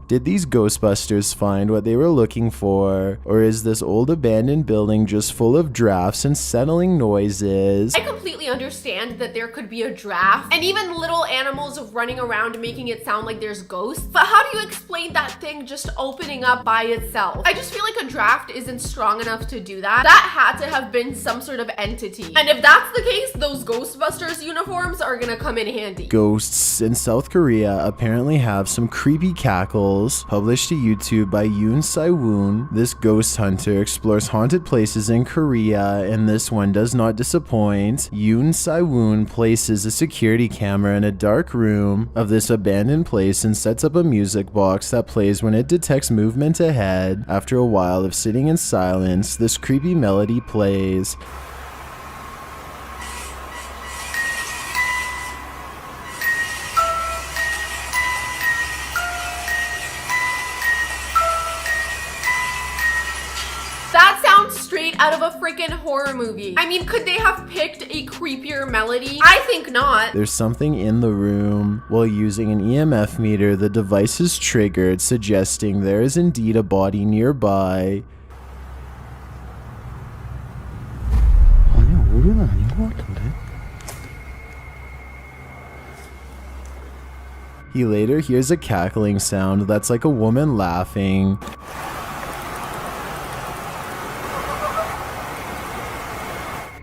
Did these Ghostbusters find what they were looking for? Or is this old abandoned building just full of drafts and settling noises? I completely understand that there could be a draft and even little animals running around making it sound like there's ghosts, but how do you explain that thing just opening up by itself? I just feel like a draft isn't strong enough to do that. That had to have been some sort of entity. And if that's the case, those Ghostbusters uniforms are gonna come in handy. Ghosts in South Korea apparently have some creepy cackles. Published to YouTube by Yoon Sae-woon, this ghost hunter explores haunted places in Korea, and this one does not disappoint. Yoon Sae-woon places a security camera in a dark room of this abandoned place and sets up a music box that plays when it detects movement ahead. After a while of sitting in silence, this creepy melody plays. That sounds straight out of a freaking horror movie. I mean, could they have picked a creepier melody? I think not. There's something in the room. While using an EMF meter, the device is triggered, suggesting there is indeed a body nearby. He later hears a cackling sound that's like a woman laughing.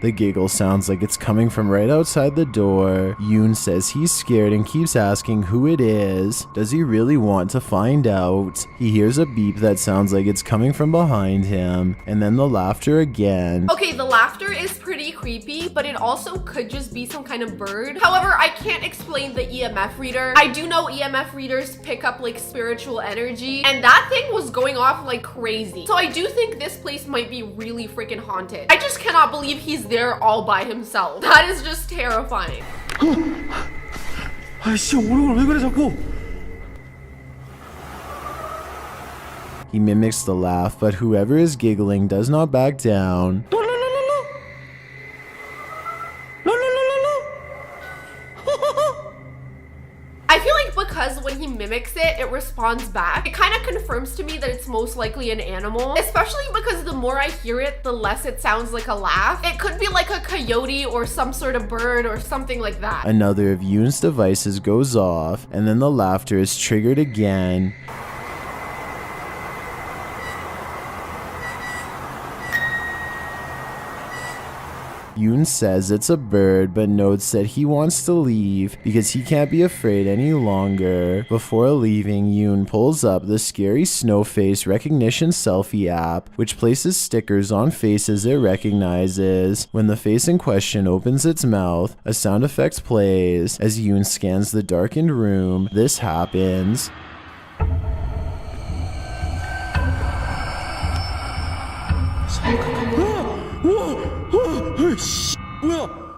The giggle sounds like it's coming from right outside the door. Yoon says he's scared and keeps asking who it is. Does he really want to find out? He hears a beep that sounds like it's coming from behind him, and then the laughter again. Okay, the laughter is pretty creepy, but it also could just be some kind of bird. However, I can't explain the EMF reader. I do know EMF readers pick up like spiritual energy, and that thing was going off like crazy. So I do think this place might be really freaking haunted. I just cannot believe he's there all by himself. That is just terrifying. 아이씨 오르골 왜 그래 자꾸? He mimics the laugh, but whoever is giggling does not back down. I feel like because when he mimics it, it responds back. It kind of confirms to me that it's most likely an animal, especially because the more I hear it, the less it sounds like a laugh. It could be like a coyote or some sort of bird or something like that. Another of Yoon's devices goes off, and then the laughter is triggered again. Yoon says it's a bird, but notes that he wants to leave because he can't be afraid any longer. Before leaving, Yoon pulls up the scary snow face recognition selfie app, which places stickers on faces it recognizes. When the face in question opens its mouth, a sound effect plays. As Yoon scans the darkened room, this happens.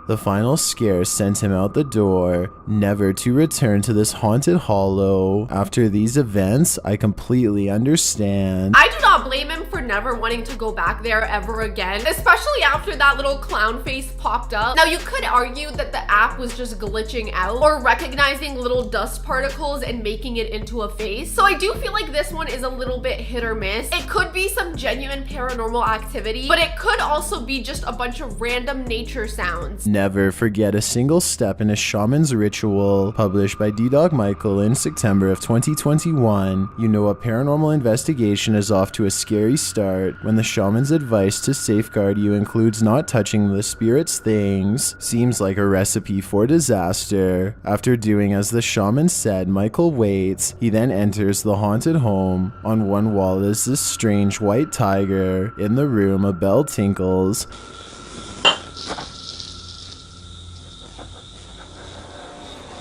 The final scare sent him out the door, never to return to this haunted hollow. After these events, I completely understand. I do not blame him for never wanting to go back there ever again, especially after that little clown face popped up. Now, you could argue that the app was just glitching out or recognizing little dust particles and making it into a face. So I do feel like this one is a little bit hit or miss. It could be some genuine paranormal activity, but it could also be just a bunch of random nature sounds. Never forget a single step in a shaman's ritual, published by D-Dog Michael in September of 2021. You know a paranormal investigation is off to a scary start when the shaman's advice to safeguard you includes not touching the spirit's things. Seems like a recipe for disaster. After doing as the shaman said, Michael waits. He then enters the haunted home. On one wall is this strange white tiger. In the room, a bell tinkles.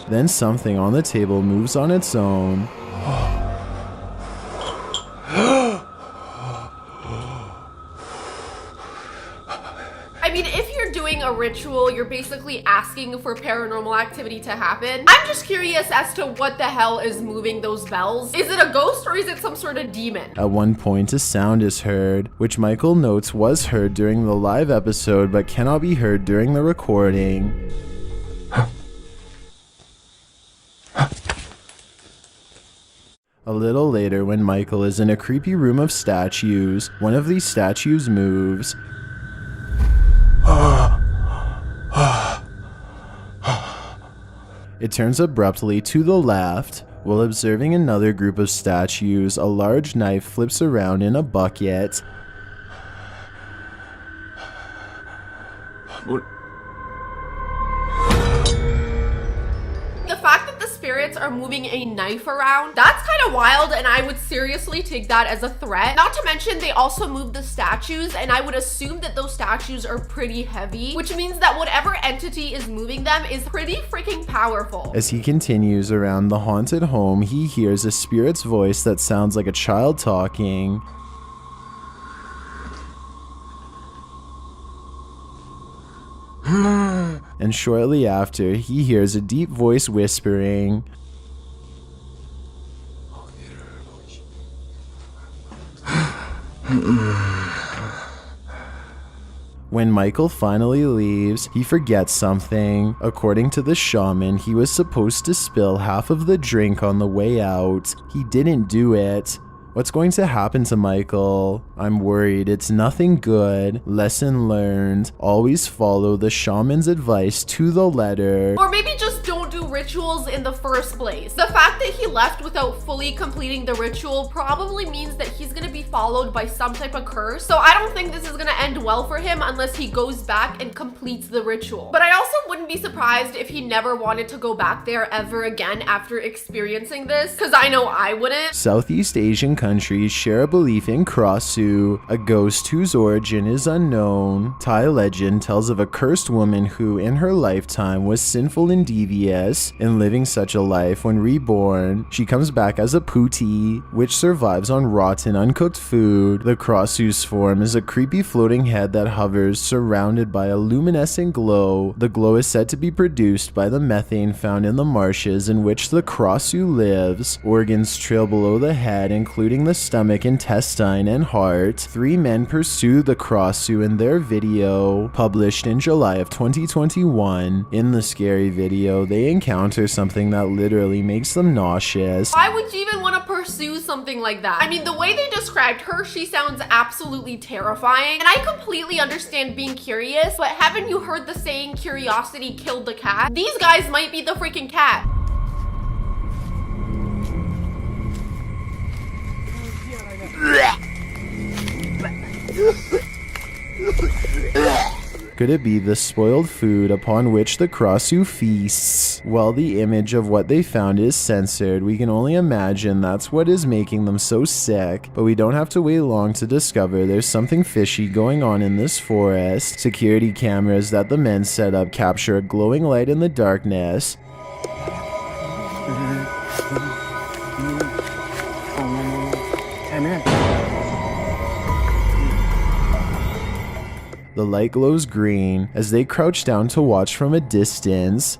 Then something on the table moves on its own. a ritual, you're basically asking for paranormal activity to happen. I'm just curious as to what the hell is moving those bells. Is it a ghost or is it some sort of demon? At one point, a sound is heard, which Michael notes was heard during the live episode but cannot be heard during the recording. A little later, when Michael is in a creepy room of statues, one of these statues moves. It turns abruptly to the left. While observing another group of statues, a large knife flips around in a bucket. The fact that the spirits are moving a knife around, that's kind of wild, and I would seriously take that as a threat. Not to mention, they also move the statues, and I would assume that those statues are pretty heavy, which means that whatever entity is moving them is pretty freaking powerful. As he continues around the haunted home, he hears a spirit's voice that sounds like a child talking. And shortly after, he hears a deep voice whispering. When Michael finally leaves, he forgets something. According to the shaman, he was supposed to spill half of the drink on the way out. He didn't do it. What's going to happen to Michael? I'm worried it's nothing good. Lesson learned. Always follow the shaman's advice to the letter. Or maybe just don't do rituals in the first place. The fact that he left without fully completing the ritual probably means that he's gonna be followed by some type of curse. So I don't think this is gonna end well for him unless he goes back and completes the ritual. But I also wouldn't be surprised if he never wanted to go back there ever again after experiencing this, because I know I wouldn't. Southeast Asian countries share a belief in Krossu, a ghost whose origin is unknown. Thai legend tells of a cursed woman who, in her lifetime, was sinful and devious. In living such a life, when reborn, she comes back as a putti, which survives on rotten, uncooked food. The Krossu's form is a creepy floating head that hovers, surrounded by a luminescent glow. The glow is said to be produced by the methane found in the marshes in which the Krossu lives. Organs trail below the head, including the stomach, intestine, and heart. 3 men pursue the Krossu in their video, published in July of 2021. In the scary video, they encounter something that literally makes them nauseous. Why would you even want to pursue something like that? I mean, the way they described her, she sounds absolutely terrifying. And I completely understand being curious, but haven't you heard the saying, curiosity killed the cat? These guys might be the freaking cat. Could it be the spoiled food upon which the Krossu feasts? While the image of what they found is censored, we can only imagine that's what is making them so sick. But we don't have to wait long to discover there's something fishy going on in this forest. Security cameras that the men set up capture a glowing light in the darkness. The light glows green as they crouch down to watch from a distance.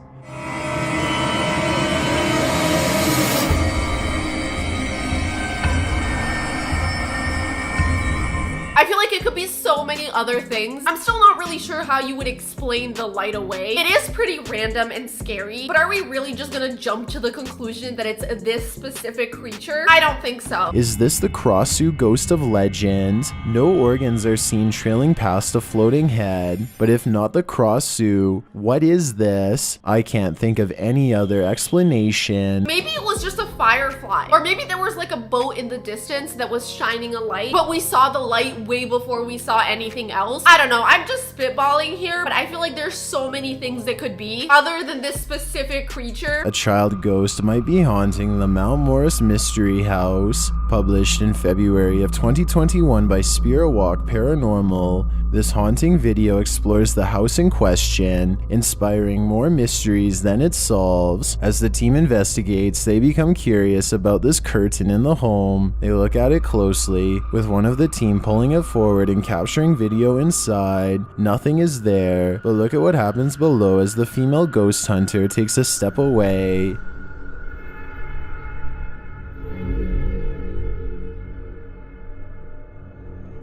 I feel like it could be so many other things. I'm still not really sure how you would explain the light away. It is pretty random and scary, but are we really just gonna jump to the conclusion that it's this specific creature? I don't think so. Is this the Krossu ghost of legend? No organs are seen trailing past a floating head, but if not the Krossu, what is this? I can't think of any other explanation. Maybe it was just a firefly, or maybe there was like a boat in the distance that was shining a light, but we saw the light way before we saw anything else. I don't know, I'm just spitballing here, but I feel like there's so many things that could be other than this specific creature. A child ghost might be haunting the Mount Morris Mystery House. Published in February of 2021 by Spirit Walk Paranormal, this haunting video explores the house in question, inspiring more mysteries than it solves. As the team investigates, they become curious curious about this curtain in the home. They look at it closely, with one of the team pulling it forward and capturing video inside. Nothing is there, but look at what happens below as the female ghost hunter takes a step away.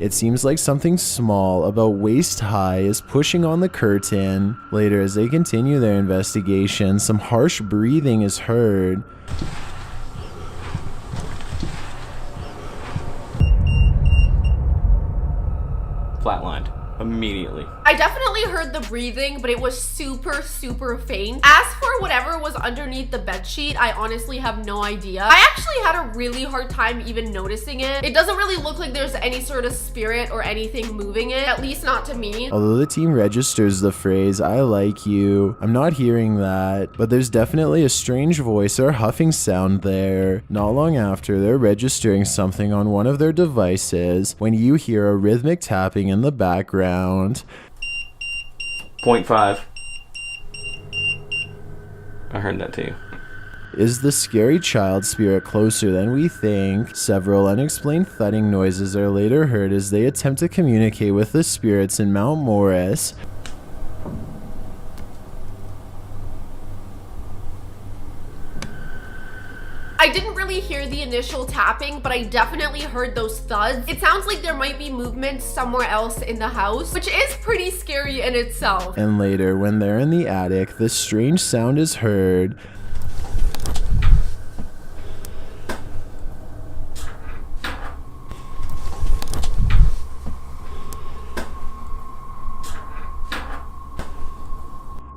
It seems like something small, about waist high, is pushing on the curtain. Later, as they continue their investigation, some harsh breathing is heard. Flatlined immediately. I definitely heard the breathing, but it was super, super faint. As for whatever was underneath the bedsheet, I honestly have no idea. I actually had a really hard time even noticing it. It doesn't really look like there's any sort of spirit or anything moving it, at least not to me. Although the team registers the phrase, "I like you," I'm not hearing that, but there's definitely a strange voice or huffing sound there. Not long after, they're registering something on one of their devices when you hear a rhythmic tapping in the background. 0.5. I heard that too. Is the scary child spirit closer than we think? Several unexplained thudding noises are later heard as they attempt to communicate with the spirits in Mount Morris. I didn't really hear the initial tapping, but I definitely heard those thuds. It sounds like there might be movement somewhere else in the house, which is pretty scary in itself. And later, when they're in the attic, this strange sound is heard.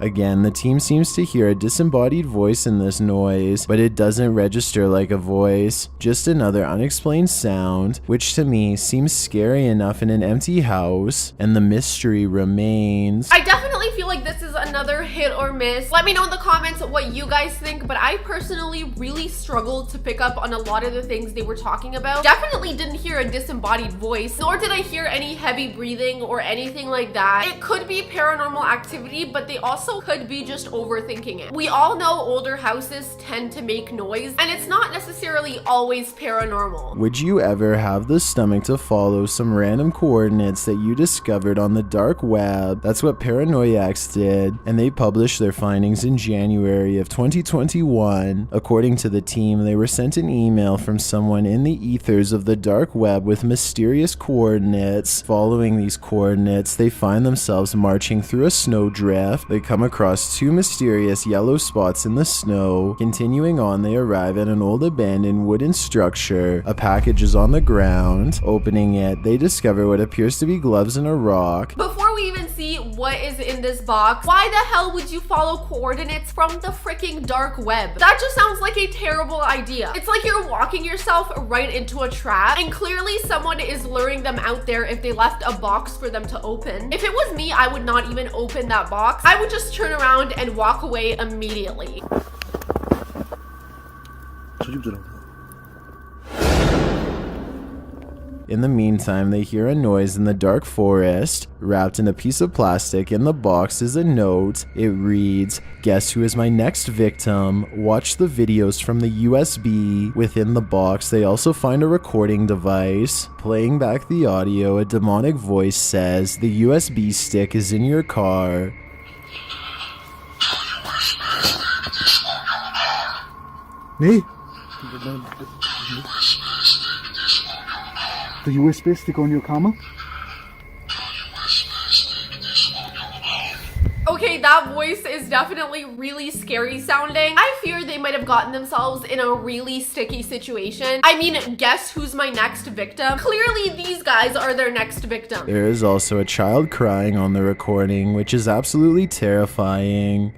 Again, the team seems to hear a disembodied voice in this noise, but it doesn't register like a voice, just another unexplained sound, which to me seems scary enough in an empty house, and the mystery remains. I definitely feel like this is another hit or miss. Let me know in the comments what you guys think, but I personally really struggled to pick up on a lot of the things they were talking about. Definitely didn't hear a disembodied voice, nor did I hear any heavy breathing or anything like that. It could be paranormal activity, but they also could be just overthinking it. We all know older houses tend to make noise, and it's not necessarily always paranormal. Would you ever have the stomach to follow some random coordinates that you discovered on the dark web? That's what Paranoiacs did, and they published their findings in January of 2021. According to the team, they were sent an email from someone in the ethers of the dark web with mysterious coordinates. Following these coordinates, they find themselves marching through a snowdrift. They come across two mysterious yellow spots in the snow. Continuing on, they arrive at an old abandoned wooden structure. A package is on the ground. Opening it, they discover what appears to be gloves and a rock. Before we even see what is in this box, why the hell would you follow coordinates from the freaking dark web? That just sounds like a terrible idea. It's like you're walking yourself right into a trap, and clearly someone is luring them out there if they left a box for them to open. If it was me, I would not even open that box. I would just turn around and walk away immediately. In the meantime, they hear a noise in the dark forest. Wrapped in a piece of plastic in the box is a note. It reads, "Guess who is my next victim? Watch the videos from the USB." Within the box, they also find a recording device. Playing back the audio, a demonic voice says, "The USB stick is in your car." Me? The USB stick on your camera? Okay, that voice is definitely really scary sounding. I fear they might have gotten themselves in a really sticky situation. I mean, guess who's my next victim? Clearly, these guys are their next victim. There is also a child crying on the recording, which is absolutely terrifying.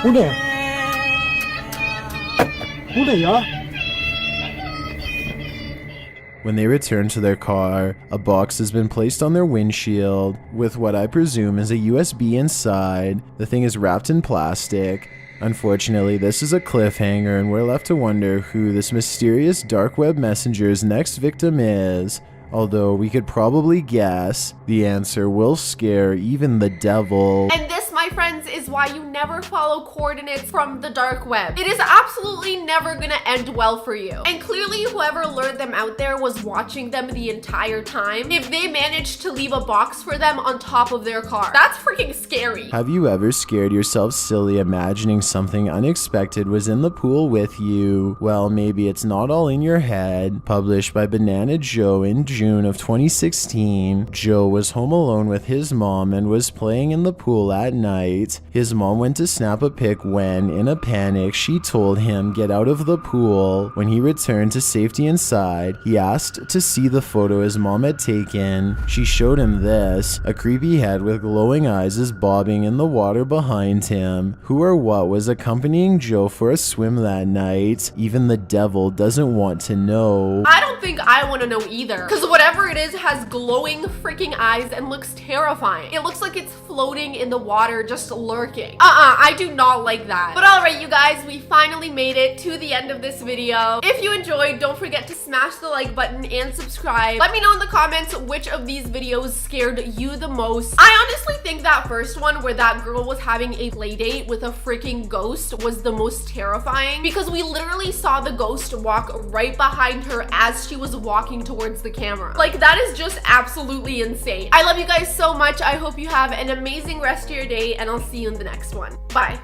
Who there? Who there, y'all? When they return to their car, a box has been placed on their windshield with what I presume is a USB inside. The thing is wrapped in plastic. Unfortunately, this is a cliffhanger and we're left to wonder who this mysterious dark web messenger's next victim is. Although we could probably guess, the answer will scare even the devil. And this, my my friends, is why you never follow coordinates from the dark web. It is absolutely never gonna end well for you. And clearly whoever lured them out there was watching them the entire time if they managed to leave a box for them on top of their car. That's freaking scary. Have you ever scared yourself silly imagining something unexpected was in the pool with you? Well, maybe it's not all in your head. Published by Banana Joe in June of 2016, Joe was home alone with his mom and was playing in the pool at night. His mom went to snap a pic when, in a panic, she told him get out of the pool. When he returned to safety inside, he asked to see the photo his mom had taken. She showed him this. A creepy head with glowing eyes is bobbing in the water behind him. Who or what was accompanying Joe for a swim that night? Even the devil doesn't want to know. I don't think I want to know either, because whatever it is has glowing freaking eyes and looks terrifying. It looks like it's floating in the water, just lurking. I do not like that. But alright, you guys, we finally made it to the end of this video. If you enjoyed, don't forget to smash the like button and subscribe. Let me know in the comments which of these videos scared you the most. I honestly think that first one where that girl was having a play date with a freaking ghost was the most terrifying, because we literally saw the ghost walk right behind her as she was walking towards the camera. Like, that is just absolutely insane. I love you guys so much. I hope you have an amazing rest of your day, and I'll see you in the next one. Bye.